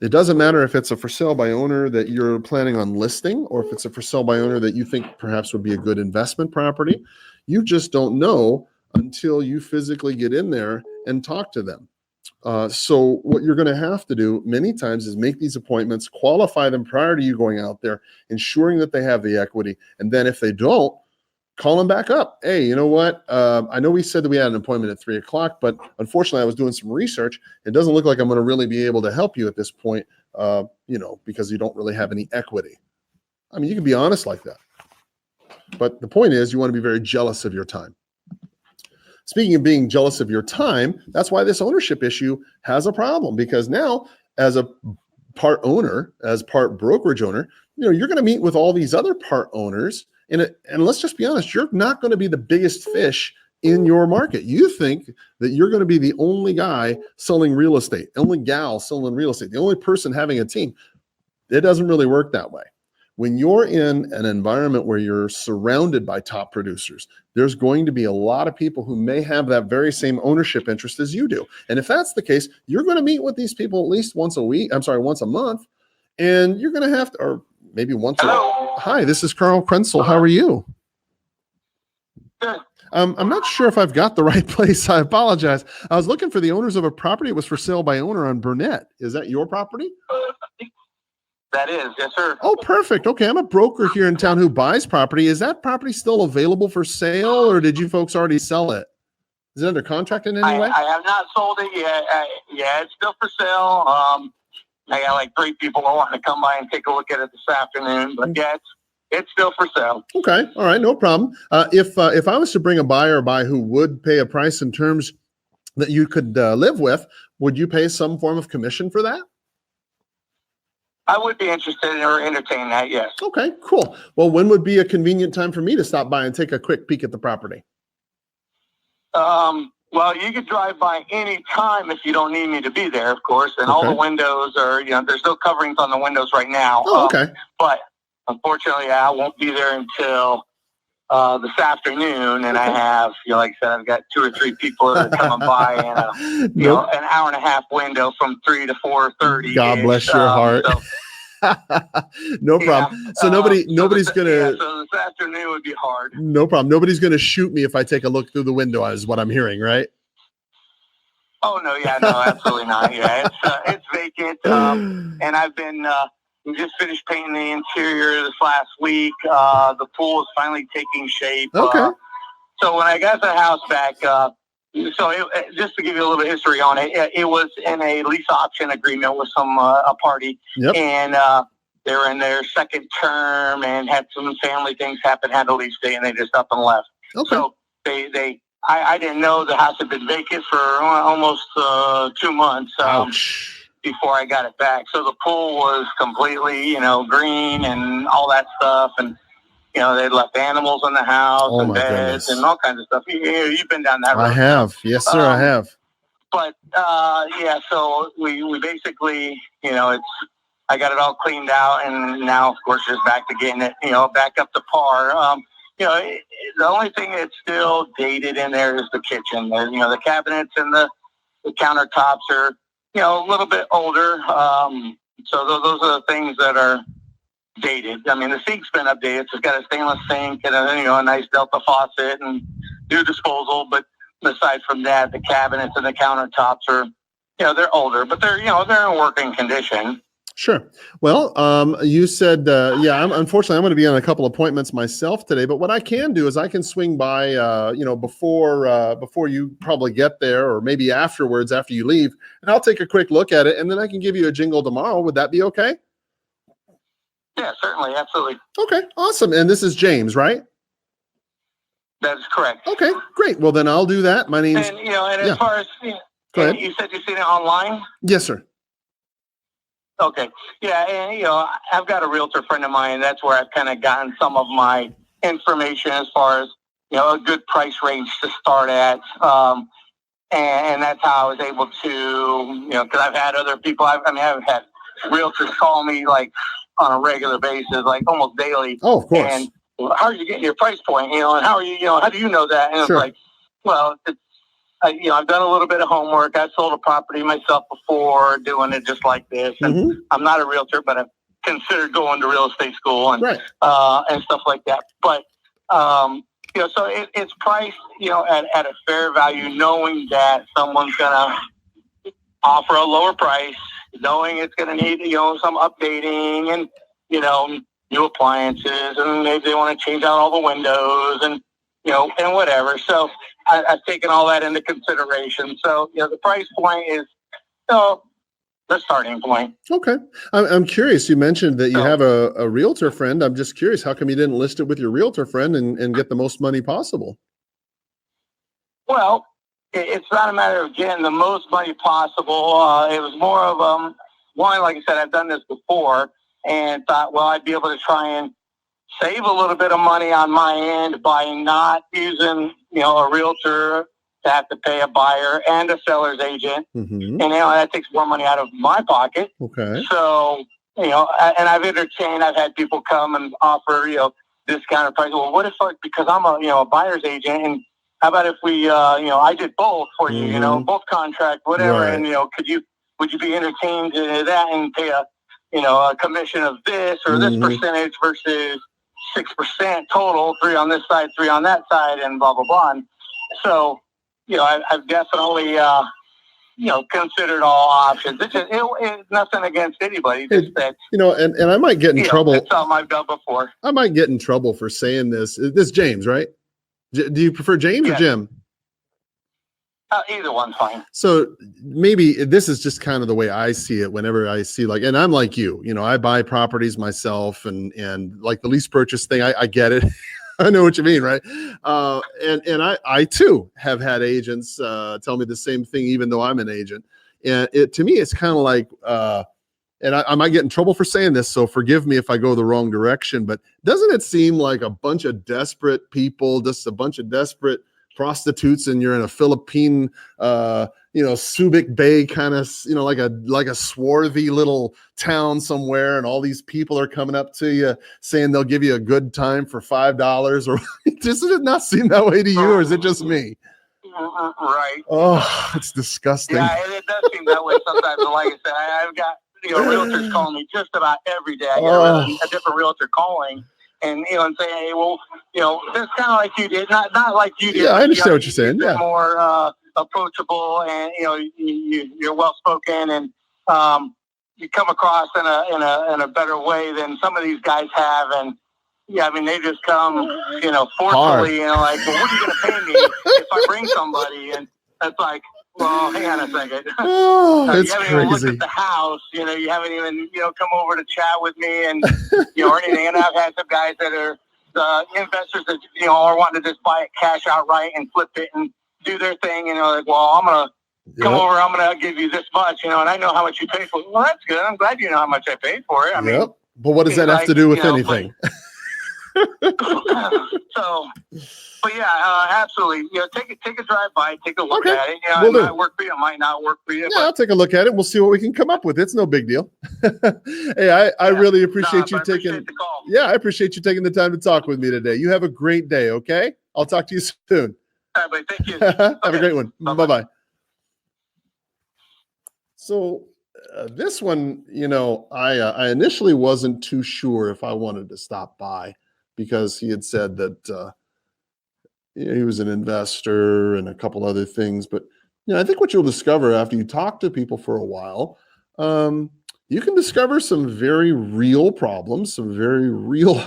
It doesn't matter if it's a for sale by owner that you're planning on listing or if it's a for sale by owner that you think perhaps would be a good investment property. You just don't know until you physically get in there and talk to them. So what you're going to have to do many times is make these appointments, qualify them prior to you going out there, ensuring that they have the equity. And then if they don't, call them back up. Hey, you know what? I know we said that we had an appointment at 3 o'clock, but unfortunately I was doing some research. It doesn't look like I'm going to really be able to help you at this point, because you don't really have any equity. I mean, you can be honest like that. But the point is you want to be very jealous of your time. Speaking of being jealous of your time, that's why this ownership issue has a problem, because now as a part owner, as part brokerage owner, you're going to meet with all these other part owners. And let's just be honest, you're not going to be the biggest fish in your market. You think that you're going to be the only guy selling real estate, only gal selling real estate, the only person having a team. It doesn't really work that way. When you're in an environment where you're surrounded by top producers, there's going to be a lot of people who may have that very same ownership interest as you do. And if that's the case, you're going to meet with these people at least once a month, and you're going to have to, or maybe once a week. Hi, this is Carl Krenzel. How are you? Good. I'm not sure if I've got the right place. I apologize. I was looking for the owners of a property. It was for sale by owner on Burnett. Is that your property? That is, yes, sir. Oh, perfect. Okay, I'm a broker here in town who buys property. Is that property still available for sale, or did you folks already sell it? Is it under contract in any way? I have not sold it yet. Yeah, it's still for sale. I got like 3 people who want to come by and take a look at it this afternoon. But yeah, it's still for sale. Okay, all right, no problem. If I was to bring a buyer by who would pay a price in terms that you could live with, would you pay some form of commission for that? I would be interested in or entertain that, yes. Okay, cool. Well, when would be a convenient time for me to stop by and take a quick peek at the property? Well, you could drive by any time if you don't need me to be there, of course. And all the windows are, there's no coverings on the windows right now. Oh, okay. But unfortunately, I won't be there until this afternoon. And I have, like I said, I've got 2 or 3 people that are coming by in an hour and a half window from 3 to 4:30. God bless your heart. No problem. So nobody's gonna. Yeah, so this afternoon would be hard. No problem. Nobody's gonna shoot me if I take a look through the window, is what I'm hearing, right? Oh no, yeah, no, absolutely not. Yeah, it's vacant, and I've been we just finished painting the interior this last week. The pool is finally taking shape. Okay. So when I got the house back, just to give you a little bit of history on it, it was in a lease option agreement with a party, Yep. and they were in their second term and had some family things happen, had a lease day, and they just up and left. Okay. So I didn't know the house had been vacant for almost 2 months before I got it back. So the pool was completely, green and all that stuff, and they'd left animals in the house and beds goodness. and all kinds of stuff. You've been down that road. I have. Yes, sir, I have. But, so we basically, I got it all cleaned out, and now, of course, just back to getting it, back up to par. The only thing that's still dated in there is the kitchen. The cabinets and the countertops are, a little bit older. So those are the things that are dated. I mean, the sink's been updated. It's got a stainless sink and a nice Delta faucet and new disposal. But aside from that, the cabinets and the countertops are, they're older, but they're in working condition. Sure. Well, you said, unfortunately, I'm going to be on a couple appointments myself today, but what I can do is I can swing by, before you probably get there, or maybe afterwards after you leave, and I'll take a quick look at it, and then I can give you a jingle tomorrow. Would that be okay? Yeah, certainly. Absolutely. Okay. Awesome. And this is James, right? That is correct. Okay, great. Well, then I'll do that. My name's... And, as far as, Go ahead. You said you've seen it online? Yes, sir. Okay. Yeah, and I've got a realtor friend of mine. That's where I've kind of gotten some of my information as far as a good price range to start at, and that's how I was able to because I've had other people. I've had realtors call me like on a regular basis, like almost daily. Oh, of course. And how are you getting your price point? And how are you? How do you know that? And Sure. It's like, well, it's. I've done a little bit of homework. I've sold a property myself before, doing it just like this. And I'm not a realtor, but I've considered going to real estate school and and stuff like that. But so it's priced at a fair value, knowing that someone's gonna offer a lower price, knowing it's gonna need some updating and new appliances, and maybe they want to change out all the windows and and whatever. So I've taken all that into consideration. So, the price point is the starting point. Okay. I'm curious. You mentioned that you have a realtor friend. I'm just curious. How come you didn't list it with your realtor friend and get the most money possible? Well, it's not a matter of getting the most money possible. It was more of, one, like I said, I've done this before and thought, well, I'd be able to try and save a little bit of money on my end by not using, a realtor to have to pay a buyer and a seller's agent. Mm-hmm. And, that takes more money out of my pocket. Okay. So, and I've had people come and offer, discounted price. Well, what if, because I'm a buyer's agent, and how about if we, I did both for you, both contract, whatever. Right. And, would you be entertained in that and pay a commission of this or this percentage versus 6% total, 3 on this side, 3 on that side, and blah, blah, blah. And so, I've definitely, considered all options. It's nothing against anybody. Just that, and I might get in trouble. That's something I've done before. I might get in trouble for saying this. This is James, right? Do you prefer James or Jim? Either one's fine. So maybe this is just kind of the way I see it whenever I see and I'm like you, I buy properties myself and like the lease purchase thing, I get it. I know what you mean, right? And I too have had agents tell me the same thing, even though I'm an agent. And to me, it's kind of like, and I might get in trouble for saying this, so forgive me if I go the wrong direction, but doesn't it seem like a bunch of desperate people, just a bunch of desperate prostitutes, and you're in a Philippine, Subic Bay kind of, like a swarthy little town somewhere, and all these people are coming up to you saying they'll give you a good time for $5, or does it not seem that way to you, or is it just me? Right. Oh, it's disgusting. Yeah, it does seem that way sometimes. Like I said, I've got realtors calling me just about every day. I get a different realtor calling. And, and saying, hey, well, this kind of like you did, not like you did. Yeah, I understand what you're saying. You're Yeah. more approachable, and, you're well-spoken, and you come across in a better way than some of these guys have. And, yeah, I mean, they just come, forcefully, like, well, what are you going to pay me if I bring somebody? And it's like, well, hang on a second. Oh, it's you haven't crazy. even looked at the house. You haven't even, come over to chat with me and, or anything. And I've had some guys that are investors that, are wanting to just buy it cash outright and flip it and do their thing. Like, well, I'm going to come over. I'm going to give you this much, and I know how much you paid for it. Well, that's good. I'm glad you know how much I paid for it. I mean, but what does that have to do with anything? So, but yeah, absolutely. Take a drive by, take a look at it. We'll it might work for you, it might not work for you. Yeah, I'll take a look at it. We'll see what we can come up with. It's no big deal. Hey, I really appreciate you taking. Appreciate the call. Yeah, I appreciate you taking the time to talk with me today. You have a great day. Okay, I'll talk to you soon. All right, buddy. Thank you. Have a great one. Bye-bye. Bye-bye. So this one, I initially wasn't too sure if I wanted to stop by, because he had said that he was an investor and a couple other things. But I think what you'll discover after you talk to people for a while, you can discover some very real problems, some very real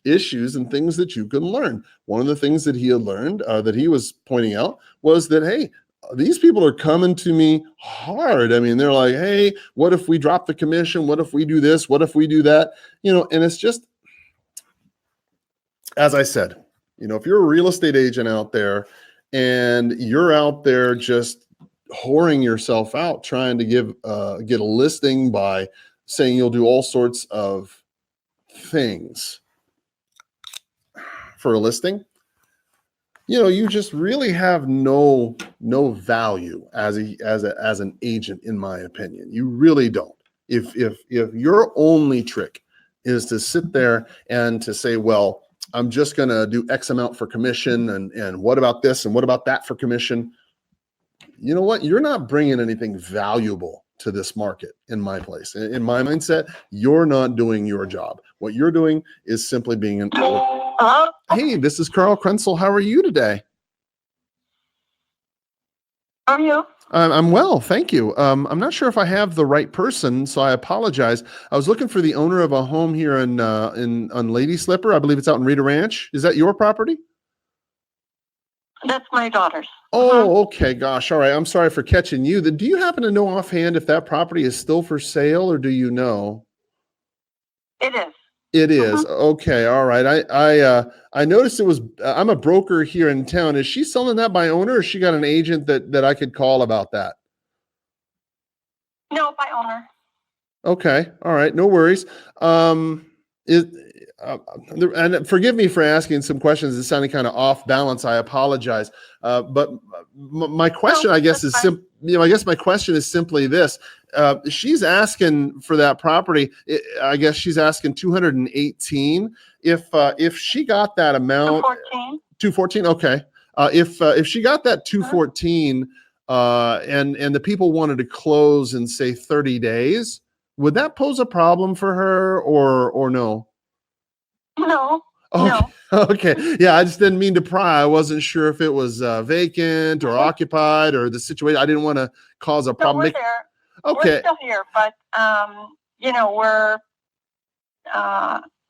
issues and things that you can learn. One of the things that he had learned, that he was pointing out, was that, hey, these people are coming to me hard. I mean, they're like, hey, what if we drop the commission? What if we do this? What if we do that? And it's just, as I said, if you're a real estate agent out there and you're out there just whoring yourself out, trying to get a listing by saying you'll do all sorts of things for a listing, you just really have no value as an agent, in my opinion. You really don't. If your only trick is to sit there and to say, well, I'm just going to do X amount for commission, and what about this and what about that for commission? You know what? You're not bringing anything valuable to this market. In my place, in my mindset, you're not doing your job. What you're doing is simply being an. Hey, this is Carl Krenzel. How are you today? How are you? I'm well, thank you. I'm not sure if I have the right person, so I apologize. I was looking for the owner of a home here on Lady Slipper. I believe it's out in Rita Ranch. Is that your property? That's my daughter's. Oh, okay. Gosh. All right. I'm sorry for catching you. Do you happen to know offhand if that property is still for sale, or do you know? It is. It is. Okay. All right. I noticed it was, I'm a broker here in town. Is she selling that by owner, or has she got an agent that I could call about that? No, by owner. Okay. All right. No worries. And forgive me for asking some questions that sounded kind of off balance. I apologize. But my question, I guess, is my question is simply this. She's asking for that property. I guess she's asking 218. If she got that amount, 214. Okay. If she got that 214, and the people wanted to close in, say, 30 days, would that pose a problem for her, or no? No. Okay. No. Okay. Yeah, I just didn't mean to pry. I wasn't sure if it was vacant or occupied or the situation. I didn't want to cause a problem. No, we're there. Okay. We're still here, but we're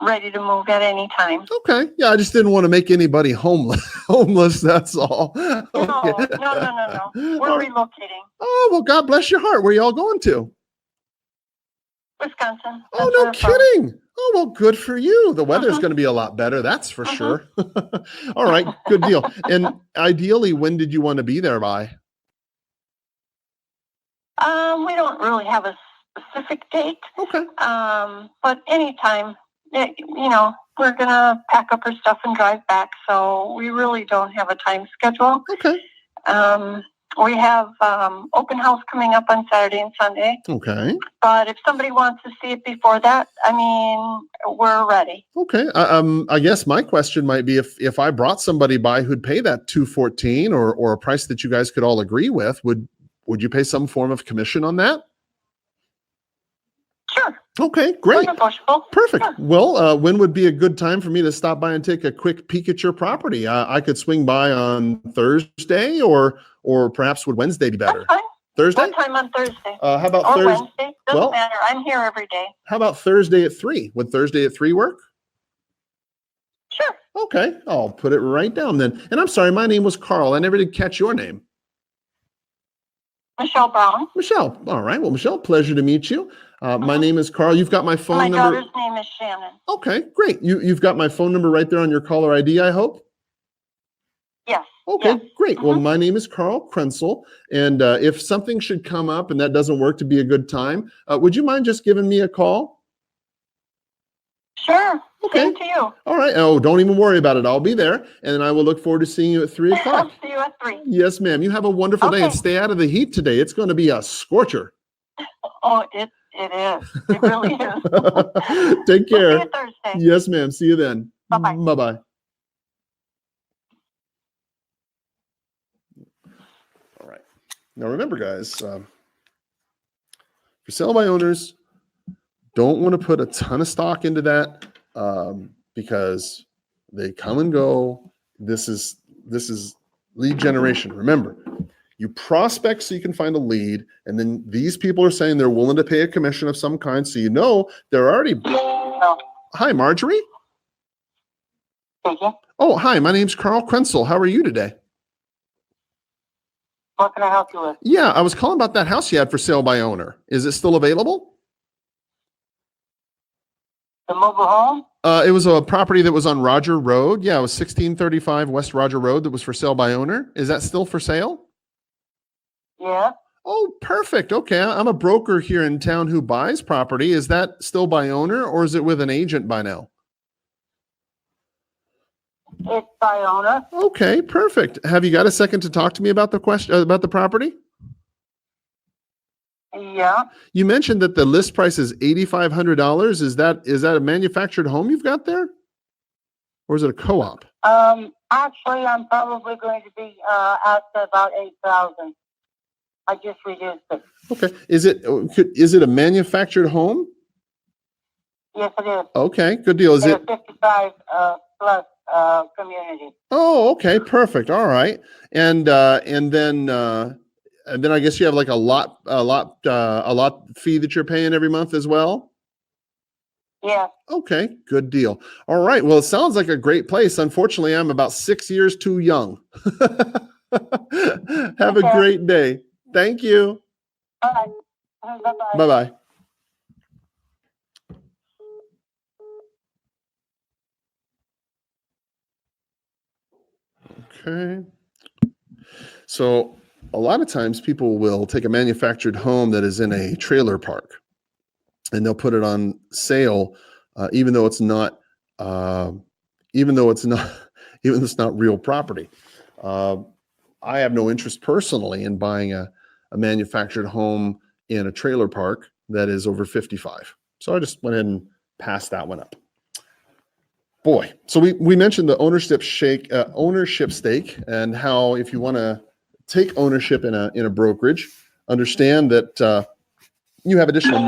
ready to move at any time. Okay. Yeah, I just didn't want to make anybody homeless. That's all. Okay. No. We're relocating. Oh, well, God bless your heart. Where y'all going to? Wisconsin. Oh, no kidding. Oh, well, good for you. The weather's going to be a lot better. That's for sure. All right. Good deal. And ideally, when did you want to be there by? We don't really have a specific date. Okay. But anytime, we're going to pack up our stuff and drive back. So we really don't have a time schedule. Okay. We have open house coming up on Saturday and Sunday. Okay. But if somebody wants to see it before that, we're ready. Okay. I guess my question might be if I brought somebody by who'd pay that $214 or a price that you guys could all agree with, would you pay some form of commission on that? Sure. Okay, great. Negotiable. Perfect. Sure. Well, when would be a good time for me to stop by and take a quick peek at your property? I could swing by on Thursday, or perhaps would Wednesday be better? That's fine. Thursday? What time on Thursday? How about or Thursday? Wednesday? Doesn't matter. I'm here every day. How about Thursday at 3? Would Thursday at 3 work? Sure. Okay, I'll put it right down then. And I'm sorry, my name was Carl. I never did catch your name. Michelle Brown. Michelle. All right. Well, Michelle, pleasure to meet you. My name is Carl. You've got my phone number. My daughter's name is Shannon. Okay, great. You've got my phone number right there on your caller ID, I hope? Yes. Okay, yes. great. Well, my name is Carl Krenzel, and if something should come up and that doesn't work to be a good time, would you mind just giving me a call? Sure. Okay. Same to you. All right. Oh, don't even worry about it. I'll be there, and I will look forward to seeing you at 3 o'clock. I'll see you at 3. Yes, ma'am. You have a wonderful day, and stay out of the heat today. It's going to be a scorcher. Oh, it is. It really is. Take care. We'll see you Thursday. Yes, ma'am. See you then. Bye-bye. Bye-bye. All right. Now, remember, guys, for sale by owners, don't want to put a ton of stock into that because they come and go. This is lead generation. Remember, you prospect so you can find a lead, and then these people are saying they're willing to pay a commission of some kind, so you know they're already. No. Hi, Marjorie. Thank you. Oh, hi. My name's Carl Krenzel. How are you today? What can I help you with? Yeah, I was calling about that house you had for sale by owner. Is it still available? The mobile home? It was a property that was on Roger Road. Yeah, it was 1635 West Roger Road that was for sale by owner. Is that still for sale? Yeah. Oh, perfect. Okay, I'm a broker here in town who buys property. Is that still by owner, or is it with an agent by now? It's by owner. Okay, perfect. Have you got a second to talk to me about the question about the property? Yeah. You mentioned that the list price is $8,500. Is that a manufactured home you've got there, or is it a co-op? Actually, I'm probably going to be asked about 8,000. I just reduced it. Okay. Is it a manufactured home? Yes, it is. Okay, good deal. Is It's it a 55 plus community? Oh, okay, perfect. All right. And then I guess you have like a lot fee that you're paying every month as well? Yeah. Okay, good deal. All right. Well, it sounds like a great place. Unfortunately, I'm about 6 years too young. Have a great day. Thank you. All right. Bye-bye. Bye-bye. Okay. So a lot of times people will take a manufactured home that is in a trailer park and they'll put it on sale, even though it's not real property. I have no interest personally in buying a manufactured home in a trailer park that is over 55. So I just went ahead and passed that one up. Boy, so we mentioned the ownership stake, and how if you want to take ownership in a brokerage, understand that you have additional.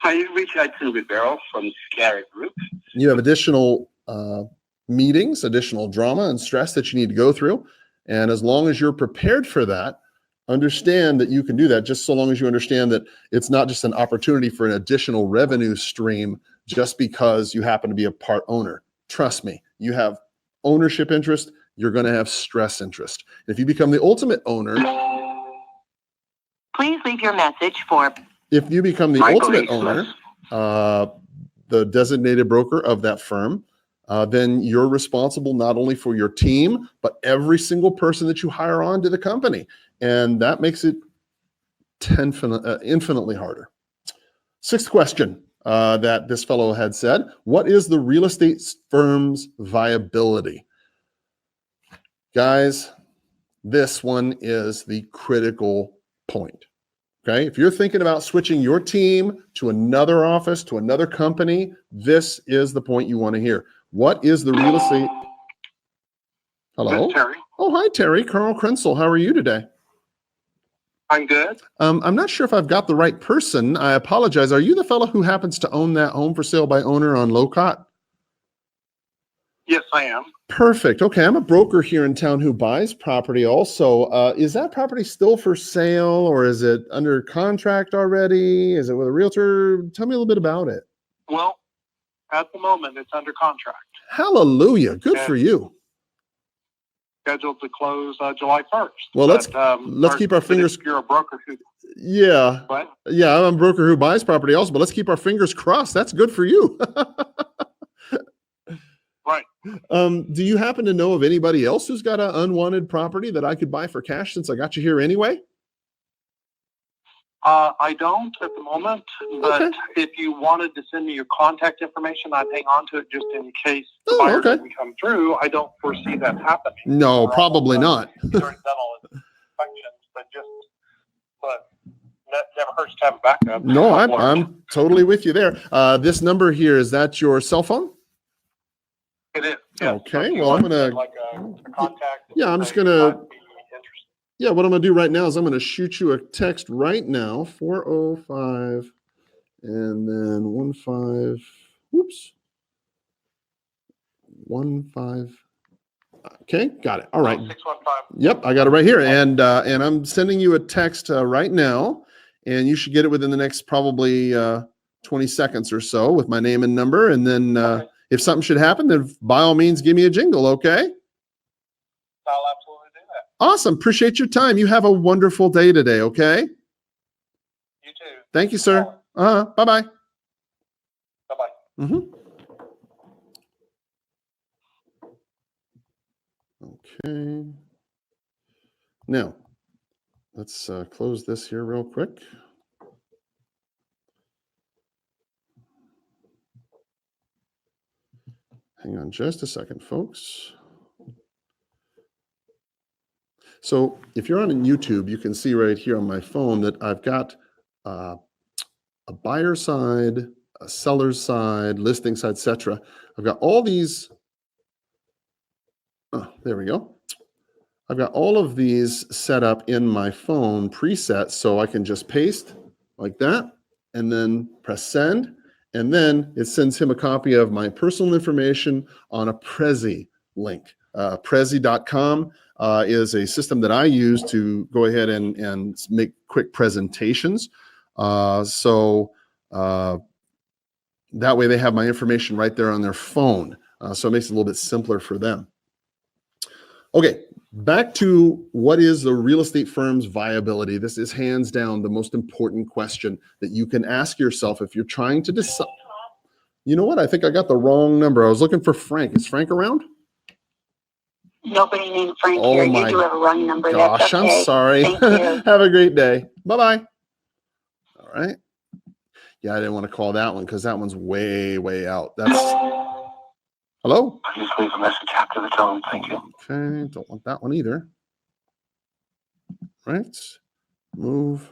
Hi, you reach out to Rivero from Scary Group. You have additional meetings, additional drama and stress that you need to go through, and as long as you're prepared for that, understand that you can do that. Just so long as you understand that it's not just an opportunity for an additional revenue stream just because you happen to be a part owner. Trust me, you have ownership interest, you're going to have stress interest. If you become the ultimate owner, please leave your message for. If you become the ultimate owner, the designated broker of that firm, then you're responsible not only for your team, but every single person that you hire on to the company. And that makes it infinitely harder. Sixth question that this fellow had said, what is the real estate firm's viability? Guys, this one is the critical point. Okay, if you're thinking about switching your team to another office, to another company, this is the point you want to hear. What is the real estate? Hello? Terry. Oh, hi, Terry. Carl Krenzel. How are you today? I'm good. I'm not sure if I've got the right person. I apologize. Are you the fellow who happens to own that home for sale by owner on Locott? Yes, I am. Perfect. Okay, I'm a broker here in town who buys property also. Is that property still for sale, or is it under contract already? Is it with a realtor? Tell me a little bit about it. Well, at the moment, it's under contract. Hallelujah. Good for you. Scheduled to close July 1st. Well, let's keep our fingers. If you're a broker who. Yeah. What? Yeah, I'm a broker who buys property also, but let's keep our fingers crossed. That's good for you. Right. Do you happen to know of anybody else who's got an unwanted property that I could buy for cash since I got you here anyway? I don't at the moment, but okay. If you wanted to send me your contact information, I'd hang on to it just in case the buyer doesn't come through. I don't foresee that happening. No, probably not. But that never hurts to have a backup. No, I'm totally with you there. This number here, is that your cell phone? It is. Yes. Okay. Well, I'm gonna. Like a contact. Yeah, I'm just gonna. Yeah, what I'm going to do right now is I'm going to shoot you a text right now, 405, and then 15, whoops, 15. Okay, got it. All right. 615. Yep, I got it right here. And I'm sending you a text right now, and you should get it within the next probably 20 seconds or so with my name and number. And then if something should happen, then by all means, give me a jingle, okay? I'll absolutely do that. Awesome. Appreciate your time. You have a wonderful day today, okay? You too. Thank you, sir. Bye-bye. Bye-bye. Mm-hmm. Okay. Now, let's close this here real quick. Hang on just a second, folks. So if you're on YouTube, you can see right here on my phone that I've got a buyer side, a seller side, listing side, etc. I've got all these. Oh, there we go. I've got all of these set up in my phone preset, so I can just paste like that and then press send. And then it sends him a copy of my personal information on a Prezi link. Prezi.com is a system that I use to go ahead and make quick presentations. So that way they have my information right there on their phone. So it makes it a little bit simpler for them. Okay, back to what is the real estate firm's viability. This is hands down the most important question that you can ask yourself if you're trying to decide. You know what? I think I got the wrong number. I was looking for Frank. Is Frank around? Nobody named Frank here. You do have a wrong number. Gosh, that's okay. I'm sorry. Thank you. Have a great day. Bye-bye. All right. Yeah, I didn't want to call that one because that one's way, way out. That's hello? Please leave a message after the tone. Thank you. Okay, don't want that one either. Right. Move.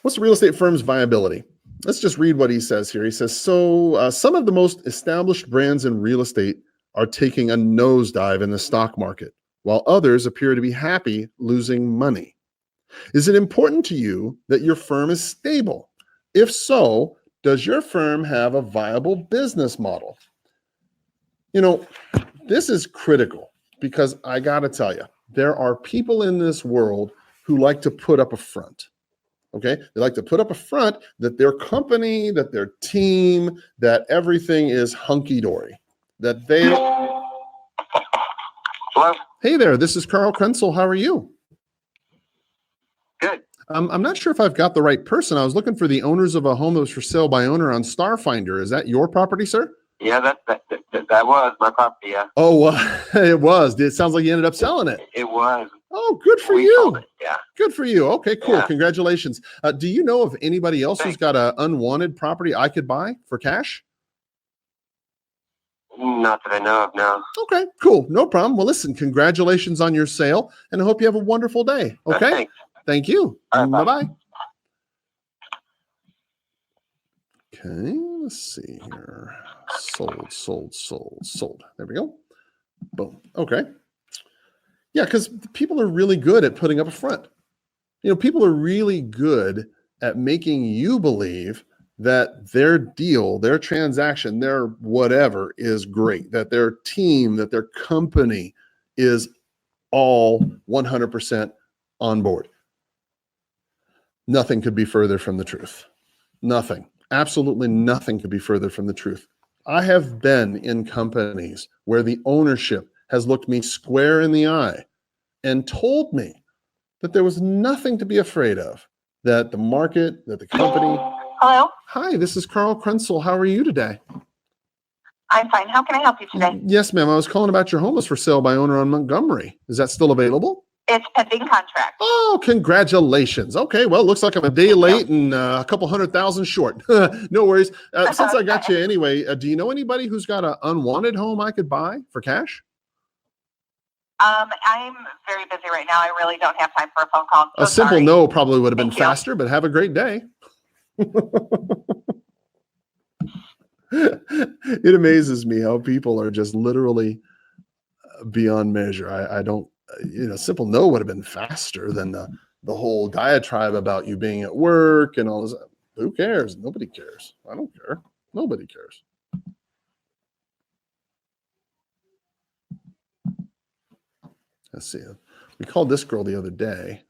What's the real estate firm's viability? Let's just read what he says here. He says, so some of the most established brands in real estate are taking a nosedive in the stock market, while others appear to be happy losing money. Is it important to you that your firm is stable? If so, does your firm have a viable business model? You know, this is critical because I got to tell you, there are people in this world who like to put up a front. Okay, they like to put up a front that their company, that their team, that everything is hunky-dory. That they. Hello? Hey there, this is Carl Krenzel. How are you? Good. I'm not sure if I've got the right person. I was looking for the owners of a home that was for sale by owner on Starfinder. Is that your property, sir? Yeah, that was my property, yeah. Oh, it was. It sounds like you ended up selling it. It was. Oh, good for We you. sold it, yeah. Good for you. Okay, cool. Yeah. Congratulations. Do you know of anybody else who's Thanks. got an unwanted property I could buy for cash? Not that I know of, no. Okay, cool. No problem. Well, listen, congratulations on your sale, and I hope you have a wonderful day. Okay? Thanks. Thank you. All right, Bye-bye. Okay, let's see here. Sold. There we go. Boom. Okay. Yeah, because people are really good at putting up a front. People are really good at making you believe that their deal, their transaction, their whatever is great, that their team, that their company is all 100% on board. Nothing could be further from the truth. Nothing. Absolutely nothing could be further from the truth. I have been in companies where the ownership has looked me square in the eye and told me that there was nothing to be afraid of, that the market, that the company. Hello? Hi, this is Carl Krenzel. How are you today? I'm fine. How can I help you today? Yes, ma'am. I was calling about your home is for sale by owner on Montgomery. Is that still available? It's pending contract. Oh, congratulations. Okay, well, it looks like I'm a day late and a couple 100,000 short. No worries. Since I got you anyway, do you know anybody who's got an unwanted home I could buy for cash? I'm very busy right now. I really don't have time for a phone call. A simple no probably would have been faster, but have a great day. It amazes me how people are just literally beyond measure. I don't, simple no would have been faster than the whole diatribe about you being at work and all this. Who cares? Nobody cares. I don't care. Nobody cares. Let's see. We called this girl the other day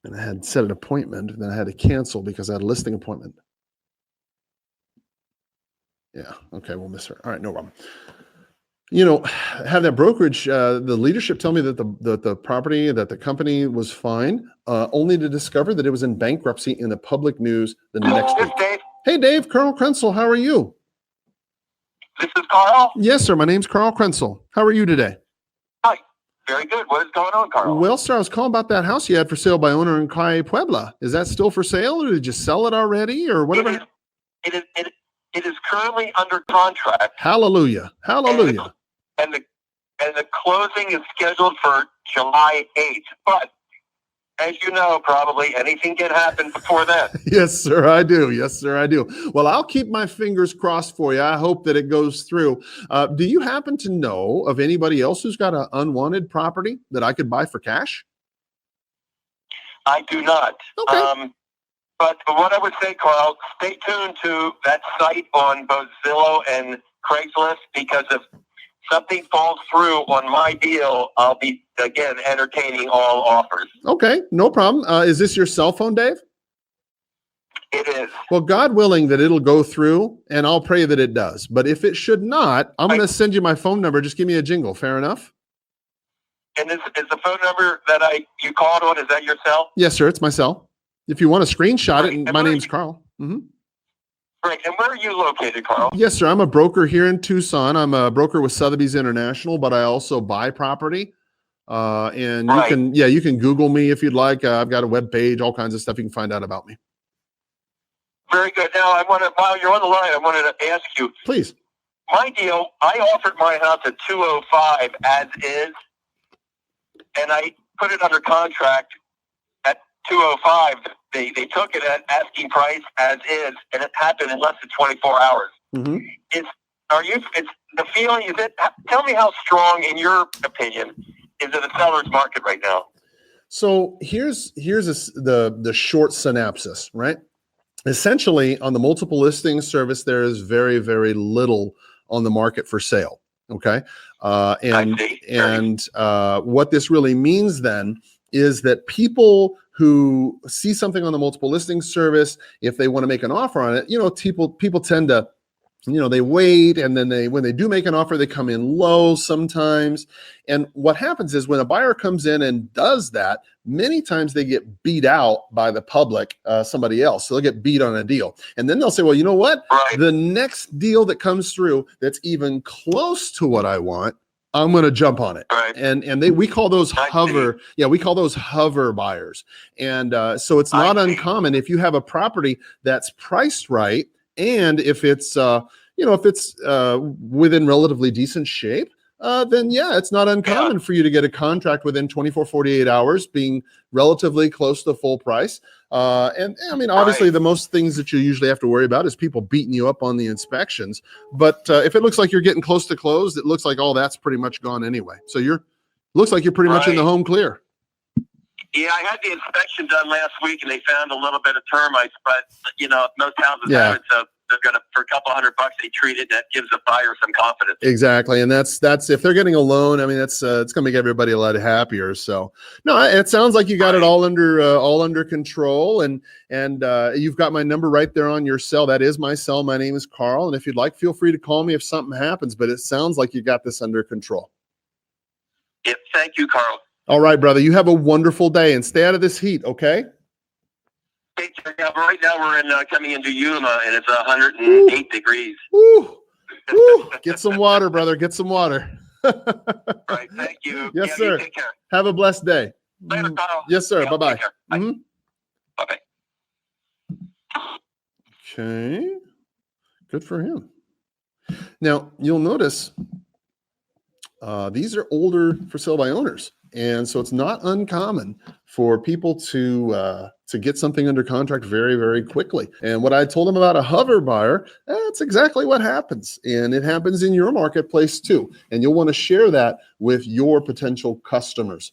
and I had set an appointment and then I had to cancel because I had a listing appointment. Yeah. Okay. We'll miss her. All right. No problem. Have that brokerage, the leadership tell me that the property, that the company was fine, only to discover that it was in bankruptcy in the public news the next week. Dave. Hey, Dave, Carl Krenzel. How are you? This is Carl. Yes, sir. My name's Carl Krenzel. How are you today? Hi. Very good. What is going on, Carl? Well, sir, I was calling about that house you had for sale by owner in Calle Puebla. Is that still for sale or did you sell it already or whatever? It is currently under contract. Hallelujah. Hallelujah. And the closing is scheduled for July 8th. But as you know, probably anything can happen before then. Yes, sir, I do. Yes, sir, I do. Well, I'll keep my fingers crossed for you. I hope that it goes through. Do you happen to know of anybody else who's got an unwanted property that I could buy for cash? I do not. Okay. But what I would say, Carl, stay tuned to that site on both Zillow and Craigslist, because if something falls through on my deal, I'll be, again, entertaining all offers. Okay, no problem. Is this your cell phone, Dave? It is. Well, God willing that it'll go through, and I'll pray that it does. But if it should not, I'm going to send you my phone number. Just give me a jingle. Fair enough? And is the phone number that you called on, is that your cell? Yes, sir. It's my cell. If you want to screenshot it, my name's Carl. Mm-hmm. Great. And where are you located, Carl? Yes, sir. I'm a broker here in Tucson. I'm a broker with Sotheby's International, but I also buy property. And you can Google me if you'd like. I've got a web page, all kinds of stuff you can find out about me. Very good. Now, while you're on the line, I wanted to ask you. Please. My deal, I offered my house at $205 as is, and I put it under contract at $205. They took it at asking price as is, and it happened in less than 24 hours. Mm-hmm. It's the feeling? Is it? Tell me how strong, in your opinion, is it a seller's market right now? So here's the short synopsis, right? Essentially, on the multiple listing service, there is very, very little on the market for sale. Okay, and what this really means then is that people who see something on the multiple listing service, if they want to make an offer on it, people tend to, they wait, and then when they do make an offer, they come in low sometimes. And what happens is when a buyer comes in and does that, many times they get beat out by the public, somebody else. So they'll get beat on a deal. And then they'll say, well, you know what? Right. The next deal that comes through that's even close to what I want, I'm going to jump on it. Right. And we call those hover. Yeah, we call those hover buyers. And so it's not uncommon if you have a property that's priced right, and if it's within relatively decent shape, then yeah, it's not uncommon for you to get a contract within 24, 48 hours, being relatively close to full price. And I mean, obviously, the most things that you usually have to worry about is people beating you up on the inspections. But if it looks like you're getting close to closed, it looks like all that's pretty much gone anyway. So looks like you're pretty much in the home clear. Yeah, I had the inspection done last week, and they found a little bit of termites. But most houses Yeah. have it, so they're gonna, for a couple $100, they treat it. That gives the buyer some confidence. Exactly, and that's if they're getting a loan. I mean, that's it's going to make everybody a lot happier. So, no, it sounds like you got it all under control, and you've got my number right there on your cell. That is my cell. My name is Carl, and if you'd like, feel free to call me if something happens. But it sounds like you got this under control. Yep, thank you, Carl. All right, brother. You have a wonderful day, and stay out of this heat. Okay. Yeah, right now we're coming into Yuma, and it's 108 degrees. Woo. Woo. Get some water, brother. Get some water. Right, thank you. Yes, Yeah, sir. you take care. Have a blessed day. Later, Carl. Yes, sir. Yeah, Bye-bye. take care. Bye. Mhm. Bye-bye. Okay. Good for him. Now, you'll notice these are older for sale by owners. And so it's not uncommon for people to get something under contract very, very quickly. And what I told them about a hover buyer, that's exactly what happens. And it happens in your marketplace too. And you'll want to share that with your potential customers.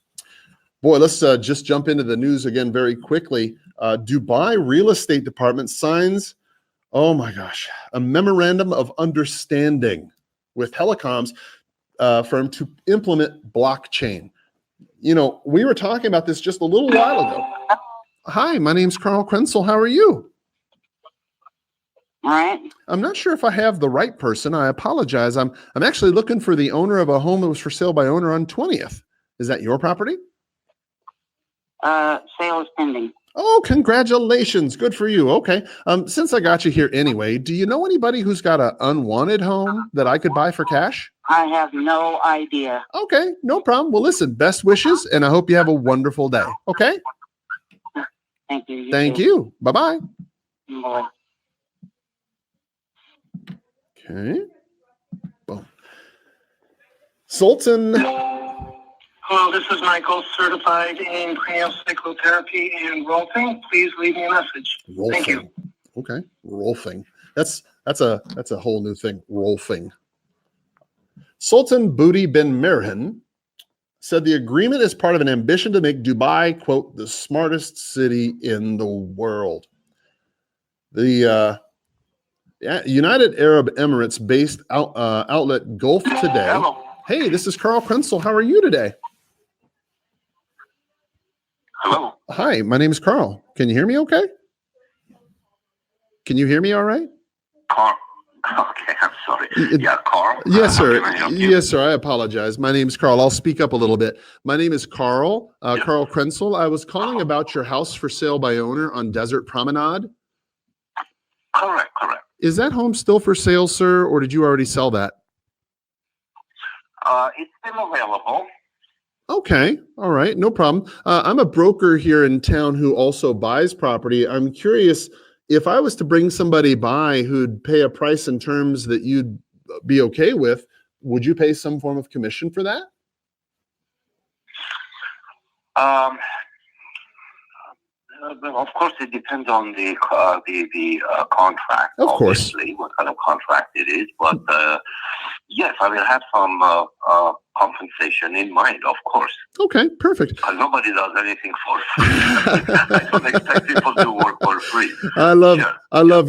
Boy, let's just jump into the news again very quickly. Dubai Real Estate Department signs, oh my gosh, a memorandum of understanding with telecoms firm to implement blockchain. We were talking about this just a little while ago. Hi, my name's Carl Krenzel. How are you? All right. I'm not sure if I have the right person. I apologize. I'm actually looking for the owner of a home that was for sale by owner on 20th. Is that your property? Sale is pending. Oh, congratulations. Good for you. Okay. Since I got you here anyway, do you know anybody who's got an unwanted home that I could buy for cash? I have no idea. Okay, no problem. Well, listen, best wishes, and I hope you have a wonderful day. Okay? Thank you. Thank you. Bye-bye. Bye. Okay. Boom. Sultan. Hello, this is Michael, certified in cranial cyclotherapy and rolfing. Please leave me a message. Rolfing. Thank you. Okay, rolfing. That's a whole new thing. Rolfing. Sultan Budi bin Mirhan said the agreement is part of an ambition to make Dubai, quote, the smartest city in the world. The United Arab Emirates-based outlet Gulf Today. Hello. Hey, this is Carl Krenzel. How are you today? Hello. Hi, my name is Carl. Can you hear me okay? Can you hear me all right? Carl. Okay, I'm sorry. Yeah, Carl. Yes, sir. How can I help you? Yes, sir. I apologize. My name is Carl. I'll speak up a little bit. My name is Carl, Carl Krenzel. I was calling about your house for sale by owner on Desert Promenade. Correct. Is that home still for sale, sir, or did you already sell that? It's still available. Okay. All right. No problem. I'm a broker here in town who also buys property. I'm curious, if I was to bring somebody by who'd pay a price and terms that you'd be okay with, would you pay some form of commission for that? Of course, it depends on the contract. Of course. Obviously, what kind of contract it is. But yes, I will have some compensation in mind, of course. Okay, perfect. Nobody does anything for free. I don't expect people to work for free. I love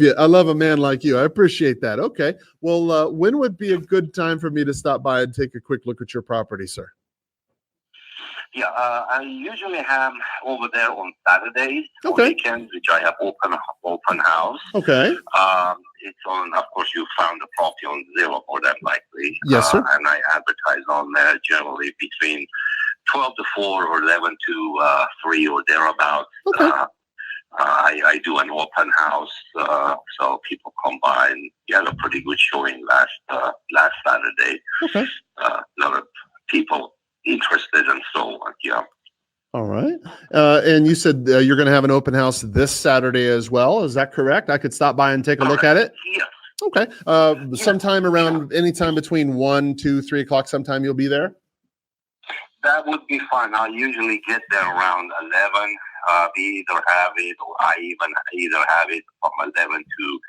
you. I love a man like you. I appreciate that. Okay. Well, when would be a good time for me to stop by and take a quick look at your property, sir? Yeah, I usually have over there on Saturdays, okay, on weekends, which I have open house. Okay. It's on, of course, you found the property on Zillow more than likely. Yes, sir. And I advertise on there generally between 12 to 4 or 11 to 3 or thereabouts. Okay. I do an open house, so people come by, and you had a pretty good showing last Saturday. Okay. A lot of people interested and so on. Yeah. All right. And you said you're going to have an open house this Saturday as well. Is that correct? I could stop by and take a look at it? Yes. Okay. Sometime around anytime between 1, 2, 3 o'clock, sometime you'll be there? That would be fine. I usually get there around 11. We either have it, or I either have it from 11 to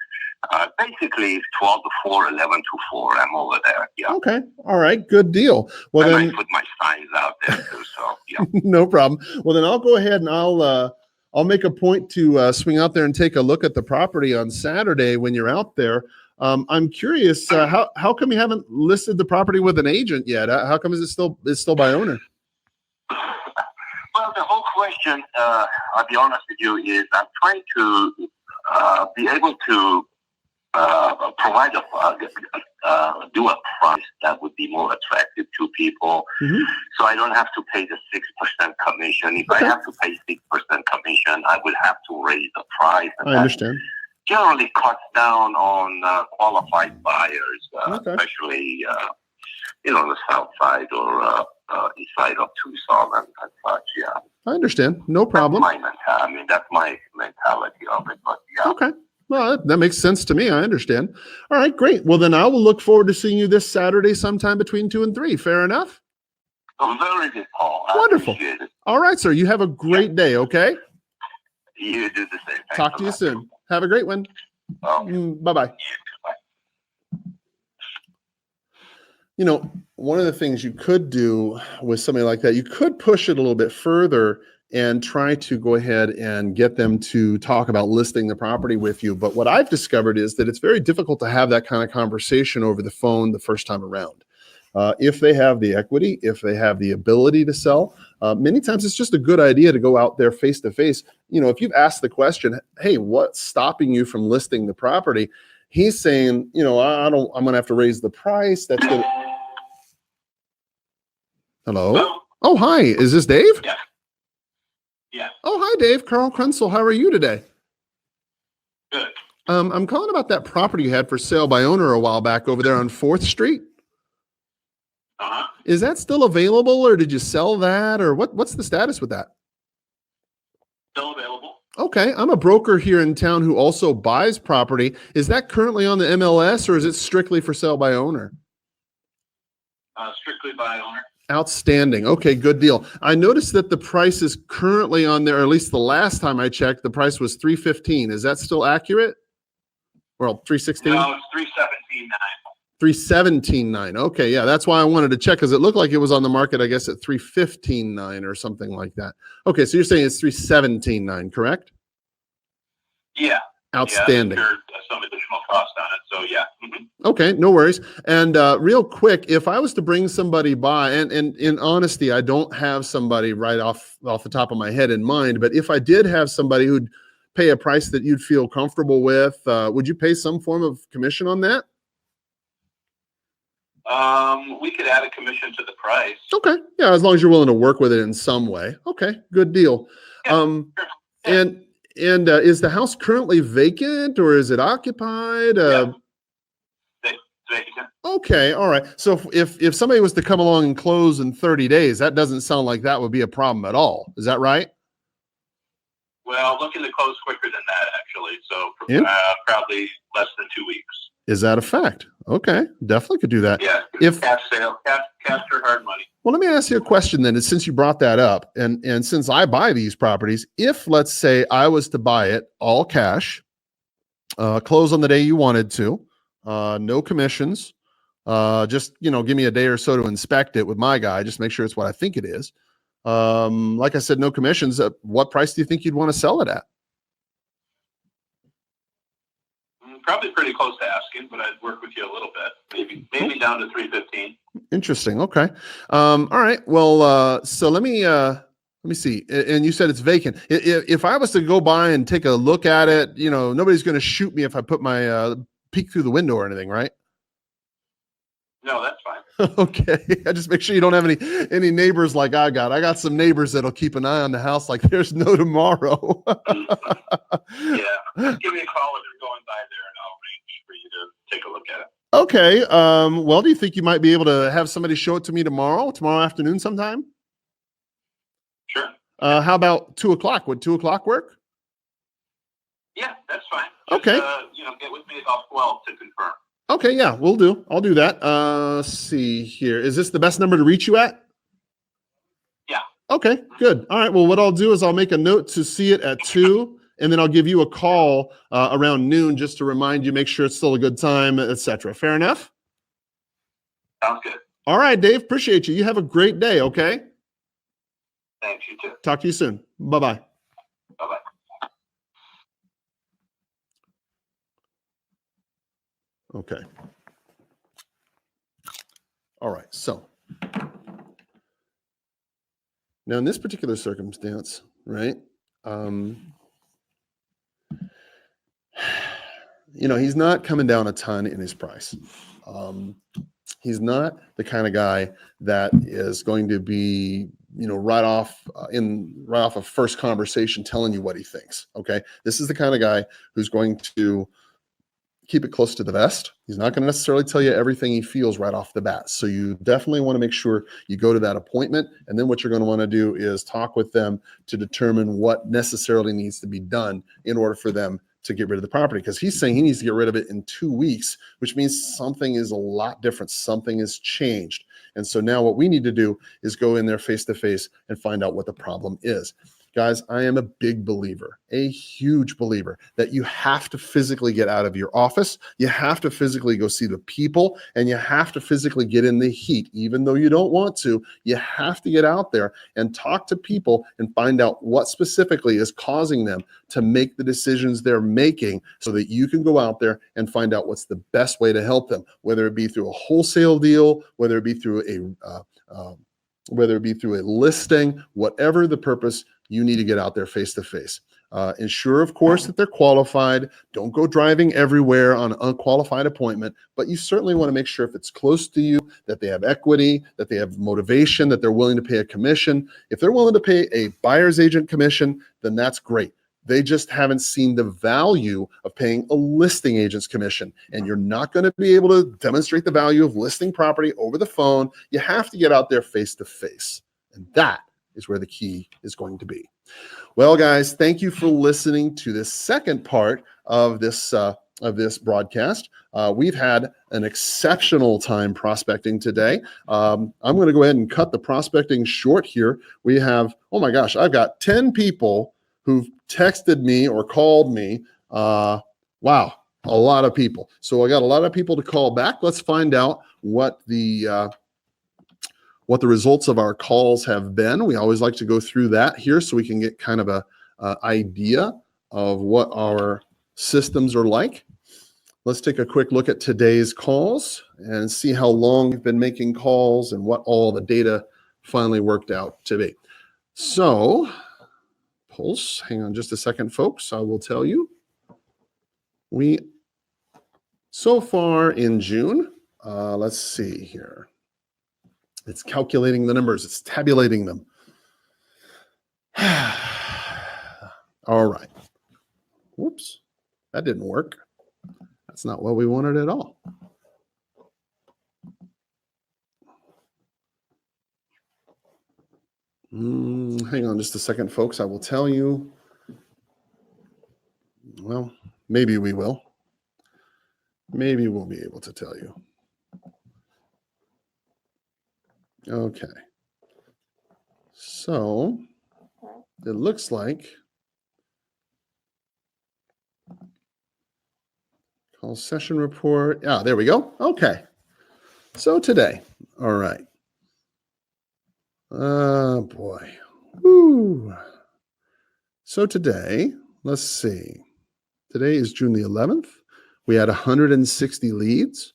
basically 12 to 4, 11 to 4. I'm over there. Yeah. Okay. All right. Good deal. Well, and then I put my signs out there too. So No problem. Well, then I'll go ahead and I'll make a point to swing out there and take a look at the property on Saturday when you're out there. I'm curious, how come you haven't listed the property with an agent yet? How come it's still by owner? Well, the whole question, I'll be honest with you, is I'm trying to be able to provide do a price that would be more attractive to people, so I don't have to pay the 6% commission. If I have to pay 6% commission, I would have to raise the price. And I understand. Generally cuts down on qualified buyers, especially the south side or east side of Tucson and such. Yeah, I understand. No problem. That's my mentality of it. But yeah. Okay. Well, that makes sense to me. I understand. All right, great. Well, then I will look forward to seeing you this Saturday sometime between 2 and 3. Fair enough? Very good, Paul. Wonderful. Appreciate it. All right, sir. You have a great day, okay? You do the same. Talk to you soon. Have a great one. Bye-bye. One of the things you could do with somebody like that, you could push it a little bit further and try to go ahead and get them to talk about listing the property with you. But what I've discovered is that it's very difficult to have that kind of conversation over the phone the first time around. If they have the equity, if they have the ability to sell, many times it's just a good idea to go out there face to face. If you've asked the question, hey, what's stopping you from listing the property? He's saying, I'm going to have to raise the price. That's good. Hello? Oh, hi. Is this Dave? Yeah. Yeah. Oh, hi, Dave. Carl Krenzel. How are you today? Good. I'm calling about that property you had for sale by owner a while back over there on 4th Street. Uh-huh. Is that still available, or did you sell that, or what's the status with that? Still available. Okay. I'm a broker here in town who also buys property. Is that currently on the MLS, or is it strictly for sale by owner? Strictly by owner. Outstanding. Okay, good deal. I noticed that the price is currently on there, or at least the last time I checked, the price was $315. Is that still accurate? Well, $316? No, it's $317,900. $317,900. Okay, yeah, that's why I wanted to check, because it looked like it was on the market, I guess, at $315,900 or something like that. Okay, so you're saying it's $317,900, correct? Yeah. Outstanding. Yeah, some additional cost on it, so yeah. Okay, no worries. And real quick, if I was to bring somebody by, and in honesty, I don't have somebody right off the top of my head in mind, but if I did have somebody who'd pay a price that you'd feel comfortable with, would you pay some form of commission on that? We could add a commission to the price. Okay, yeah, as long as you're willing to work with it in some way. Okay, good deal. Yeah, And is the house currently vacant, or is it occupied? Yeah. Vacant. Okay, all right. So if somebody was to come along and close in 30 days, that doesn't sound like that would be a problem at all. Is that right? Well, looking to close quicker than that, actually. So probably less than 2 weeks. Is that a fact? Okay, definitely could do that. Yeah, If cash sale, cash or hard money. Well, let me ask you a question then, since you brought that up, and since I buy these properties, if let's say I was to buy it all cash, close on the day you wanted to, no commissions, just give me a day or so to inspect it with my guy, just make sure it's what I think it is. Like I said, no commissions. What price do you think you'd want to sell it at? Probably pretty close to asking, but I'd work with you a little bit. Maybe down to $315. Interesting. Okay. All right. Well, so let me see. And you said it's vacant. If I was to go by and take a look at it, nobody's going to shoot me if I put my peek through the window or anything, right? No, that's fine. Okay. I just make sure you don't have any neighbors like I got. I got some neighbors that'll keep an eye on the house like there's no tomorrow. Yeah. Just give me a call if you're going by there, and I'll arrange for you to take a look at it. Okay. Well, do you think you might be able to have somebody show it to me tomorrow afternoon sometime? Sure. How about 2:00? Would 2:00 work? Yeah, that's fine. Okay. Get with me about 12 to confirm. Okay, yeah, we'll do. I'll do that. Let's see here. Is this the best number to reach you at? Yeah. Okay, good. All right. Well, what I'll do is I'll make a note to see it at 2, and then I'll give you a call around noon just to remind you, make sure it's still a good time, etc. Fair enough? Sounds good. All right, Dave. Appreciate you. You have a great day, okay? Thanks, you too. Talk to you soon. Bye-bye. Bye-bye. Okay. All right. So now in this particular circumstance, right? He's not coming down a ton in his price. He's not the kind of guy that is going to be, right off a first conversation telling you what he thinks. Okay. This is the kind of guy who's going to keep it close to the vest. He's not going to necessarily tell you everything he feels right off the bat. So you definitely want to make sure you go to that appointment. And then what you're going to want to do is talk with them to determine what necessarily needs to be done in order for them to get rid of the property. Because he's saying he needs to get rid of it in 2 weeks, which means something is a lot different. Something has changed. And so now what we need to do is go in there face to face and find out what the problem is. Guys, I am a big believer, a huge believer, that you have to physically get out of your office. You have to physically go see the people, and you have to physically get in the heat. Even though you don't want to, you have to get out there and talk to people and find out what specifically is causing them to make the decisions they're making, so that you can go out there and find out what's the best way to help them, whether it be through a wholesale deal, whether it be through a listing, whatever the purpose. You need to get out there face to face. Ensure, of course, that they're qualified. Don't go driving everywhere on an unqualified appointment, but you certainly want to make sure if it's close to you, that they have equity, that they have motivation, that they're willing to pay a commission. If they're willing to pay a buyer's agent commission, then that's great. They just haven't seen the value of paying a listing agent's commission. And you're not going to be able to demonstrate the value of listing property over the phone. You have to get out there face to face. And that is where the key is going to be. Well, guys, thank you for listening to this second part of this broadcast. We've had an exceptional time prospecting today. I'm going to go ahead and cut the prospecting short here. We have, oh my gosh, I've got 10 people who've texted me or called me. Wow, a lot of people. So I got a lot of people to call back. Let's find out what the results of our calls have been. We always like to go through that here so we can get kind of a idea of what our systems are like. Let's take a quick look at today's calls and see how long we've been making calls and what all the data finally worked out to be. So, Pulse, hang on just a second, folks. I will tell you. So far in June, let's see here. It's calculating the numbers. It's tabulating them. All right. Whoops. That didn't work. That's not what we wanted at all. Hang on just a second, folks. I will tell you. Well, maybe we will. Maybe we'll be able to tell you. Okay, so it looks like call session report. Yeah, there we go. Okay, so today, all right. Oh boy. Woo. So today, let's see. Today is June the 11th. We had 160 leads.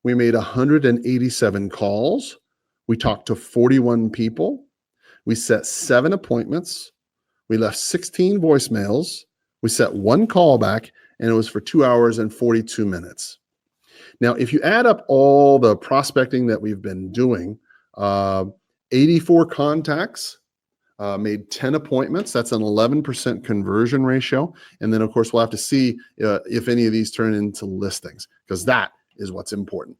We made 187 calls. We talked to 41 people. We set 7 appointments. We left 16 voicemails. We set 1 callback, and it was for 2 hours and 42 minutes. Now, if you add up all the prospecting that we've been doing, 84 contacts, made 10 appointments. That's an 11% conversion ratio. And then, of course, we'll have to see if any of these turn into listings, because that is what's important.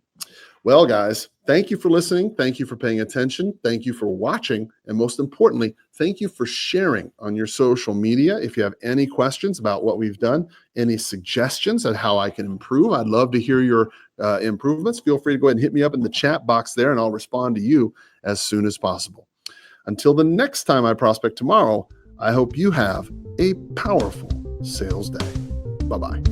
Well, guys, thank you for listening. Thank you for paying attention. Thank you for watching. And most importantly, thank you for sharing on your social media. If you have any questions about what we've done, any suggestions on how I can improve, I'd love to hear your improvements. Feel free to go ahead and hit me up in the chat box there, and I'll respond to you as soon as possible. Until the next time I prospect tomorrow, I hope you have a powerful sales day. Bye-bye.